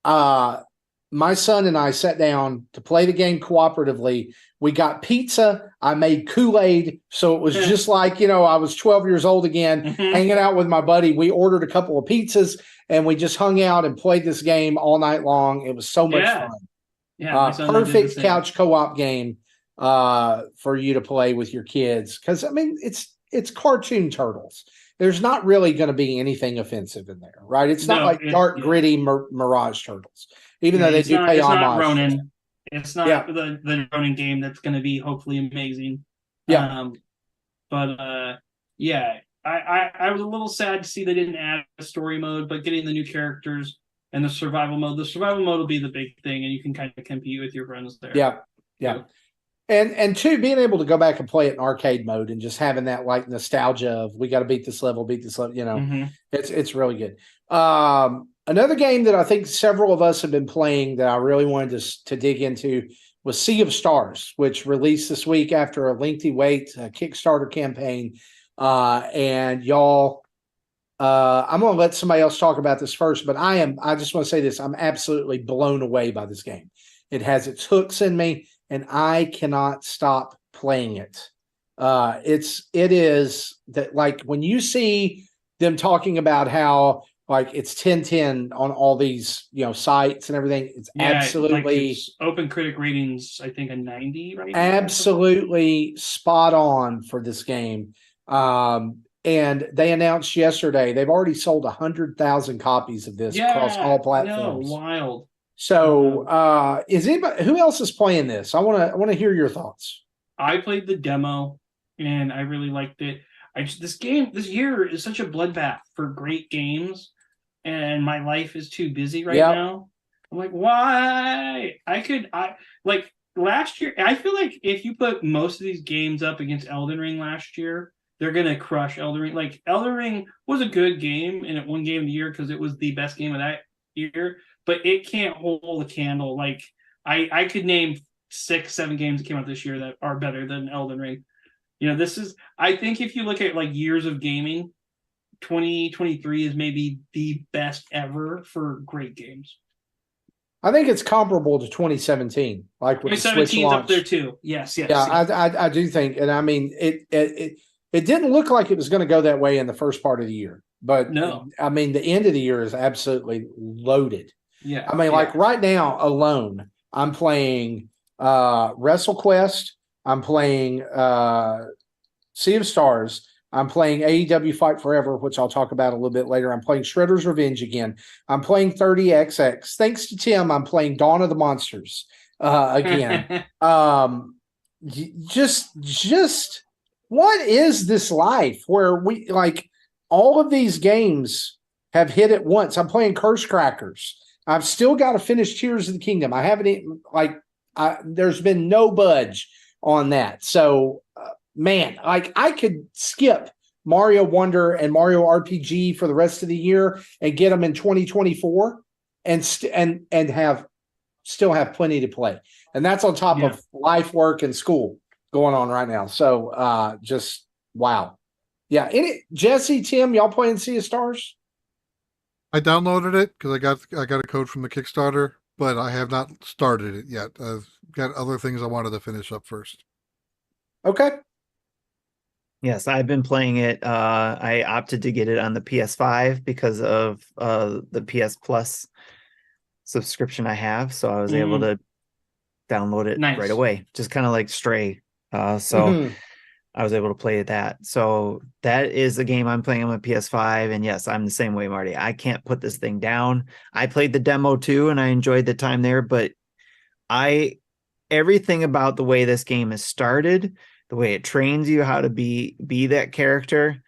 my son and I sat down to play the game cooperatively. We got pizza. I made Kool-Aid. So it was just like, I was 12 years old again, hanging out with my buddy. We ordered a couple of pizzas and we just hung out and played this game all night long. It was so much fun. Yeah, perfect couch co-op game for you to play with your kids. Because, I mean, it's cartoon turtles. There's not really going to be anything offensive in there, right? It's not dark, gritty Mirage Turtles, even though they do pay homage. It's not Ronin. It's not the Ronin game that's going to be hopefully amazing. Yeah. I was a little sad to see they didn't add a story mode, but getting the new characters and the survival mode will be the big thing, and you can kind of compete with your friends there. Yeah. And two, being able to go back and play it in arcade mode and just having that like nostalgia of we got to beat this level, it's really good. Another game that I think several of us have been playing that I really wanted to dig into was Sea of Stars, which released this week after a lengthy wait, a Kickstarter campaign. And y'all, I'm going to let somebody else talk about this first, but I just want to say this. I'm absolutely blown away by this game. It has its hooks in me, and I cannot stop playing it. It is that, like, when you see them talking about how like it's 10/10 on all these sites and everything, it's absolutely like open critic ratings, I think a 90 right now. Absolutely spot on for this game. And they announced yesterday they've already sold 100,000 copies of this across all platforms. Wild. So, is anybody who else is playing this? I want to hear your thoughts. I played the demo and I really liked it. This year is such a bloodbath for great games, and my life is too busy right now. I'm like, why? Like last year, I feel like if you put most of these games up against Elden Ring last year, they're gonna crush Elden Ring. Like Elden Ring was a good game and it won game of the year because it was the best game of that year, but it can't hold a candle. Like I could name 6-7 games that came out this year that are better than Elden Ring. I think if you look at like years of gaming, 2023 is maybe the best ever for great games. I think it's comparable to 2017. Like with 2017 is up there too. Yes. Yeah, I do think, and I mean it didn't look like it was going to go that way in the first part of the year, but no, I mean the end of the year is absolutely loaded. Yeah, I mean like right now alone, I'm playing WrestleQuest. I'm playing Sea of Stars. I'm playing AEW Fight Forever, which I'll talk about a little bit later. I'm playing Shredder's Revenge again. I'm playing 30XX. Thanks to Tim, I'm playing Dawn of the Monsters again. Just what is this life where we like all of these games have hit at once? I'm playing Curse Crackers. I've still got to finish Tears of the Kingdom. I haven't even, there's been no budge on that. So, man, like I could skip Mario Wonder and Mario RPG for the rest of the year and get them in 2024 and still have plenty to play. And that's on top of life, work, and school going on right now. So, just wow. Yeah. Jesse, Tim, y'all playing Sea of Stars? I downloaded it because I got a code from the Kickstarter, but I have not started it yet. I've got other things I wanted to finish up first. Okay. Yes, I've been playing it. I opted to get it on the PS5 because of the PS Plus subscription I have, so I was able to download it right away, just kind of like Stray. I was able to play that. So that is the game I'm playing on my PS5, and yes, I'm the same way, Marty. I can't put this thing down. I played the demo too, and I enjoyed the time there, but everything about the way this game is started the way it trains you how to be that character.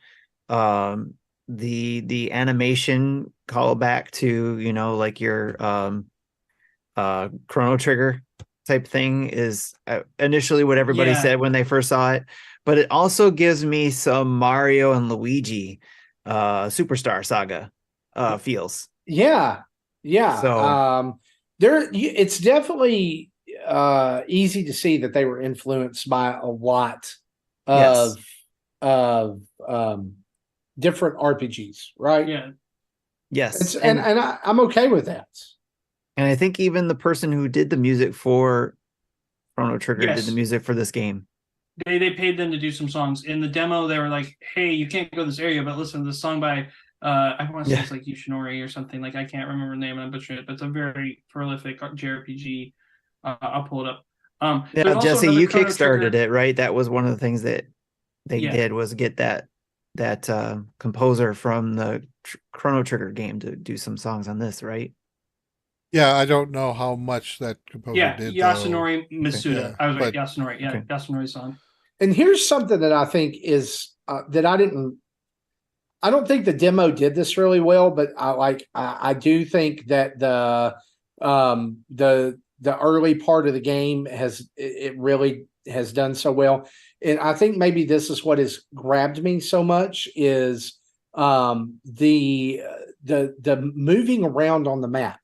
The animation call back to, you know, like your Chrono Trigger type thing is initially what everybody said when they first saw it, but it also gives me some Mario and Luigi Superstar Saga feels. Yeah. So It's definitely easy to see that they were influenced by a lot of different RPGs, right? Yeah. Yes. And I'm okay with that. And I think even the person who did the music for Chrono Trigger did the music for this game. They paid them to do some songs. In the demo, they were like, hey, you can't go to this area, but listen to this song by I want to say it's like Yoshinori or something. Like, I can't remember the name, and I'm butchering it, but it's a very prolific JRPG. I'll pull it up. Jesse, you kickstarted it, right? That was one of the things that they did, was get that composer from the Chrono Trigger game to do some songs on this, right? Yeah, I don't know how much that composer did. Yasunori Mitsuda. Yeah, I was right, Yasunori. Yeah, Yasunori-san. And here's something that I think is that I don't think the demo did this really well, but I do think that the early part of the game really has done so well. And I think maybe this is what has grabbed me so much is the moving around on the map,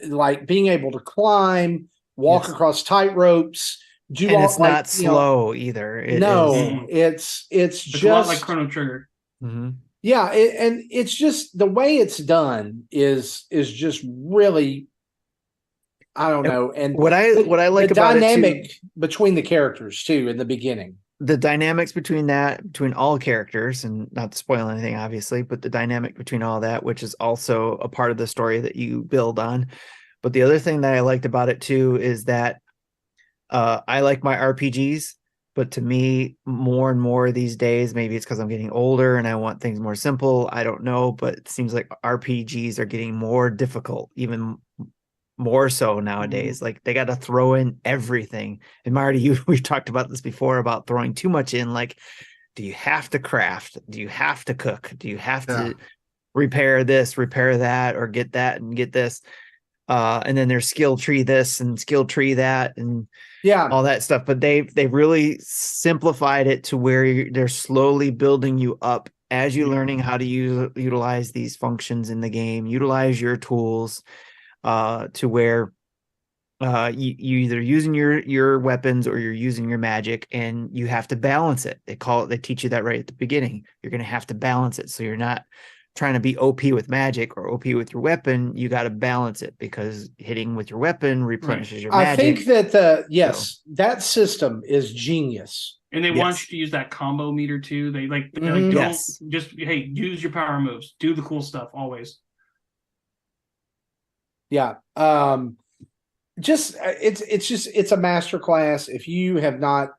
like being able to climb, walk across tight ropes. It's not slow either. It's just a lot like Chrono Trigger. Mm-hmm. Yeah, and it's just the way it's done is just really, I don't know. And what I like the about dynamic it too, between the characters too in the beginning. The dynamics between all characters, and not to spoil anything, obviously, but the dynamic between all that, which is also a part of the story that you build on. But the other thing that I liked about it too is that I like my RPGs, but to me, more and more these days, maybe it's because I'm getting older and I want things more simple. I don't know, but it seems like RPGs are getting more difficult, even more so nowadays. Like, they got to throw in everything. And Marty, we've talked about this before about throwing too much in. Like, do you have to craft? Do you have to cook? Do you have to repair this, repair that, or get that and get this? And then there's skill tree this and skill tree that, and all that stuff. But they've really simplified it to where they're slowly building you up as you're learning how to utilize these functions in the game, utilize your tools, to where you either using your weapons or you're using your magic, and you have to balance it. They teach you that right at the beginning. You're going to have to balance it, so you're not trying to be OP with magic or OP with your weapon. You got to balance it, because hitting with your weapon replenishes your magic. I think that that system is genius. And they want you to use that combo meter too. They don't just, hey, use your power moves, do the cool stuff always. Yeah. It's a masterclass. If you have not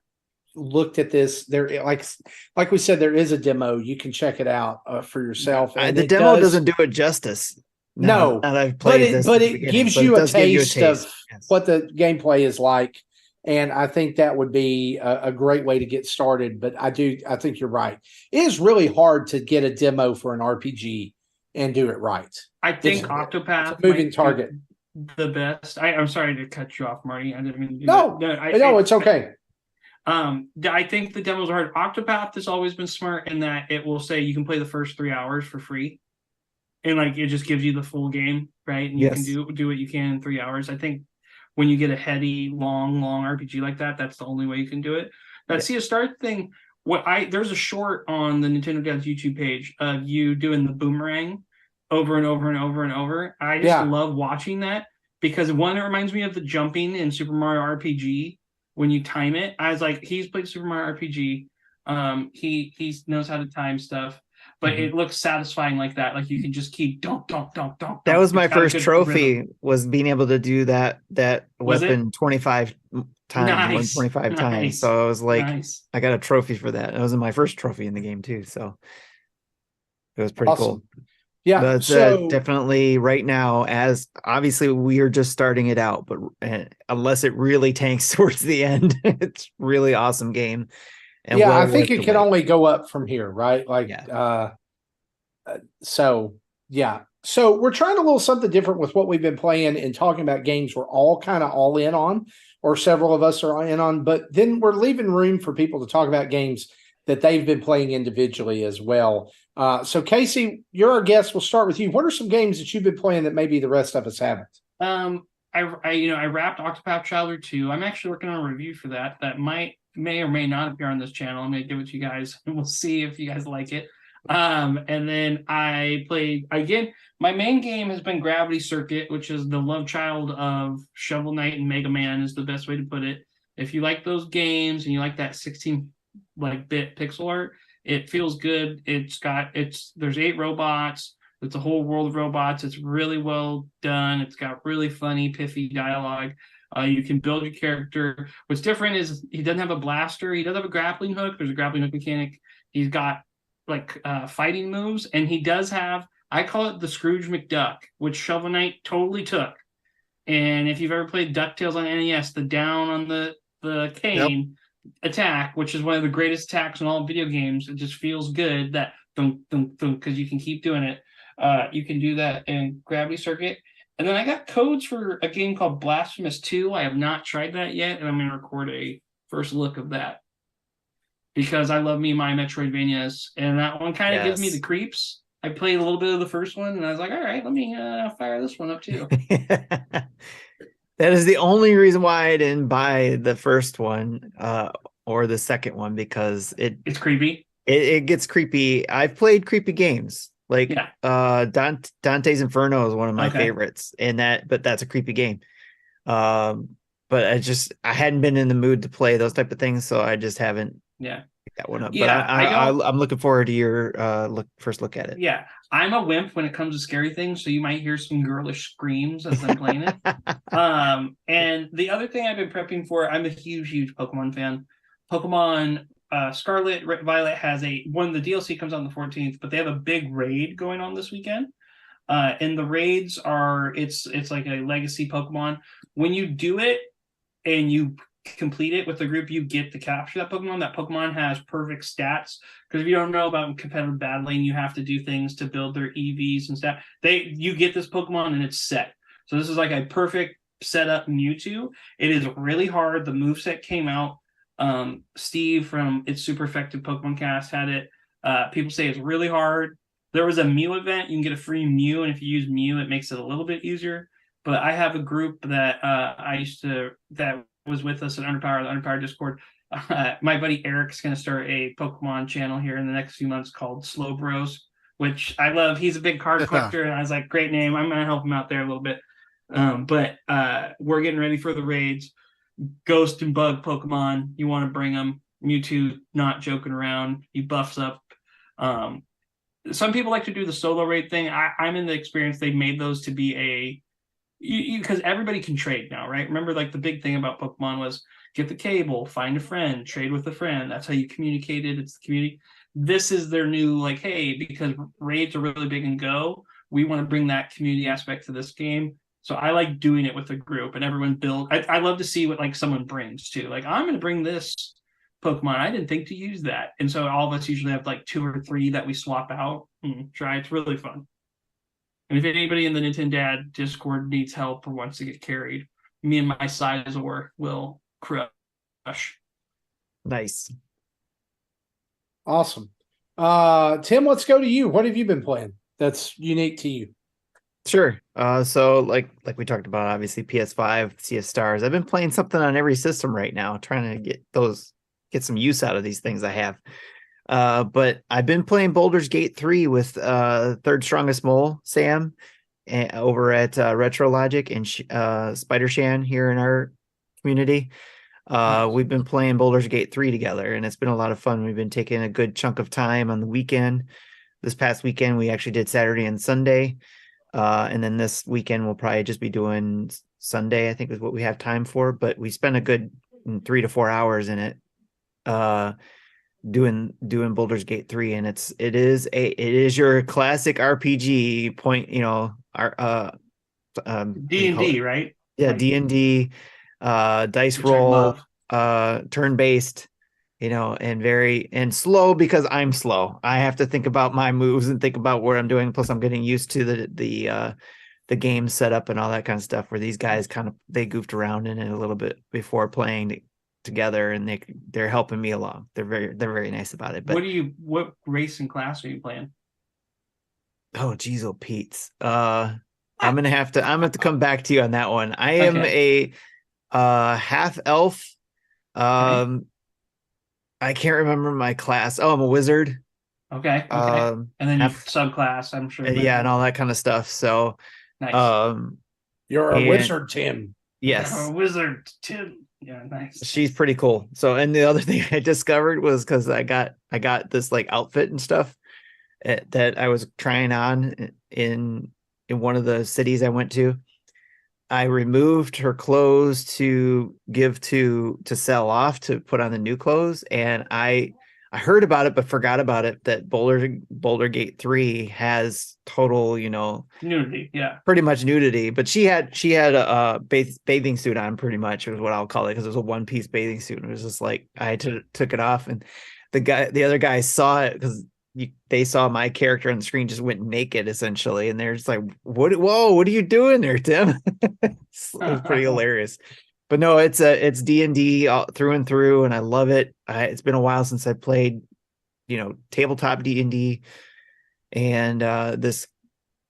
looked at this, there, like we said, there is a demo. You can check it out for yourself. The demo doesn't do it justice. No, I've played but it gives you a taste of what the gameplay is like. And I think that would be a great way to get started. But I think you're right. It is really hard to get a demo for an RPG and do it right. I think Octopath, it's a moving target, the best. I'm sorry to cut you off, Marty. I didn't mean to do no, that. No, it's okay. I think the demos are hard. Octopath has always been smart in that it will say you can play the first 3 hours for free, and it just gives you the full game, right? And you can do what you can in 3 hours. I think when you get a heady, long RPG like that, that's the only way you can do it. That See a Start thing. There's a short on the Nintendo Dad's YouTube page of you doing the boomerang over and over and over and over. I just love watching that, because one, it reminds me of the jumping in Super Mario RPG when you time it. I was like, he's played Super Mario RPG. He knows how to time stuff, but it looks satisfying like that. Like, you can just keep donk. That was my first trophy, was being able to do that weapon 25 times, 25 times. So I was like, I got a trophy for that. It was my first trophy in the game too. So it was pretty cool. Yeah. But So definitely right now, as obviously we are just starting it out, but unless it really tanks towards the end, it's really awesome game and yeah, I well think worth it the can wait. only go up from here, right? Like, Yeah. so yeah. So we're trying a little something different with what we've been playing and talking about games we're all kind of all in on, or several of us are in on, but then we're leaving room for people to talk about games that they've been playing individually as well. So Casey, you're our guest. We'll start with you. What are some games that you've been playing that maybe the rest of us haven't? I wrapped Octopath Traveler 2. I'm actually working on a review for that. That may or may not appear on this channel. I'm gonna give it to you guys, and we'll see if you guys like it. And then I played again. My main game has been Gravity Circuit, which is the love child of Shovel Knight and Mega Man, is the best way to put it. If you like those games and you like that 16 bit pixel art, it feels good. There's 8 robots. It's a whole world of robots. It's really well done. It's got really funny, piffy dialogue. You can build your character. What's different is he doesn't have a blaster. He does have a grappling hook. There's a grappling hook mechanic. He's got fighting moves, and he does have, I call it the Scrooge McDuck, which Shovel Knight totally took. And if you've ever played DuckTales on NES, the down on the cane attack, which is one of the greatest attacks in all video games, it just feels good that thunk, thunk, thunk, because you can keep doing it. You can do that in Gravity Circuit. And then I got codes for a game called Blasphemous 2. I have not tried that yet, and I'm going to record a first look of that because I love me my Metroidvanias, and that one kind of gives me the creeps. I played a little bit of the first one, and I was like, all right, let me fire this one up too. That is the only reason why I didn't buy the first one or the second one, because it's creepy. It gets creepy. I've played creepy games. Like Dante's Inferno is one of my favorites, but that's a creepy game. But I hadn't been in the mood to play those type of things, so I just haven't picked that one up. But I'm looking forward to your first look at it. Yeah, I'm a wimp when it comes to scary things, so you might hear some girlish screams as I'm playing it. And the other thing I've been prepping for, I'm a huge Pokemon fan. Pokemon Scarlet, Violet has one of the DLC comes on the 14th, but they have a big raid going on this weekend. And the raids it's like a legacy Pokemon. When you do it and you complete it with the group, you get to capture that Pokemon. That Pokemon has perfect stats, because if you don't know about competitive battling, you have to do things to build their EVs and stuff. You get this Pokemon and it's set. So this is like a perfect setup Mewtwo. It is really hard. The moveset came out. Steve from It's Super Effective Pokemon Cast had it. People say it's really hard. There was a Mew event. You can get a free Mew, and if you use Mew, it makes it a little bit easier. But I have a group that that was with us at Underpower, the Underpower Discord. My buddy Eric's going to start a Pokemon channel here in the next few months called Slow Bros, which I love. He's a big card collector, and I was like, great name. I'm going to help him out there a little bit. But we're getting ready for the raids. Ghost and Bug Pokemon, you want to bring them. Mewtwo, not joking around. He buffs up. Some people like to do the solo raid thing. I'm in the experience they made those to be because everybody can trade now, right? Remember, like the big thing about Pokemon was get the cable, find a friend, trade with a friend. That's how you communicated. It's the community. This is their new, like, hey, because raids are really big and Go, we want to bring that community aspect to this game. So I like doing it with a group and everyone build. I love to see what like someone brings too. Like, I'm going to bring this Pokemon. I didn't think to use that. And so all of us usually have like 2 or 3 that we swap out and try. It's really fun. And if anybody in the NinTendad Discord needs help or wants to get carried, me and my Sizor will crush. Nice. Awesome. Tim, let's go to you. What have you been playing that's unique to you? Sure. So like we talked about, obviously PS5, CS Stars. I've been playing something on every system right now, trying to get some use out of these things I have. But I've been playing Baldur's Gate 3 with Third Strongest Mole, Sam, over at Retro Logic and Spider Shan here in our community. We've been playing Baldur's Gate 3 together, and it's been a lot of fun. We've been taking a good chunk of time on the weekend. This past weekend, we actually did Saturday and Sunday. And then this weekend, we'll probably just be doing Sunday, I think is what we have time for. But we spent a good 3 to 4 hours in it. doing Baldur's Gate 3, and it is your classic RPG point, what do D you and call it? D, right? Yeah, Like, D&D, dice which I roll, love. turn-based, and slow because I'm slow. I have to think about my moves and think about what I'm doing. Plus I'm getting used to the game setup and all that kind of stuff, where these guys they goofed around in it a little bit before playing together, and they're helping me along. They're very nice about it. But What race and class are you playing? oh geez, oh Pete's. I'm gonna have to come back to you on that one. I am Okay. a half elf. Okay. Um I can't remember my class. Oh, I'm a wizard. Okay. Okay. And then you Half subclass, I'm sure, but yeah, and all that kind of stuff. So nice. um You're a and wizard, Tim. yes, Wizard Tim. Yeah, nice. she's pretty cool. So, and the other thing I discovered was because I got this like outfit and stuff that I was trying on in one of the cities I went to. I removed her clothes to give to sell off to put on the new clothes, and I heard about it but forgot about it, that Boulder Gate 3 has total, Nudity, yeah. pretty much nudity, but she had a bathing suit on, pretty much is what I'll call it, because it was a one piece bathing suit. It was just like I took it off, and the other guy saw it because they saw my character on the screen just went naked essentially, and they're just like, what are you doing there, Tim? It was pretty hilarious. But no, it's D&D through and through, and I love it. It's been a while since I played tabletop D&D, and this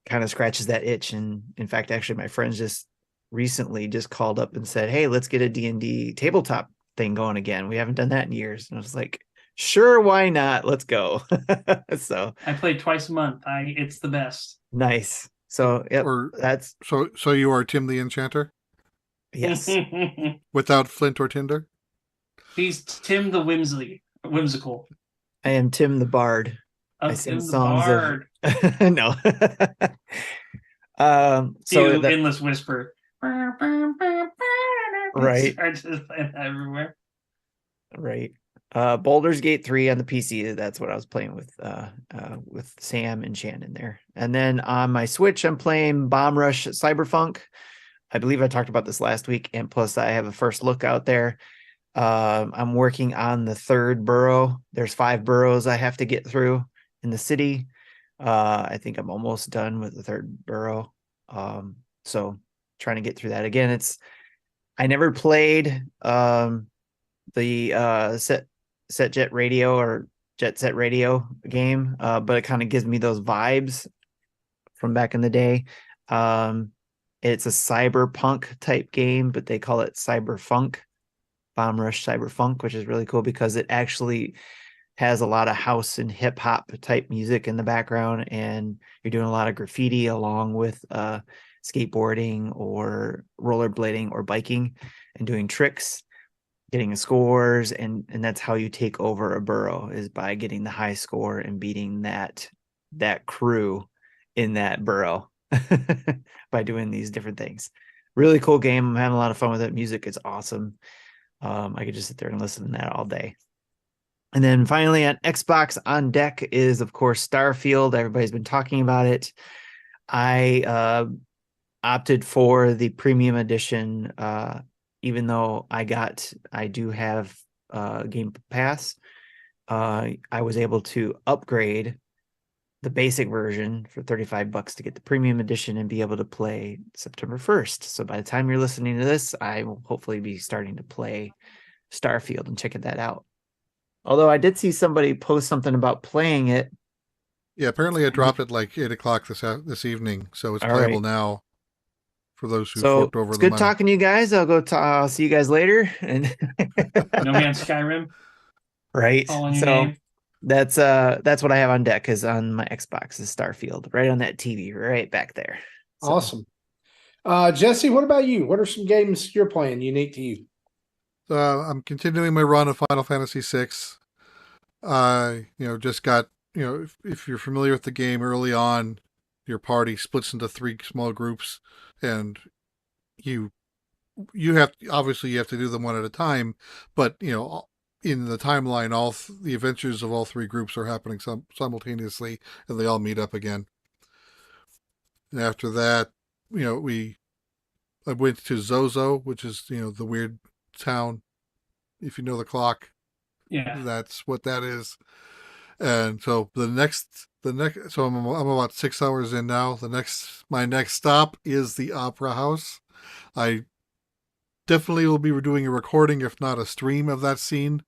kind of scratches that itch. And in fact, actually, my friends just recently just called up and said, hey, let's get a D&D tabletop thing going again. We haven't done that in years. And I was like, sure, why not? Let's go. So I play twice a month. It's the best. nice. So yep, Or that's so you are Tim the Enchanter yes. without Flint or Tinder? He's Tim the whimsical. I am Tim the Bard. I I'm sing Tim the songs of Bard. no. So You that endless whisper. right. I just everywhere. Right. Baldur's Gate 3 on the PC. That's what I was playing with Sam and Shannon there. And then on my Switch, I'm playing Bomb Rush CyberFunk. I believe I talked about this last week, and plus I have a first look out there. I'm working on the third borough. There's 5 boroughs I have to get through in the city. I think I'm almost done with the third borough. So trying to get through that again. I never played the Jet Set Radio game, but it kind of gives me those vibes from back in the day. It's a cyberpunk type game, but they call it cyberfunk, Bomb Rush Cyberfunk, which is really cool because it actually has a lot of house and hip hop type music in the background, and you're doing a lot of graffiti along with skateboarding or rollerblading or biking and doing tricks, getting scores, and that's how you take over a borough, is by getting the high score and beating that crew in that borough by doing these different things. Really cool game. I'm having a lot of fun with it. Music is awesome. I could just sit there and listen to that all day. And then finally on Xbox on deck is, of course, Starfield. Everybody's been talking about it. I opted for the premium edition, even though I do have Game Pass. I was able to upgrade the basic version for $35 to get the premium edition and be able to play September 1st. So by the time you're listening to this, I will hopefully be starting to play Starfield and checking that out. Although I did see somebody post something about playing it. Yeah, apparently I dropped it like 8 o'clock this evening, so it's All playable right. now for those who So forked over it's the good money. talking to you guys. I'll see you guys later. And No Man's Skyrim. right. All in your So name. that's what I have on deck, is on my Xbox is Starfield, right on that TV, right back there. So, Awesome. Jesse, what about you? What are some games you're playing unique to you? I'm continuing my run of Final Fantasy VI. Just got, if you're familiar with the game, early on, your party splits into 3 small groups, and you have to do them one at a time, but in the timeline, the adventures of all three groups are happening simultaneously, and they all meet up again. And after that, I went to Zozo, which is the weird town. If you know the clock, Yeah. that's what that is. And so so I'm about 6 hours in now. My next stop is the Opera House. I definitely will be doing a recording, if not a stream, of that scene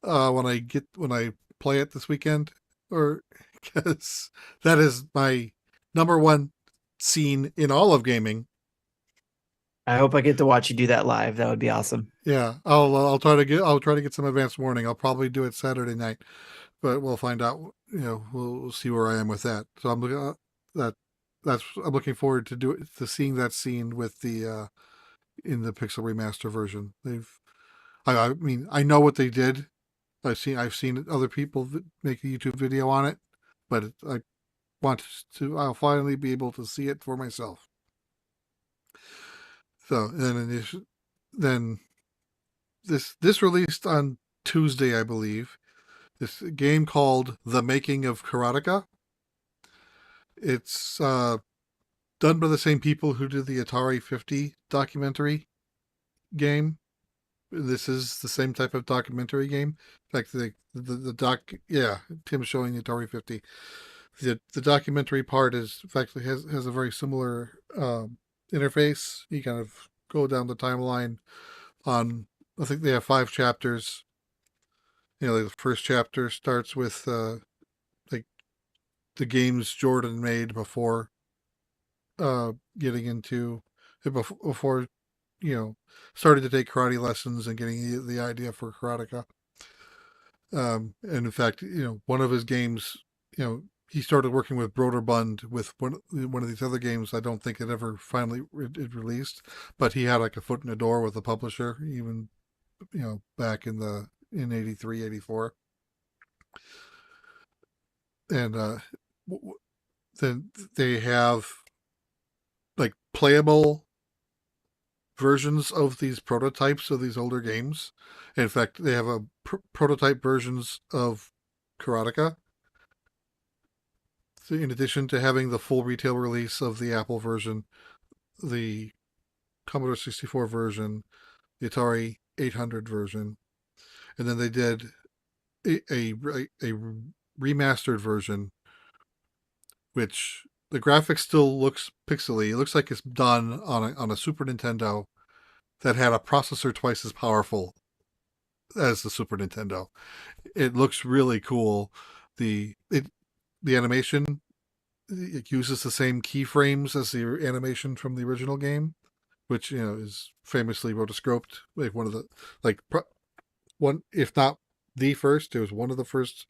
when I play it this weekend, or because that is my number one scene in all of gaming. I hope I get to watch you do that live. That would be awesome. Yeah, I'll try to get some advance warning. I'll probably do it Saturday night, but we'll find out. We'll see where I am with that. So I'm looking forward to seeing that scene with the in the Pixel remaster version. I mean, I know what they did. I've seen other people make a YouTube video on it, but I'll finally be able to see it for myself. So then this released on Tuesday, I believe. This game called The Making of Karateka. It's done by the same people who did the Atari 50 documentary game. This is the same type of documentary game. In fact, the doc, yeah, Tim's showing the Atari 50. The documentary part has a very similar interface. You kind of go down the timeline on. I think they have 5 chapters. Like the first chapter starts with like the games Jordan made before getting into before started to take karate lessons and getting the idea for karateka. And in fact, one of his games, he started working with Broderbund with one of these other games. I don't think it ever finally it released, but he had like a foot in the door with the publisher, even back in 83, 84. And then they have like playable versions of these prototypes of these older games. In fact, they have a prototype versions of Karateka. So in addition to having the full retail release of the Apple version, the Commodore 64 version, the Atari 800 version, and then they did a remastered version, which the graphics still looks pixely. It looks like it's done on a Super Nintendo that had a processor twice as powerful as the Super Nintendo. It looks really cool. The animation, it uses the same keyframes as the animation from the original game, which is famously rotoscoped. Like one, if not the first, it was one of the first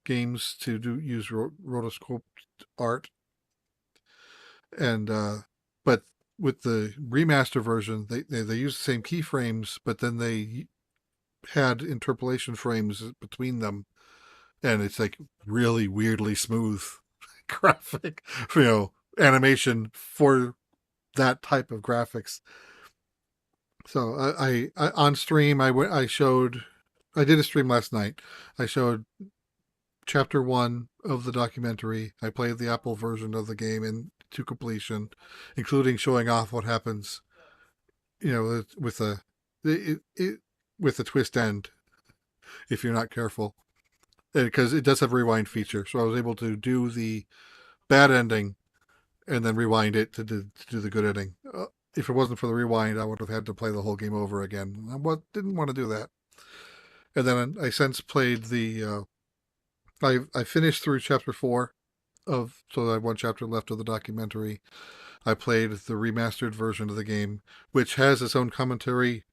games to use rotoscoped art. And but with the remaster version, they use the same keyframes, but then they had interpolation frames between them, and it's like really weirdly smooth graphic, animation for that type of graphics. So I on stream I did a stream last night. I showed chapter 1 of the documentary. I played the Apple version of the game to completion, including showing off what happens, with a twist end if you're not careful, because it does have a rewind feature. So I was able to do the bad ending and then rewind it to do the good ending. If it wasn't for the rewind, I would have had to play the whole game over again. I didn't want to do that. And then I since played I finished through chapter 4 so I have one chapter left of the documentary. I played the remastered version of the game, which has its own commentary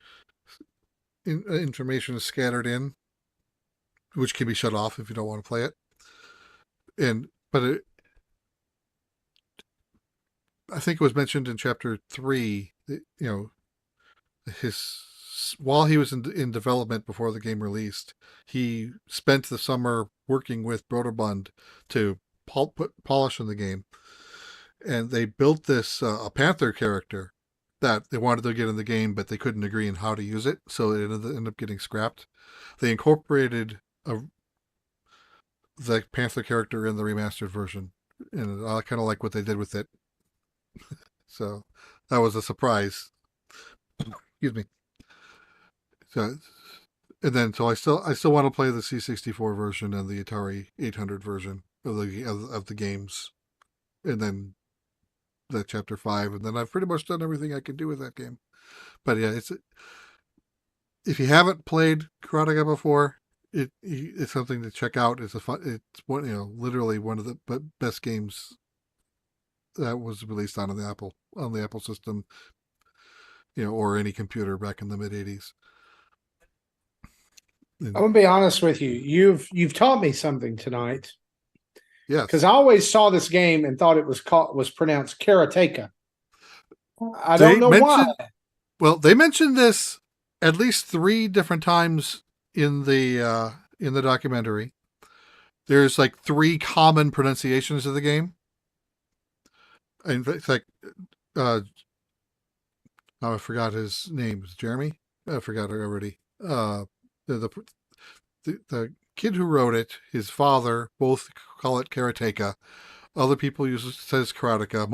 information scattered in, which can be shut off if you don't want to play it. I think it was mentioned in chapter 3, while he was in development before the game released, he spent the summer working with Broderbund to polish in the game, and they built this a panther character that they wanted to get in the game, but they couldn't agree on how to use it, so it ended up getting scrapped. They incorporated the Panther character in the remastered version, and I kind of like what they did with it. So that was a surprise. Excuse me. So, and then so I still want to play the C64 version and the Atari 800 version of the games, and then the Chapter 5, and then I've pretty much done everything I can do with that game. But yeah, if you haven't played Karateka before, it's something to check out. It's literally one of the best games that was released on the Apple system, or any computer back in the mid '80s. I'm gonna be honest with you. You've taught me something tonight. Yes, because I always saw this game and thought it was pronounced Karateka. I don't know why. Well, they mentioned this at least 3 different times in the documentary. There's like 3 common pronunciations of the game. In fact, I forgot his name. Was Jeremy? I forgot already. The kid who wrote it, his father, both call it Karateka. Other people says Karateka.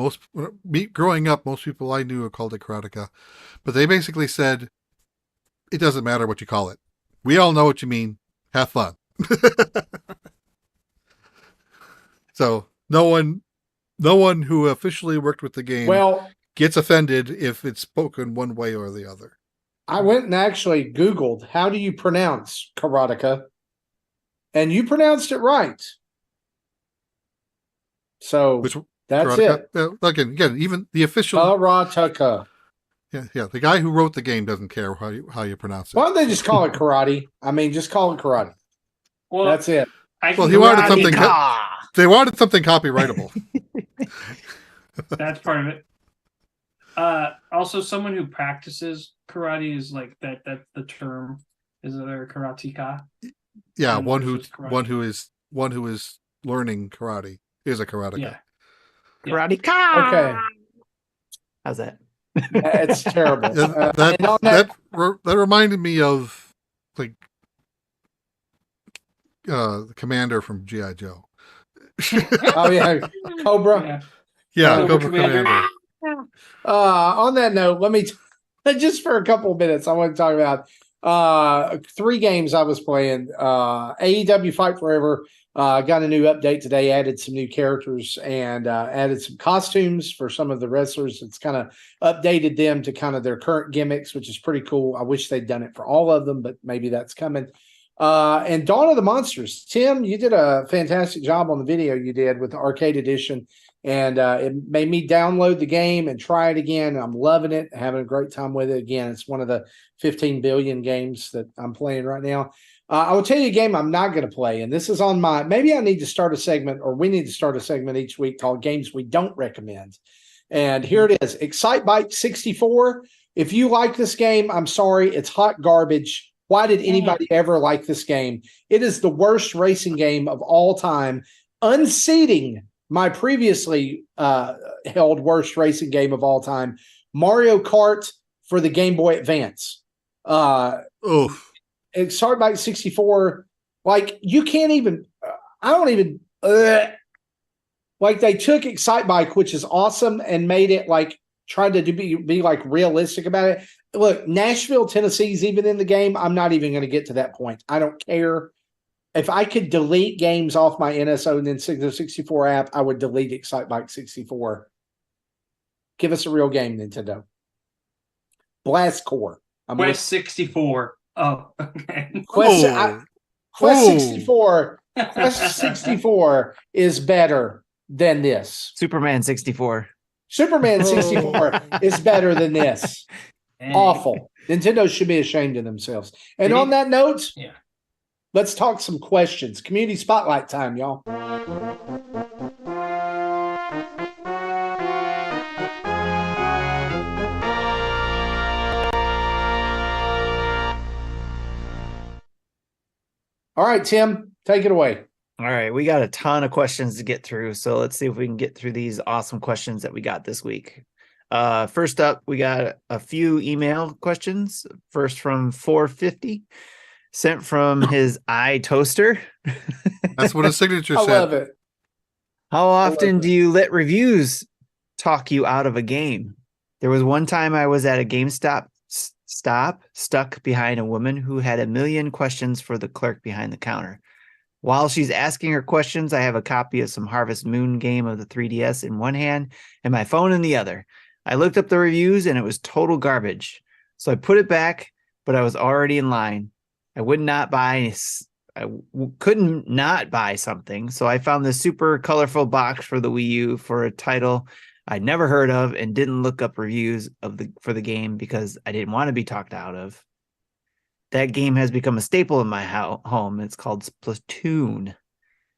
Growing up, most people I knew called it Karateka. But they basically said, it doesn't matter what you call it. We all know what you mean. Have fun. So no one who officially worked with the game gets offended if it's spoken one way or the other. I went and actually Googled, how do you pronounce Karateka? And you pronounced it right. So that's Karateka? it. Again, even the official Karateka. Yeah. The guy who wrote the game doesn't care how you pronounce it. Why don't they just call it karate? I mean, just call it karate. Well, that's it. He wanted something. They wanted something copyrightable. That's part of it. Also, someone who practices karate is like that. That's the term. Is there karateka? Yeah, one who is learning karate is a karateka. Yeah. Karateka. Okay. How's that? It's terrible. That reminded me of like the commander from G.I. Joe. Oh yeah, Cobra. Yeah, Cobra Commander. On that note, let me just for a couple of minutes, I want to talk about 3 games I was playing. AEW Fight Forever got a new update today, added some new characters and added some costumes for some of the wrestlers. It's kind of updated them to kind of their current gimmicks, which is pretty cool. I wish they'd done it for all of them, but maybe that's coming. And Dawn of the Monsters. Tim, you did a fantastic job on the video you did with the arcade edition. And it made me download the game and try it again. I'm loving it, having a great time with it. Again, it's one of the 15 billion games that I'm playing right now. I will tell you a game I'm not going to play, and this is on maybe I need to start a segment, or we need to start a segment each week called Games We Don't Recommend. And here it is, Excitebike 64. If you like this game, I'm sorry, it's hot garbage. Why did anybody ever like this game? It is the worst racing game of all time, unseating my previously held worst racing game of all time, Mario Kart for the Game Boy Advance. Excitebike 64, like you can't even, I don't even, like they took Excitebike, which is awesome, and made it like, tried to be like realistic about it. Look, Nashville, Tennessee is even in the game. I'm not even going to get to that point. I don't care. If I could delete games off my NSO and Nintendo 64 app, I would delete Excitebike 64. Give us a real game, Nintendo. Blast Core. Quest 64. Oh, okay. Quest 64. Quest 64 is better than this. Superman 64. Superman 64 is better than this. Awful. Nintendo should be ashamed of themselves. And on that note, let's talk some questions. Community spotlight time, y'all. All right, Tim, take it away. All right, we got a ton of questions to get through, so let's see if we can get through these awesome questions that we got this week. First up, we got a few email questions. First from 450, sent from his iToaster. That's what his signature I said. love it. How often it. do you let reviews talk you out of a game? There was one time I was at a GameStop stuck behind a woman who had a million questions for the clerk behind the counter. While she's asking her questions, I have a copy of some Harvest Moon game of the 3DS in one hand and my phone in the other. I looked up the reviews and it was total garbage. So I put it back, but I was already in line. I couldn't not buy something. So I found this super colorful box for the Wii U for a title I'd never heard of and didn't look up reviews for the game because I didn't want to be talked out of. That game has become a staple in my home. It's called Splatoon.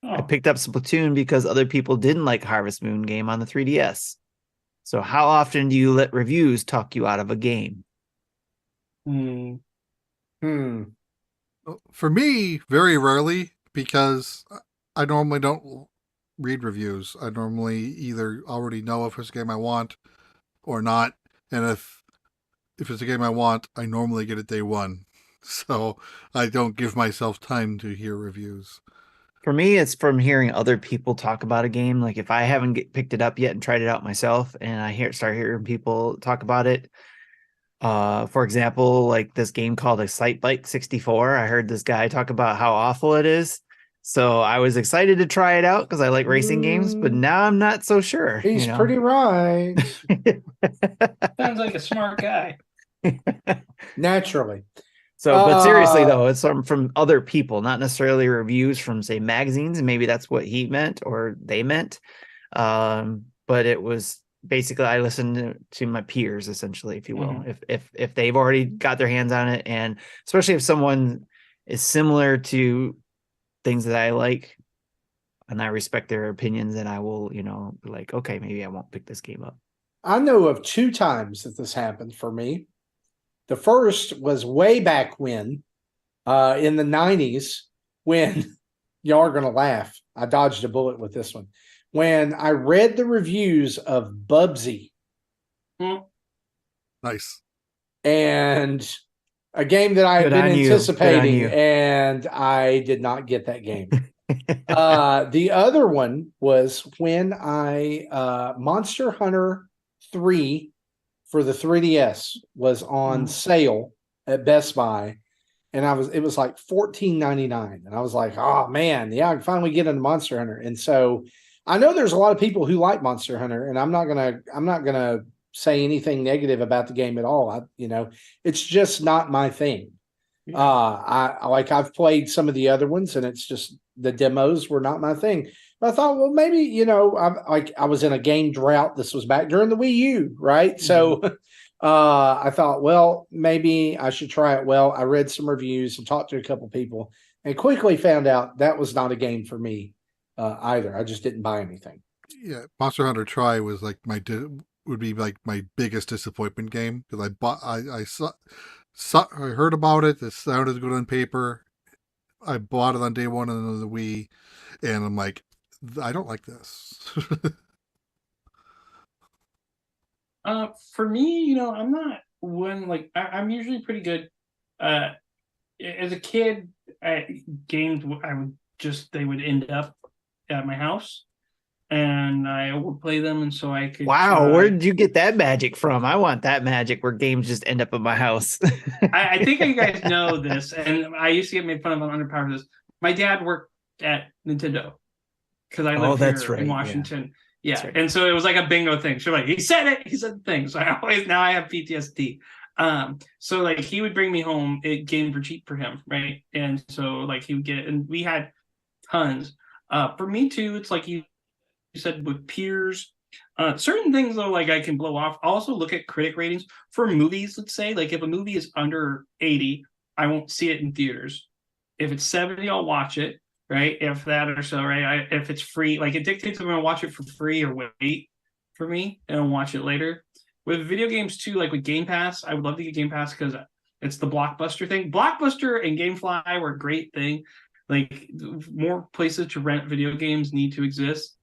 I picked up Splatoon because other people didn't like Harvest Moon game on the 3DS. So how often do you let reviews talk you out of a game? For me, very rarely, because I normally don't read reviews. I normally either already know if it's a game I want or not. And if it's a game I want, I normally get it day one. So I don't give myself time to hear reviews. For me, it's from hearing other people talk about a game. Like if I haven't picked it up yet and tried it out myself, and I start hearing people talk about it. For example, like this game called Excitebike 64. I heard this guy talk about how awful it is. So I was excited to try it out because I like racing games, but now I'm not so sure. He's pretty right. Sounds like a smart guy. Naturally. So, but seriously though, it's from other people, not necessarily reviews from say magazines. Maybe that's what he meant or they meant. But it was basically I listened to my peers essentially, if you will. Mm-hmm. If they've already got their hands on it, and especially if someone is similar to things that I like and I respect their opinions, then I will, be like, okay, maybe I won't pick this game up. I know of 2 times that this happened for me. The first was way back when, in the 90s, when y'all are going to laugh. I dodged a bullet with this one. When I read the reviews of Bubsy. Nice. And a game that I had been anticipating, and I did not get that game. The other one was when Monster Hunter 3 for the 3DS was on sale at Best Buy, and it was like $14.99, and I was like, oh man, yeah, I can finally get into Monster Hunter. And so I know there's a lot of people who like Monster Hunter, and I'm not gonna say anything negative about the game at all. It's just not my thing. Yeah. I've played some of the other ones, and it's just the demos were not my thing. But I thought, well, maybe I was in a game drought. This was back during the Wii U, right? Mm-hmm. So I thought, well, maybe I should try it. Well, I read some reviews and talked to a couple people, and quickly found out that was not a game for me either. I just didn't buy anything. Yeah, Monster Hunter Tri was like would be like my biggest disappointment game, because I heard about it. It sounded good on paper. I bought it on day one on the Wii, and I'm like, I don't like this. For me, I'm not one like I'm usually pretty good. As a kid, games they would end up at my house, and I would play them, and so I could. Wow, where did you get that magic from? I want that magic where games just end up at my house. I think you guys know this, and I used to get made fun of on Underpowered this. My dad worked at Nintendo because I live here in Washington. Yeah, right. And so it was like a bingo thing. So like, he said it. He said the thing. So now I have PTSD. So like he would bring me home games for cheap for him, right? And so like he would get, and we had tons. For me too, it's like you said with peers. Certain things though, like I can blow off. I also look at critic ratings for movies. Let's say like if a movie is under 80, I won't see it in theaters. If it's 70, I'll watch it. Right, if that or so, right? If it's free, like it dictates if I'm gonna watch it for free or wait for me and I'll watch it later. With video games too, like with Game Pass, I would love to get Game Pass because it's the Blockbuster thing. Blockbuster and GameFly were a great thing. Like more places to rent video games need to exist.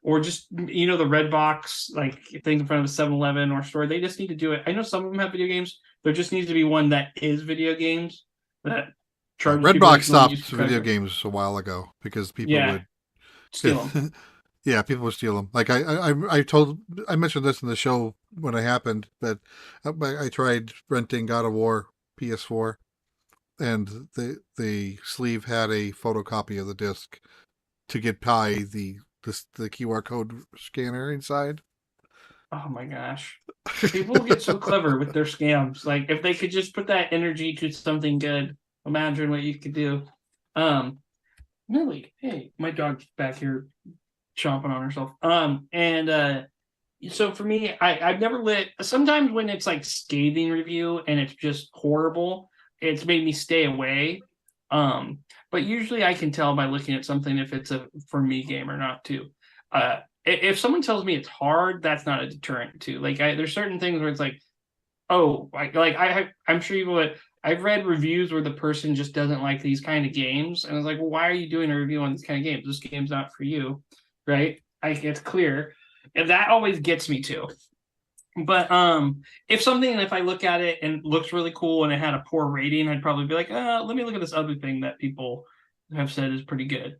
or just the red box like thing in front of a 7-Eleven or store. They just need to do it. I know some of them have video games. There just needs to be one that is video games that charges people Redbox to go and use stopped the video credit card. games a while ago because people Yeah, steal them. yeah, people would steal them. Like I mentioned this in the show when it happened, but I tried renting God of War PS4, and the sleeve had a photocopy of the disc to get by the QR code scanner inside. Oh my gosh. People get so clever with their scams. Like if they could just put that energy to something good, imagine what you could do. Millie, hey, my dog's back here chomping on herself. So for me, I've never sometimes when it's like scathing review and it's just horrible, it's made me stay away. But usually I can tell by looking at something if it's a for me game or not too. If someone tells me it's hard, that's not a deterrent too. Like there's certain things where it's like, oh, I'm sure you would. I've read reviews where the person just doesn't like these kind of games, and I was like, well, why are you doing a review on this kind of game? This game's not for you, right? It's clear, and that always gets me too. But if I look at it and it looks really cool and it had a poor rating, I'd probably be like, let me look at this other thing that people have said is pretty good.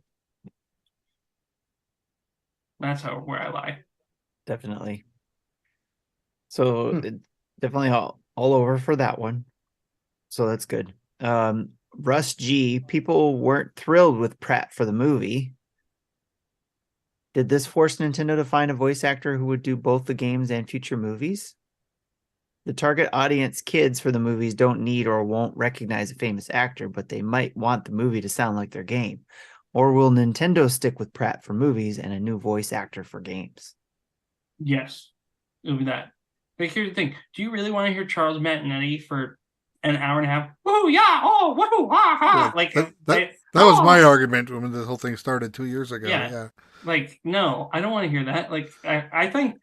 That's where I lie. Definitely. So definitely all over for that one. So that's good. Russ G, people weren't thrilled with Pratt for the movie. Did this force Nintendo to find a voice actor who would do both the games and future movies? The target audience, kids for the movies, don't need or won't recognize a famous actor, but they might want the movie to sound like their game. Or will Nintendo stick with Pratt for movies and a new voice actor for games? Yes, it'll be that. But here's the thing. Do you really want to hear Charles Martinetti for an hour and a half? Oh, yeah. Oh, woohoo. Ha, ha. That was my argument when this whole thing started 2 years ago. Yeah. Like, no, I don't want to hear that. Like, I think,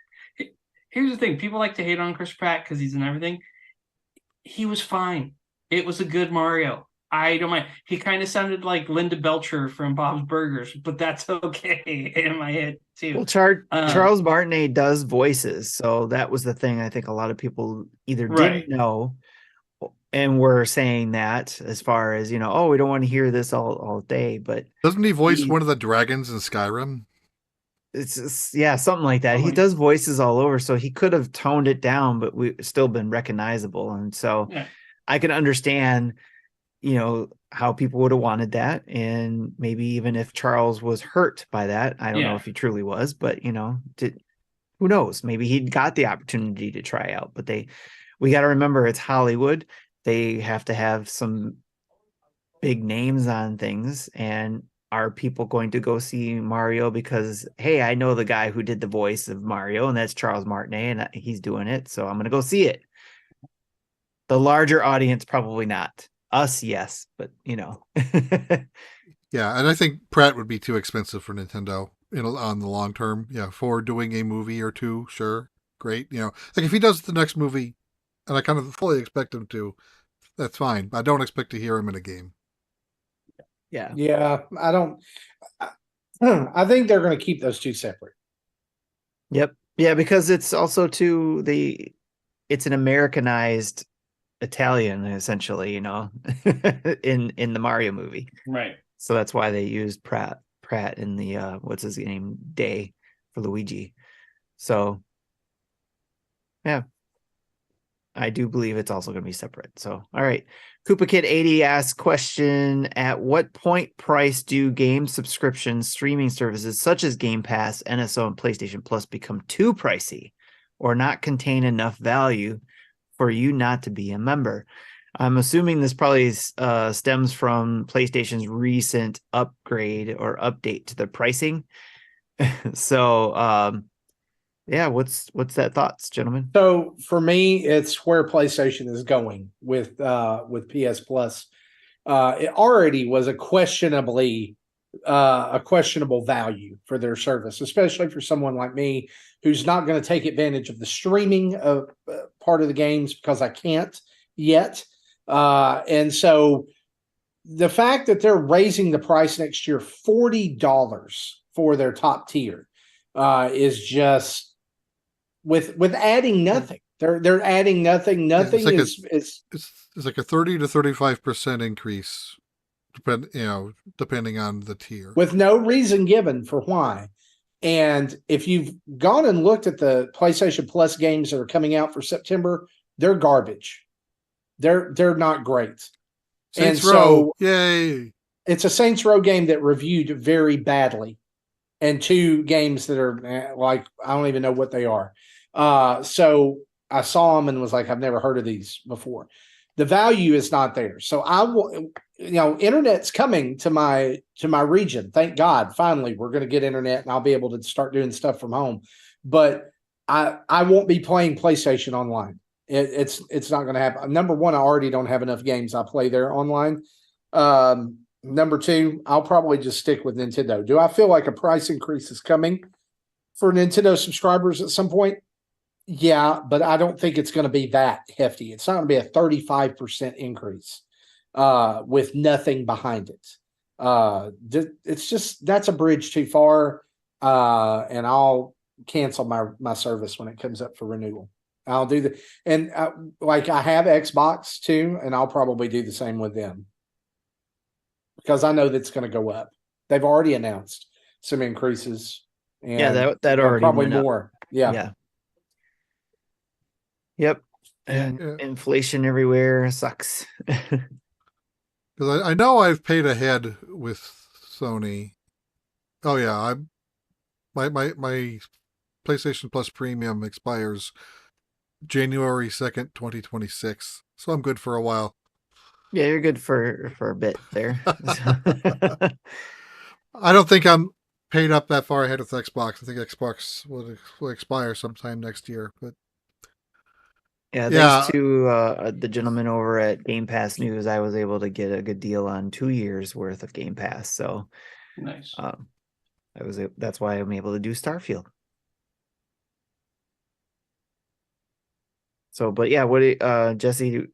here's the thing. People like to hate on Chris Pratt because he's in everything. He was fine. It was a good Mario. I don't mind. He kind of sounded like Linda Belcher from Bob's Burgers, but that's okay in my head too. Well, Charles Martinet does voices, so that was the thing. I think a lot of people either didn't know and were saying that as far as, we don't want to hear this all day. But doesn't he voice one of the dragons in Skyrim? It's just, something like that. He does voices all over, so he could have toned it down, but we've still been recognizable. And so I can understand how people would have wanted that. And maybe even if Charles was hurt by that, I don't know if he truly was, but who knows? Maybe he'd got the opportunity to try out, but we got to remember it's Hollywood. They have to have some big names on things. And are people going to go see Mario because, hey, I know the guy who did the voice of Mario, and that's Charles Martinet, and he's doing it, so I'm going to go see it. The larger audience, probably not. Us, yes, but Yeah, and I think Pratt would be too expensive for Nintendo on the long term. Yeah, for doing a movie or two, sure, great. Like if he does the next movie, and I kind of fully expect him to, that's fine. I don't expect to hear him in a game. Yeah, I don't. I think they're going to keep those two separate. Yep. Yeah, because it's also it's an Americanized Italian, essentially, in the Mario movie, right? So that's why they used Pratt in the what's his name, Day, for Luigi. So yeah, I do believe it's also going to be separate. So all right, Koopa Kid 80 asks question: at what point price do game subscriptions, streaming services such as Game Pass, NSO, and PlayStation Plus become too pricey or not contain enough value for you not to be a member? I'm assuming this probably stems from PlayStation's recent upgrade or update to the pricing. So, what's that thoughts, gentlemen? So for me, it's where PlayStation is going with PS Plus. It already was a questionable value for their service, especially for someone like me who's not going to take advantage of the streaming of part of the games because I can't yet. And so the fact that they're raising the price next year $40 for their top tier is just with adding nothing. They're adding nothing. Nothing it's like a 30 to 35% increase, depending on the tier, with no reason given for why. And if you've gone and looked at the PlayStation Plus games that are coming out for September, they're garbage. They're not great. Saints and Row, so yay! It's a Saints Row game that reviewed very badly, and 2 games that are like, I don't even know what they are. So I saw them and was like, I've never heard of these before. The value is not there. So I will, internet's coming to my region. Thank God. Finally, we're going to get internet and I'll be able to start doing stuff from home. But I won't be playing PlayStation online. It's not going to happen. Number one, I already don't have enough games I play there online. Number 2, I'll probably just stick with Nintendo. Do I feel like a price increase is coming for Nintendo subscribers at some point? Yeah, but I don't think it's going to be that hefty. It's not going to be a 35% increase with nothing behind it. It's just, that's a bridge too far, and I'll cancel my service when it comes up for renewal. I'll do the, and like I have Xbox too, and I'll probably do the same with them because I know that's going to go up. They've already announced some increases. And that already probably went up. more. Yeah. Yep. And inflation everywhere sucks. Because I know I've paid ahead with Sony. Oh yeah, my PlayStation Plus Premium expires January 2nd, 2026. So I'm good for a while. Yeah, you're good for a bit there. I don't think I'm paid up that far ahead with Xbox. I think Xbox will expire sometime next year. But thanks to the gentleman over at Game Pass News, I was able to get a good deal on 2 years worth of Game Pass. So nice. That's why I'm able to do Starfield. So, but yeah, what Jesse?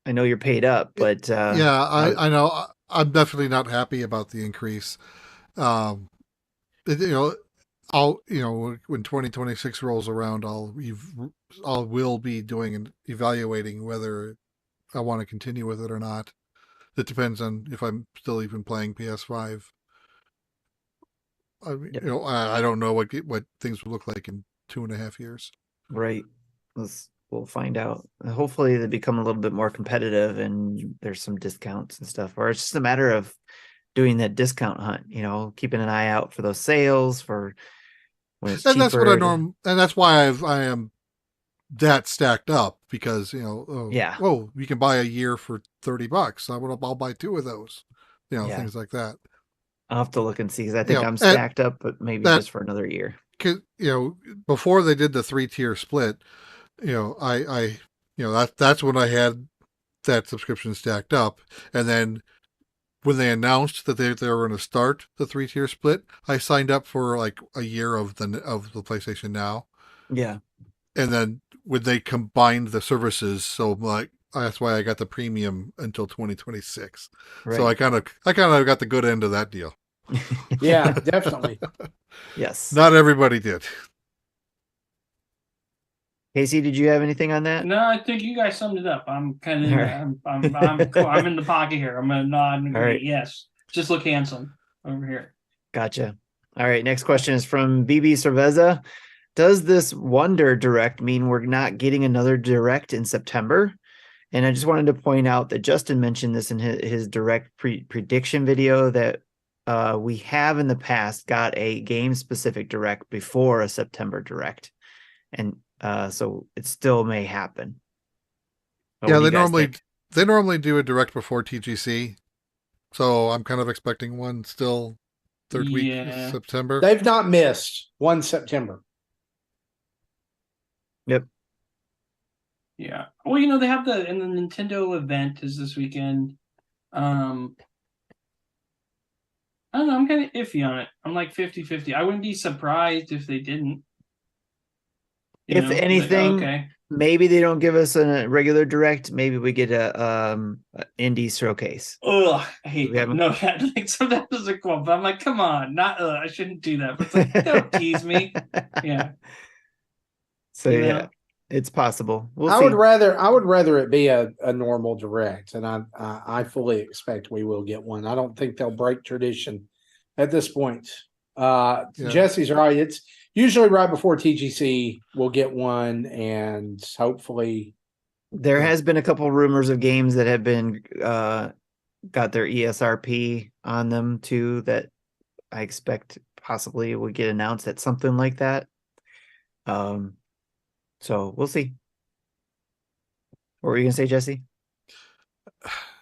I know you're paid up, but I know I'm definitely not happy about the increase. When 2026 rolls around, will be doing and evaluating whether I want to continue with it or not. It depends on if I'm still even playing PS5. I don't know what things will look like in 2.5 years. Right. We'll find out. Hopefully they become a little bit more competitive and there's some discounts and stuff, or it's just a matter of doing that discount hunt, keeping an eye out for those sales for when it's cheaper. That's what and that's why I am that stacked up, because, you can buy a year for $30. I'll buy 2 of those, things like that. I'll have to look and see, because I think I'm stacked up, but maybe just for another year. Cause, before they did the 3-tier split, that's when I had that subscription stacked up. And then when they announced that they were going to start the 3-tier split, I signed up for like a year of the PlayStation Now. Yeah. And then when they combined the services, so that's why I got the premium until 2026. Right. So I kind of got the good end of that deal. Yeah, definitely. Yes. Not everybody did. Casey, did you have anything on that? No, I think you guys summed it up. I'm kind of, I'm cool. I'm in the pocket here. I'm gonna nod and agree. Right. Yes, just look handsome over here. Gotcha. All right. Next question is from BB Cerveza. Does this Wonder Direct mean we're not getting another Direct in September? And I just wanted to point out that Justin mentioned this in his Direct prediction video, that we have in the past got a game-specific Direct before a September Direct. And so it still may happen. Yeah, they normally do a Direct before TGC, so I'm kind of expecting one still third week of September. They've not missed 1 September. Yep. Yeah. Well, they have the Nintendo event is this weekend. I don't know. I'm kind of iffy on it. I'm like 50-50. I wouldn't be surprised if they didn't. If anything, Maybe they don't give us a regular direct. Maybe we get a indie showcase. Ugh, I hate We them. haven't- No, like sometimes they're cool, but I'm like, come on, not. I shouldn't do that. But it's like, don't tease me. Yeah. So You yeah, know? it's possible. We'll I see. would rather it be a normal direct, and I fully expect we will get one. I don't think they'll break tradition at this point. Yeah. Jesse's right. It's usually right before TGC we'll get one, and hopefully There Yeah. has been a couple rumors of games that have been got their ESRP on them too that I expect possibly will get announced at something like that. So we'll see. What were you gonna say, Jesse?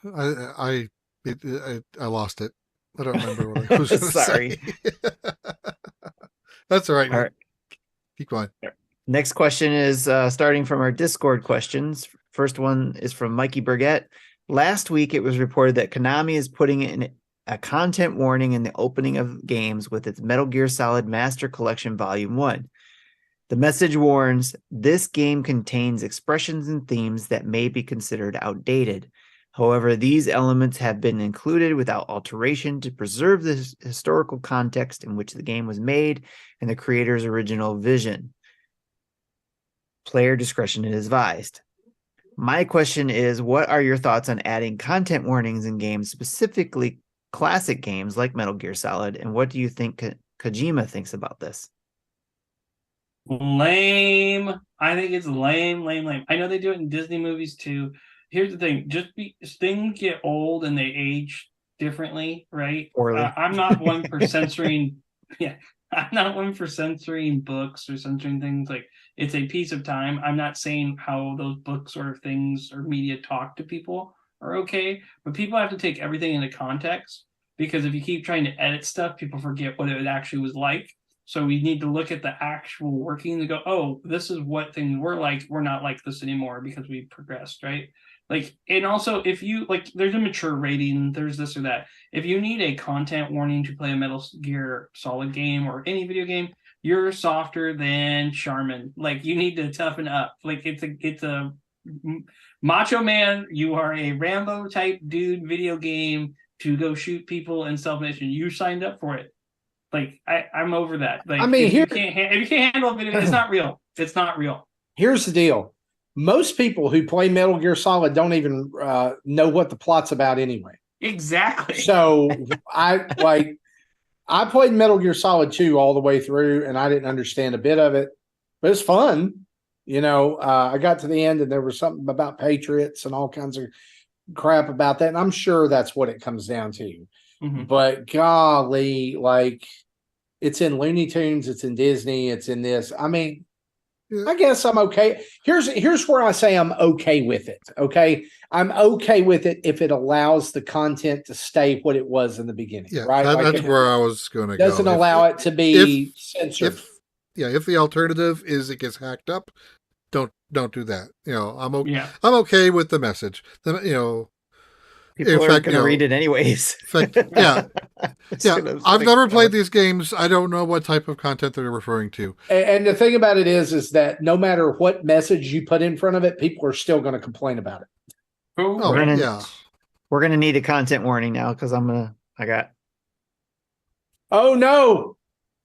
I lost it. I don't remember what I was going to Sorry. say. That's all right. All right. Keep going. Next question is starting from our Discord questions. First one is from Mikey Burgett. Last week, it was reported that Konami is putting in a content warning in the opening of games with its Metal Gear Solid Master Collection Volume 1. The message warns, this game contains expressions and themes that may be considered outdated. However, these elements have been included without alteration to preserve the historical context in which the game was made and the creator's original vision. Player discretion is advised. My question is, what are your thoughts on adding content warnings in games, specifically classic games like Metal Gear Solid, and what do you think Kojima thinks about this? Lame. I think it's lame. I know they do it in Disney movies too. Here's the thing: things get old and they age differently, right? Poorly. I'm not one for censoring. Yeah, I'm not one for censoring books or censoring things. Like, it's a piece of time. I'm not saying how those books or things or media talk to people are okay, but people have to take everything into context, because if you keep trying to edit stuff, people forget what it actually was like. So we need to look at the actual working and go, oh, this is what things were like. We're not like this anymore because we progressed, right? Like, and also if you like, there's a mature rating, there's this or that. If you need a content warning to play a Metal Gear Solid game or any video game, you're softer than Charmin. Like, you need to toughen up. Like, it's a macho man. You are a Rambo type dude video game to go shoot people in self-mission. You signed up for it. Like, I'm over that. Like, I mean, if you can't handle a video, it's not real. It's not real. here's the deal. Most people who play Metal Gear Solid don't even know what the plot's about anyway. Exactly. So I played Metal Gear Solid 2 all the way through, and I didn't understand a bit of it, but it's fun. You know, I got to the end and there was something about Patriots and all kinds of crap about that. And I'm sure that's what it comes down to. Mhm. But golly, like, it's in Looney Tunes, it's in Disney, it's in this. I mean, I guess I'm okay. Here's where I say I'm okay with it. Okay. I'm okay with it if it allows the content to stay what it was in the beginning. Yeah, right. that's where I was going to go. Doesn't allow it to be censored. If the alternative is it gets hacked up, don't do that. You know, I'm okay with the message. People are going to read it anyways. Yeah. I've never played these games. I don't know what type of content they're referring to. And the thing about it is that no matter what message you put in front of it, people are still going to complain about it. Oh, we're gonna need a content warning now because I got. Oh no!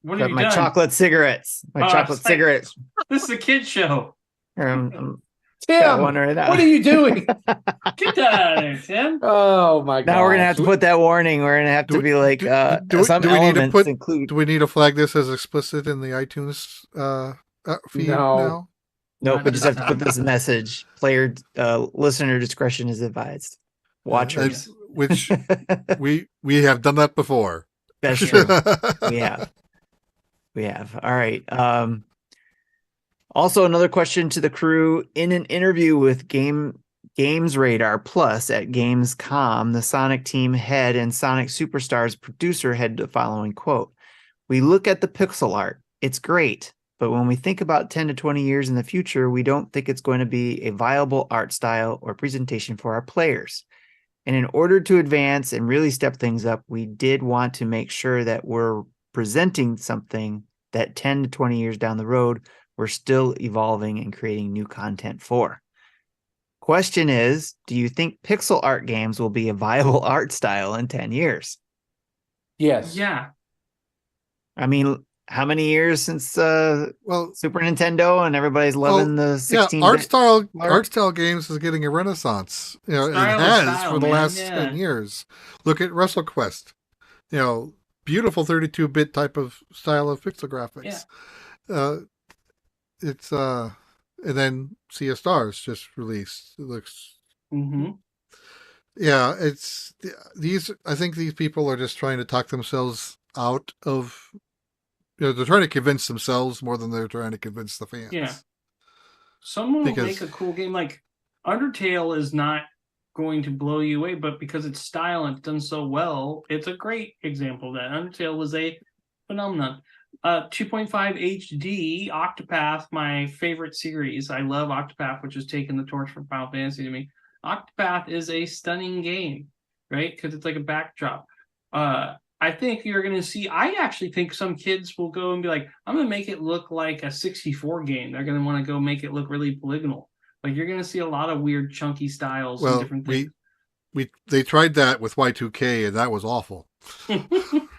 What have you my done? chocolate cigarettes. Cigarettes. This is a kid show. Tim, one right now. what are you doing? Get that out of there, Tim. Oh my god! Now we're gonna have to put that warning. We're gonna have to be like some elements include. Do we need to flag this as explicit in the iTunes feed now? Nope, we just have to put this message. Listener discretion is advised. Watchers. Which we have done that before. That's true. We have. All right. Also, another question to the crew. In an interview with Games Radar Plus at Gamescom, the Sonic team head and Sonic Superstars producer had the following quote: "We look at the pixel art. It's great. But when we think about 10 to 20 years in the future, we don't think it's going to be a viable art style or presentation for our players. And in order to advance and really step things up, we did want to make sure that we're presenting something that 10 to 20 years down the road we're still evolving and creating new content for. Question is, do you think pixel art games will be a viable art style in 10 years? Yes. Yeah. I mean, how many years since Well, Super Nintendo and everybody's loving the 16 art style games is getting a renaissance. You know, Style it is has style, for the man. last Yeah. 10 years. Look at WrestleQuest. You know, beautiful 32-bit type of style of pixel graphics. It's and then Sea of Stars just released. It looks yeah, it's these. I think these people are just trying to talk themselves out of. You know, they're trying to convince themselves more than they're trying to convince the fans. Yeah. Someone will make a cool game. Like Undertale is not going to blow you away, but because it's style and it's done so well, it's a great example of that. Undertale was a phenomenon. 2.5 HD, Octopath, my favorite series. I love Octopath, which has taken the torch from Final Fantasy to me. Octopath is a stunning game, right? Because it's like a backdrop. I think you're going to see, I actually think some kids will go and be like, I'm going to make it look like a 64 game. They're going to want to go make it look really polygonal. Like you're going to see a lot of weird chunky styles and different things. They tried that with Y2K and that was awful.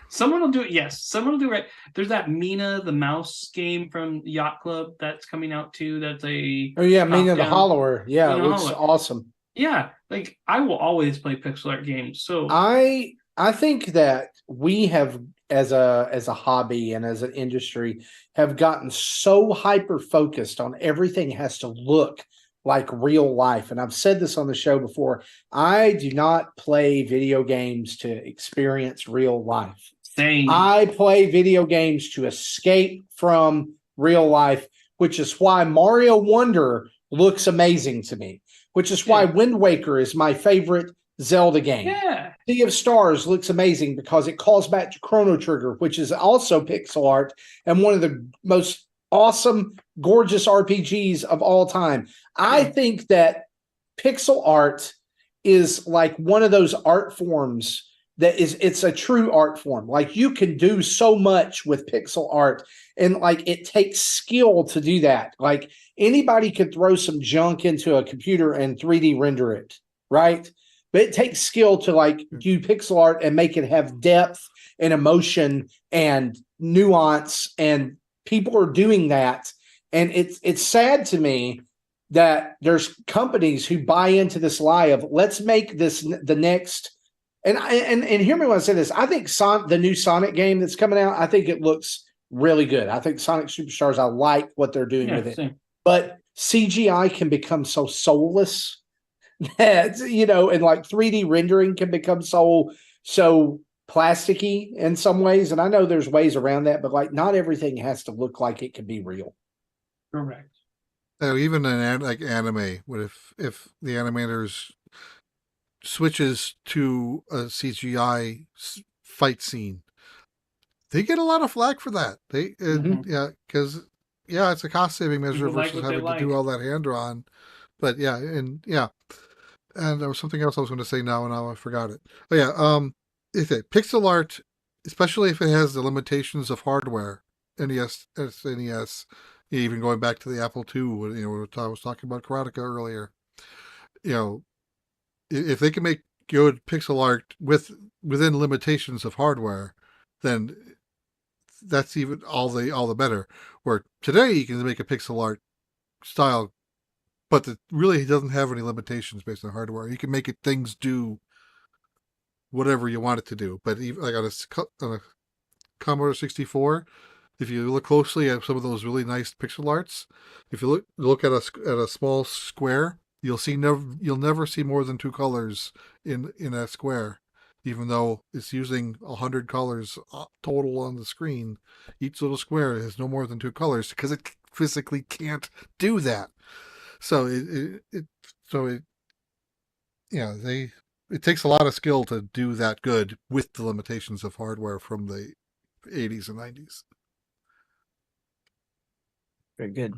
Someone will do it. Yes, someone will do it right. There's that Mina the mouse game from Yacht Club that's coming out too. That's a Mina the Hollower. Yeah, it looks awesome. Yeah, like I will always play pixel art games. So I think that we have, as a hobby and as an industry, have gotten so hyper focused on everything has to look like real life. And I've said this on the show before. I do not play video games to experience real life. Same. I play video games to escape from real life, which is why Mario Wonder looks amazing to me, which is why Wind Waker is my favorite Zelda game. Yeah. Sea of Stars looks amazing because it calls back to Chrono Trigger, which is also pixel art and one of the most awesome, gorgeous RPGs of all time. I think that pixel art is like one of those art forms that it's a true art form. Like you can do so much with pixel art and like it takes skill to do that. Like anybody could throw some junk into a computer and 3D render it, right? But it takes skill to like do pixel art and make it have depth and emotion and nuance, and people are doing that. And it's sad to me that there's companies who buy into this lie of let's make this the next. And hear me when I say this. I think the new Sonic game that's coming out, I think it looks really good. I think Sonic Superstars, I like what they're doing with it. Same. But CGI can become so soulless that, you know, and like 3D rendering can become so plasticky in some ways. And I know there's ways around that, but like not everything has to look like it can be real. Correct. Even in like anime, if the animators switches to a CGI fight scene, they get a lot of flack for that. Because it's a cost saving measure versus having to do all that hand drawn. But and there was something else I was going to say now, and now I forgot it. Oh pixel art, especially if it has the limitations of hardware, NES, SNES, even going back to the Apple II, I was talking about Karateka earlier. If they can make good pixel art within limitations of hardware, then that's even all the better. Where today you can make a pixel art style, but it really doesn't have any limitations based on hardware. You can make things do whatever you want it to do. But even like on a Commodore 64, if you look closely at some of those really nice pixel arts, if you look at a small square, you'll never see more than two colors in that square, even though it's using 100 colors total on the screen. Each little square has no more than two colors because it physically can't do that. So it takes a lot of skill to do that good with the limitations of hardware from the 80s and 90s. Very good.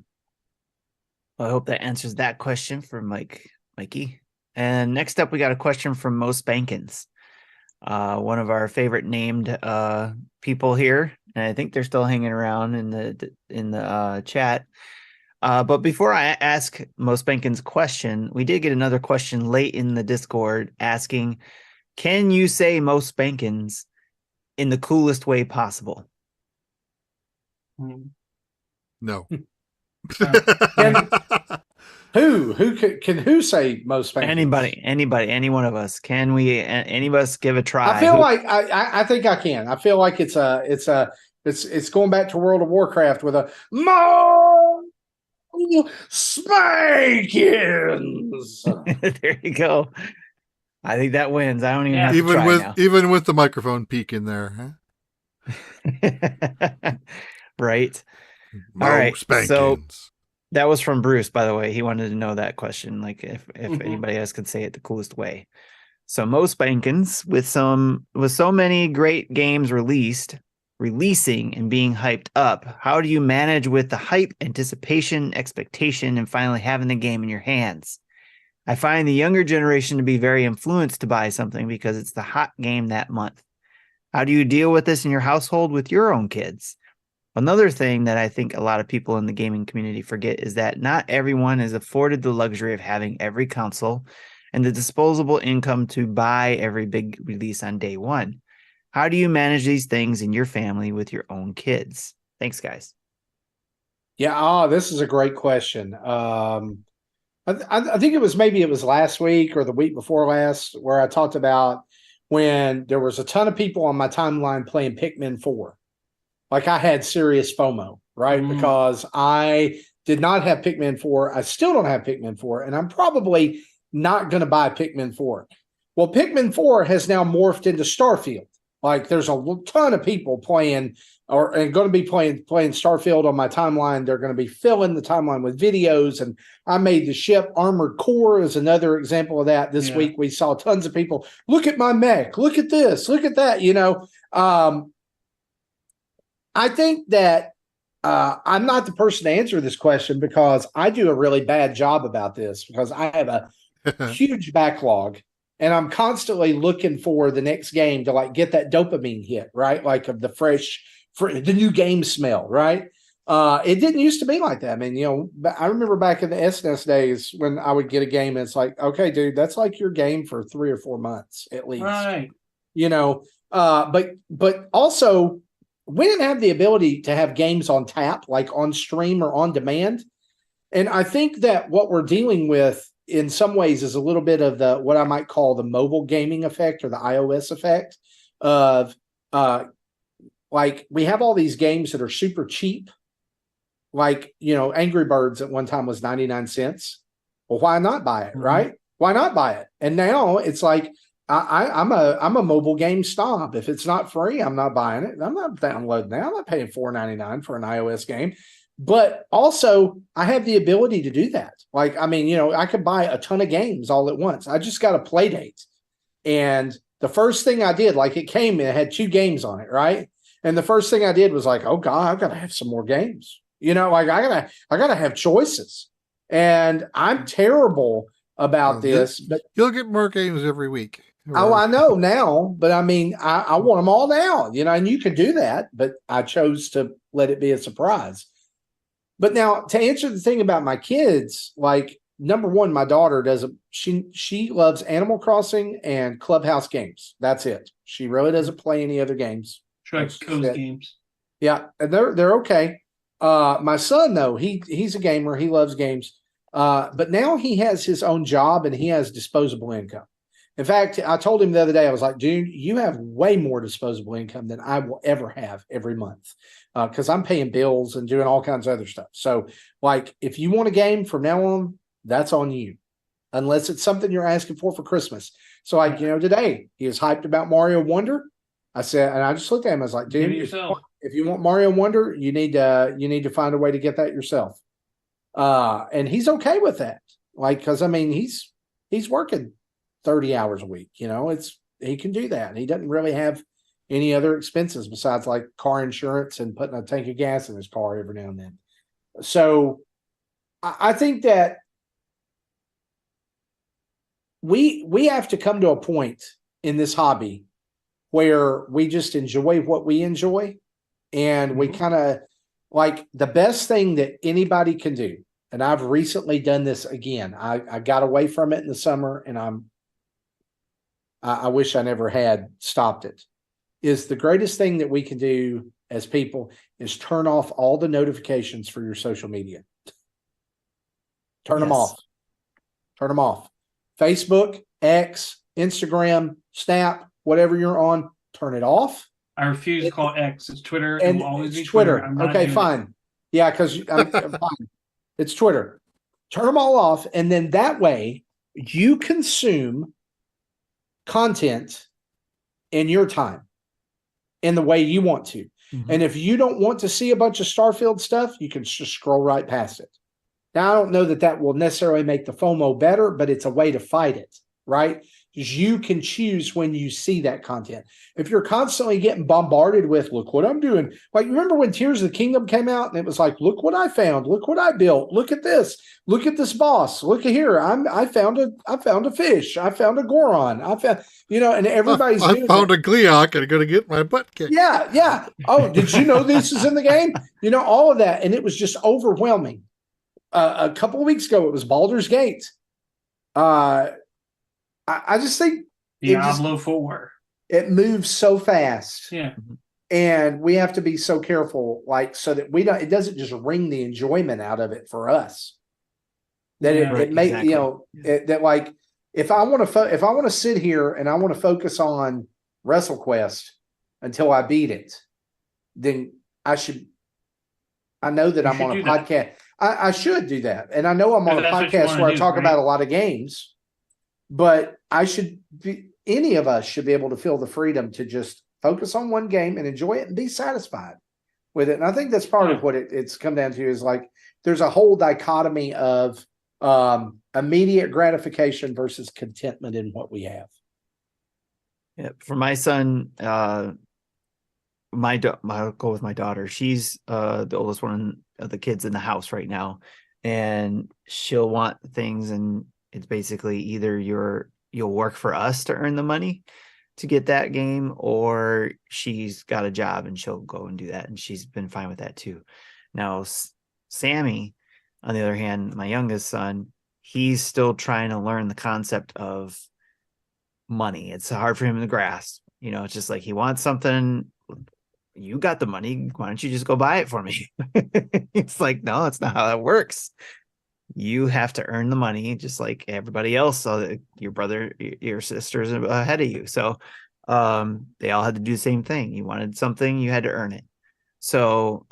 Well, I hope that answers that question for Mikey. And next up, we got a question from Mo Spankins, one of our favorite named people here and I think they're still hanging around in the chat. But before I ask Mo Spankin's question, we did get another question late in the Discord asking, can you say Mo Spankins in the coolest way possible? No. Who say most spankings? Anybody, any one of us. Can we? Any of us give a try? I feel like I think I can. I feel like it's going back to World of Warcraft with a Mo Spankins. There you go. I think that wins. I don't even have to try now. Even with the microphone peak in there, huh? Right. Mo All right. Spankins. So that was from Bruce, by the way. He wanted to know that question, like if anybody else could say it the coolest way. So Mo Spankins, with so many great games releasing and being hyped up, how do you manage with the hype, anticipation, expectation, and finally having the game in your hands? I find the younger generation to be very influenced to buy something because it's the hot game that month. How do you deal with this in your household with your own kids? Another thing that I think a lot of people in the gaming community forget is that not everyone is afforded the luxury of having every console and the disposable income to buy every big release on day one. How do you manage these things in your family with your own kids? Thanks, guys. Yeah, this is a great question. I think it was last week or the week before last where I talked about when there was a ton of people on my timeline playing Pikmin 4. Like I had serious FOMO, right? Because I did not have Pikmin 4. I still don't have Pikmin 4, and I'm probably not going to buy Pikmin 4. Well, Pikmin 4 has now morphed into Starfield. Like there's a ton of people playing and going to be playing Starfield on my timeline. They're going to be filling the timeline with videos. And I made the ship. Armored Core is another example of that. This week we saw tons of people. Look at my mech. Look at this. Look at that. I think that I'm not the person to answer this question because I do a really bad job about this because I have a huge backlog. And I'm constantly looking for the next game to like get that dopamine hit, right? Like of the the new game smell, right? It didn't used to be like that. I mean, I remember back in the SNES days when I would get a game and it's like, okay, dude, that's like your game for 3 or 4 months at least. Right. But also we didn't have the ability to have games on tap, like on stream or on demand. And I think that what we're dealing with in some ways is a little bit of what I might call the mobile gaming effect or the iOS effect of like we have all these games that are super cheap. Like, Angry Birds at one time was 99 cents. Well, why not buy it? Right? Why not buy it? And now it's like, I'm a mobile game snob. If it's not free, I'm not buying it. I'm not downloading that. I'm not paying $4.99 for an iOS game. But also, I have the ability to do that. Like, I mean, I could buy a ton of games all at once. I just got a play date. And the first thing I did, like it came and it had 2 games on it, right? And the first thing I did was like, oh God, I've got to have some more games. Like I gotta have choices. And I'm terrible about this. But you'll get more games every week. Oh, I know now, but I mean, I want them all now, and you can do that, but I chose to let it be a surprise. But now to answer the thing about my kids, like number one, my daughter she loves Animal Crossing and Clubhouse games. That's it. She really doesn't play any other games. She likes those games. Yeah, and they're okay. My son though, he's a gamer. He loves games. But now he has his own job and he has disposable income. In fact, I told him the other day, I was like, dude, you have way more disposable income than I will ever have every month because I'm paying bills and doing all kinds of other stuff. So, like, if you want a game from now on, that's on you, unless it's something you're asking for Christmas. So, like, today he was hyped about Mario Wonder. I said, and I just looked at him. I was like, dude, if you want Mario Wonder, you need to find a way to get that yourself. And he's okay with that. Like, because I mean, he's working 30 hours a week, he can do that. And he doesn't really have any other expenses besides like car insurance and putting a tank of gas in his car every now and then. So I think that we have to come to a point in this hobby where we just enjoy what we enjoy And we kind of like the best thing that anybody can do. And I've recently done this again. I got away from it in the summer, and I wish I never had stopped it. Is the greatest thing that we can do as people is turn off all the notifications for your social media. Turn them off. Turn them off. Facebook, X, Instagram, Snap, whatever you're on, turn it off. I refuse to call X. It's Twitter. And it will always be it's Twitter. Okay, doing fine. it. Yeah, because I'm fine. It's Twitter. Turn them all off, and then that way you consume content in your time in the way you want to. And if you don't want to see a bunch of Starfield stuff, you can just scroll right past it. Now, I don't know that that will necessarily make the FOMO better, but it's a way to fight it, right? Because you can choose when you see that content. If you're constantly getting bombarded with, look what I'm doing. Like, remember when Tears of the Kingdom came out and it was like, look what I found. Look what I built. Look at this. Look at this boss. Look at here. I found a fish. I found a Goron. I found, and everybody's I found a Gleeok and I'm going to get my butt kicked. Yeah, yeah. Oh, did you know this is in the game? All of that. And it was just overwhelming. A couple of weeks ago, it was Baldur's Gate. I just think Diablo 4. It moves so fast. Yeah. And we have to be so careful, so that it doesn't just wring the enjoyment out of it for us. That it may, that if I want to sit here and I want to focus on WrestleQuest until I beat it, then I know that I'm on a podcast. I should do that. And I know I'm on a podcast where I talk about a lot of games, but any of us should be able to feel the freedom to just focus on one game and enjoy it and be satisfied with it. And I think that's part of what it's come down to is there's a whole dichotomy of immediate gratification versus contentment in what we have. Yeah, for my son, I'll go with my daughter. She's the oldest one of the kids in the house right now, and she'll want things, and it's basically either you'll work for us to earn the money to get that game, or she's got a job and she'll go and do that, and she's been fine with that too. Now, Sammy, on the other hand, my youngest son, he's still trying to learn the concept of money. It's hard for him to grasp. It's just like he wants something. You got the money. Why don't you just go buy it for me? It's like, no, that's not how that works. You have to earn the money just like everybody else. So your brother, your sister's ahead of you. So they all had to do the same thing. You wanted something, you had to earn it. So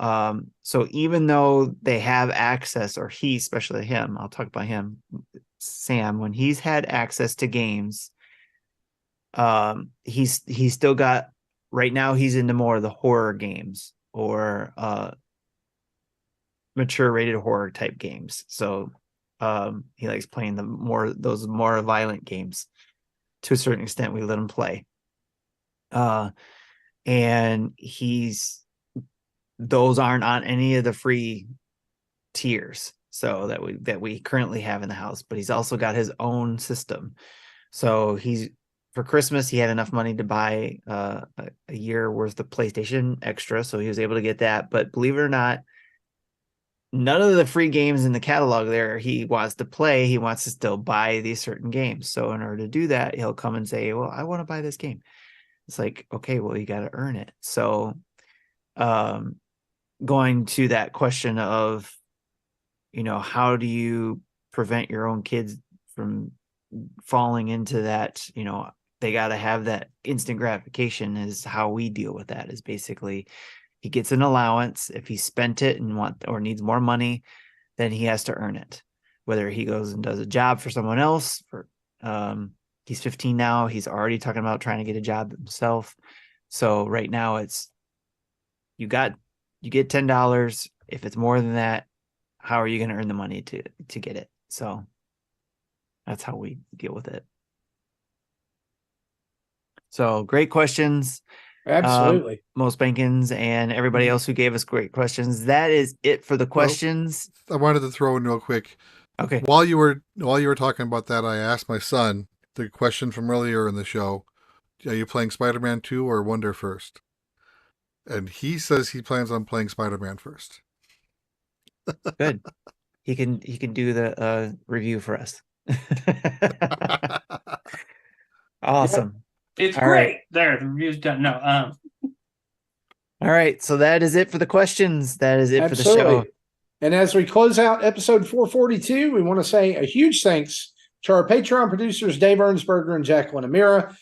even though they have access, or he, especially him, I'll talk about him, Sam, when he's had access to games, he's still got, right now he's into more of the horror games or mature rated horror type games. So he likes playing those more violent games. To a certain extent, we let him play. And those aren't on any of the free tiers, so that we currently have in the house, but he's also got his own system. So for Christmas, he had enough money to buy a year worth of PlayStation Extra, so he was able to get that. But believe it or not, none of the free games in the catalog there he wants to play. He wants to still buy these certain games. So in order to do that, he'll come and say, well, I want to buy this game. It's like, okay, well, you got to earn it. So going to that question of, how do you prevent your own kids from falling into that, they got to have that instant gratification, is how we deal with that. Is basically he gets an allowance. If he spent it or needs more money, then he has to earn it. Whether he goes and does a job for someone else, he's 15 now. He's already talking about trying to get a job himself. So right now it's, you get $10. If it's more than that, how are you going to earn the money to get it? So that's how we deal with it. So great questions. Absolutely. Most Bankins and everybody else who gave us great questions. That is it for the questions. I wanted to throw in real quick. Okay. While you were talking about that, I asked my son the question from earlier in the show. Are you playing Spider-Man 2 or Wonder first? and he says he plans on playing Spider-Man first. Good. He can do the review for us. Awesome. It's All great. right. There, the review's done. No, All right, so that is it for the questions. That is it for the show. And as we close out episode 442, we want to say a huge thanks to our Patreon producers, Dave Ernsberger and Jacqueline Amira.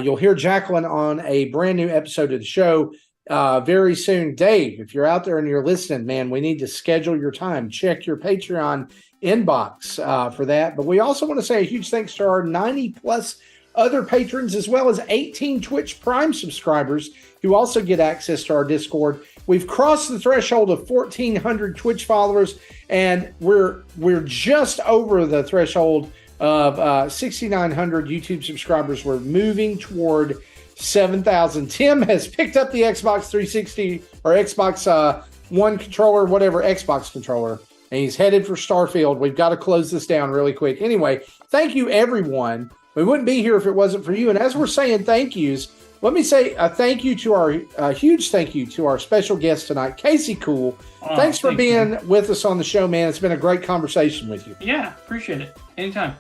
You'll hear Jacqueline on a brand new episode of the show very soon. Dave, if you're out there and you're listening, man, we need to schedule your time. Check your Patreon inbox for that. But we also want to say a huge thanks to our 90-plus other patrons, as well as 18 Twitch Prime subscribers who also get access to our Discord. We've crossed the threshold of 1,400 Twitch followers, and we're just over the threshold of 6,900 YouTube subscribers. We're moving toward 7,000. Tim has picked up the Xbox 360 or Xbox One controller, whatever, Xbox controller, and he's headed for Starfield. We've got to close this down really quick. Anyway, thank you, everyone. We wouldn't be here if it wasn't for you. And as we're saying thank yous, let me say a thank you to our huge thank you to our special guest tonight, Casey Cool. Thanks for being with us on the show, man. It's been a great conversation with you. Yeah, appreciate it. Anytime.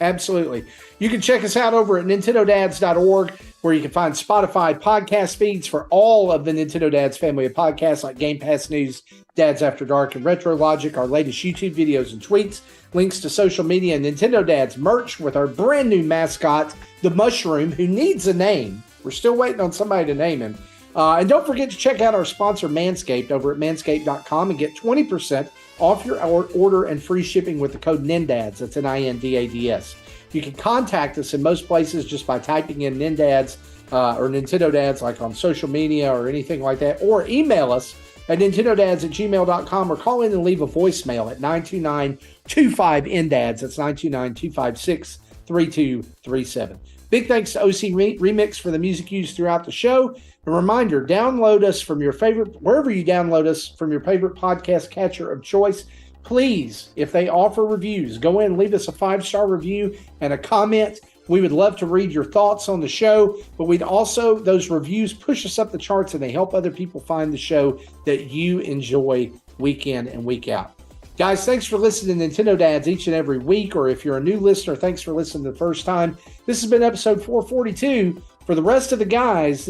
Absolutely. You can check us out over at nintendodads.org, where you can find Spotify podcast feeds for all of the Nintendo Dads family of podcasts like Game Pass News, Dads After Dark, and Retro Logic, our latest YouTube videos and tweets, links to social media, and Nintendo Dads merch with our brand new mascot, the Mushroom, who needs a name. We're still waiting on somebody to name him. And don't forget to check out our sponsor, Manscaped, over at manscaped.com and get 20% off your order and free shipping with the code NINDADS. That's NINDADS. You can contact us in most places just by typing in NINDADS or Nintendo Dads, like on social media or anything like that, or email us at nintendodads@gmail.com or call in and leave a voicemail at 929-25-NDADS. That's 929-256-3237. Big thanks to OC Remix for the music used throughout the show. A reminder, download us from your favorite, wherever you download us from your favorite podcast catcher of choice. Please, if they offer reviews, go in and leave us a 5-star review and a comment. We would love to read your thoughts on the show, but we'd also, those reviews push us up the charts and they help other people find the show that you enjoy week in and week out. Guys, thanks for listening to Nintendo Dads each and every week, or if you're a new listener, thanks for listening the first time. This has been episode 442. For the rest of the guys,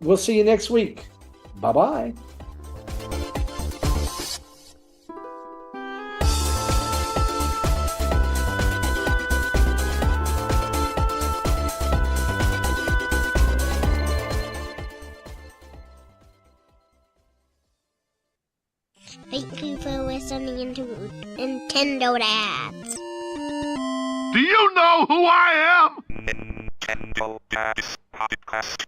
we'll see you next week. Bye-bye. Thank you for listening to Nintendo Dads. Do you know who I am? Nintendo Dads Podcast.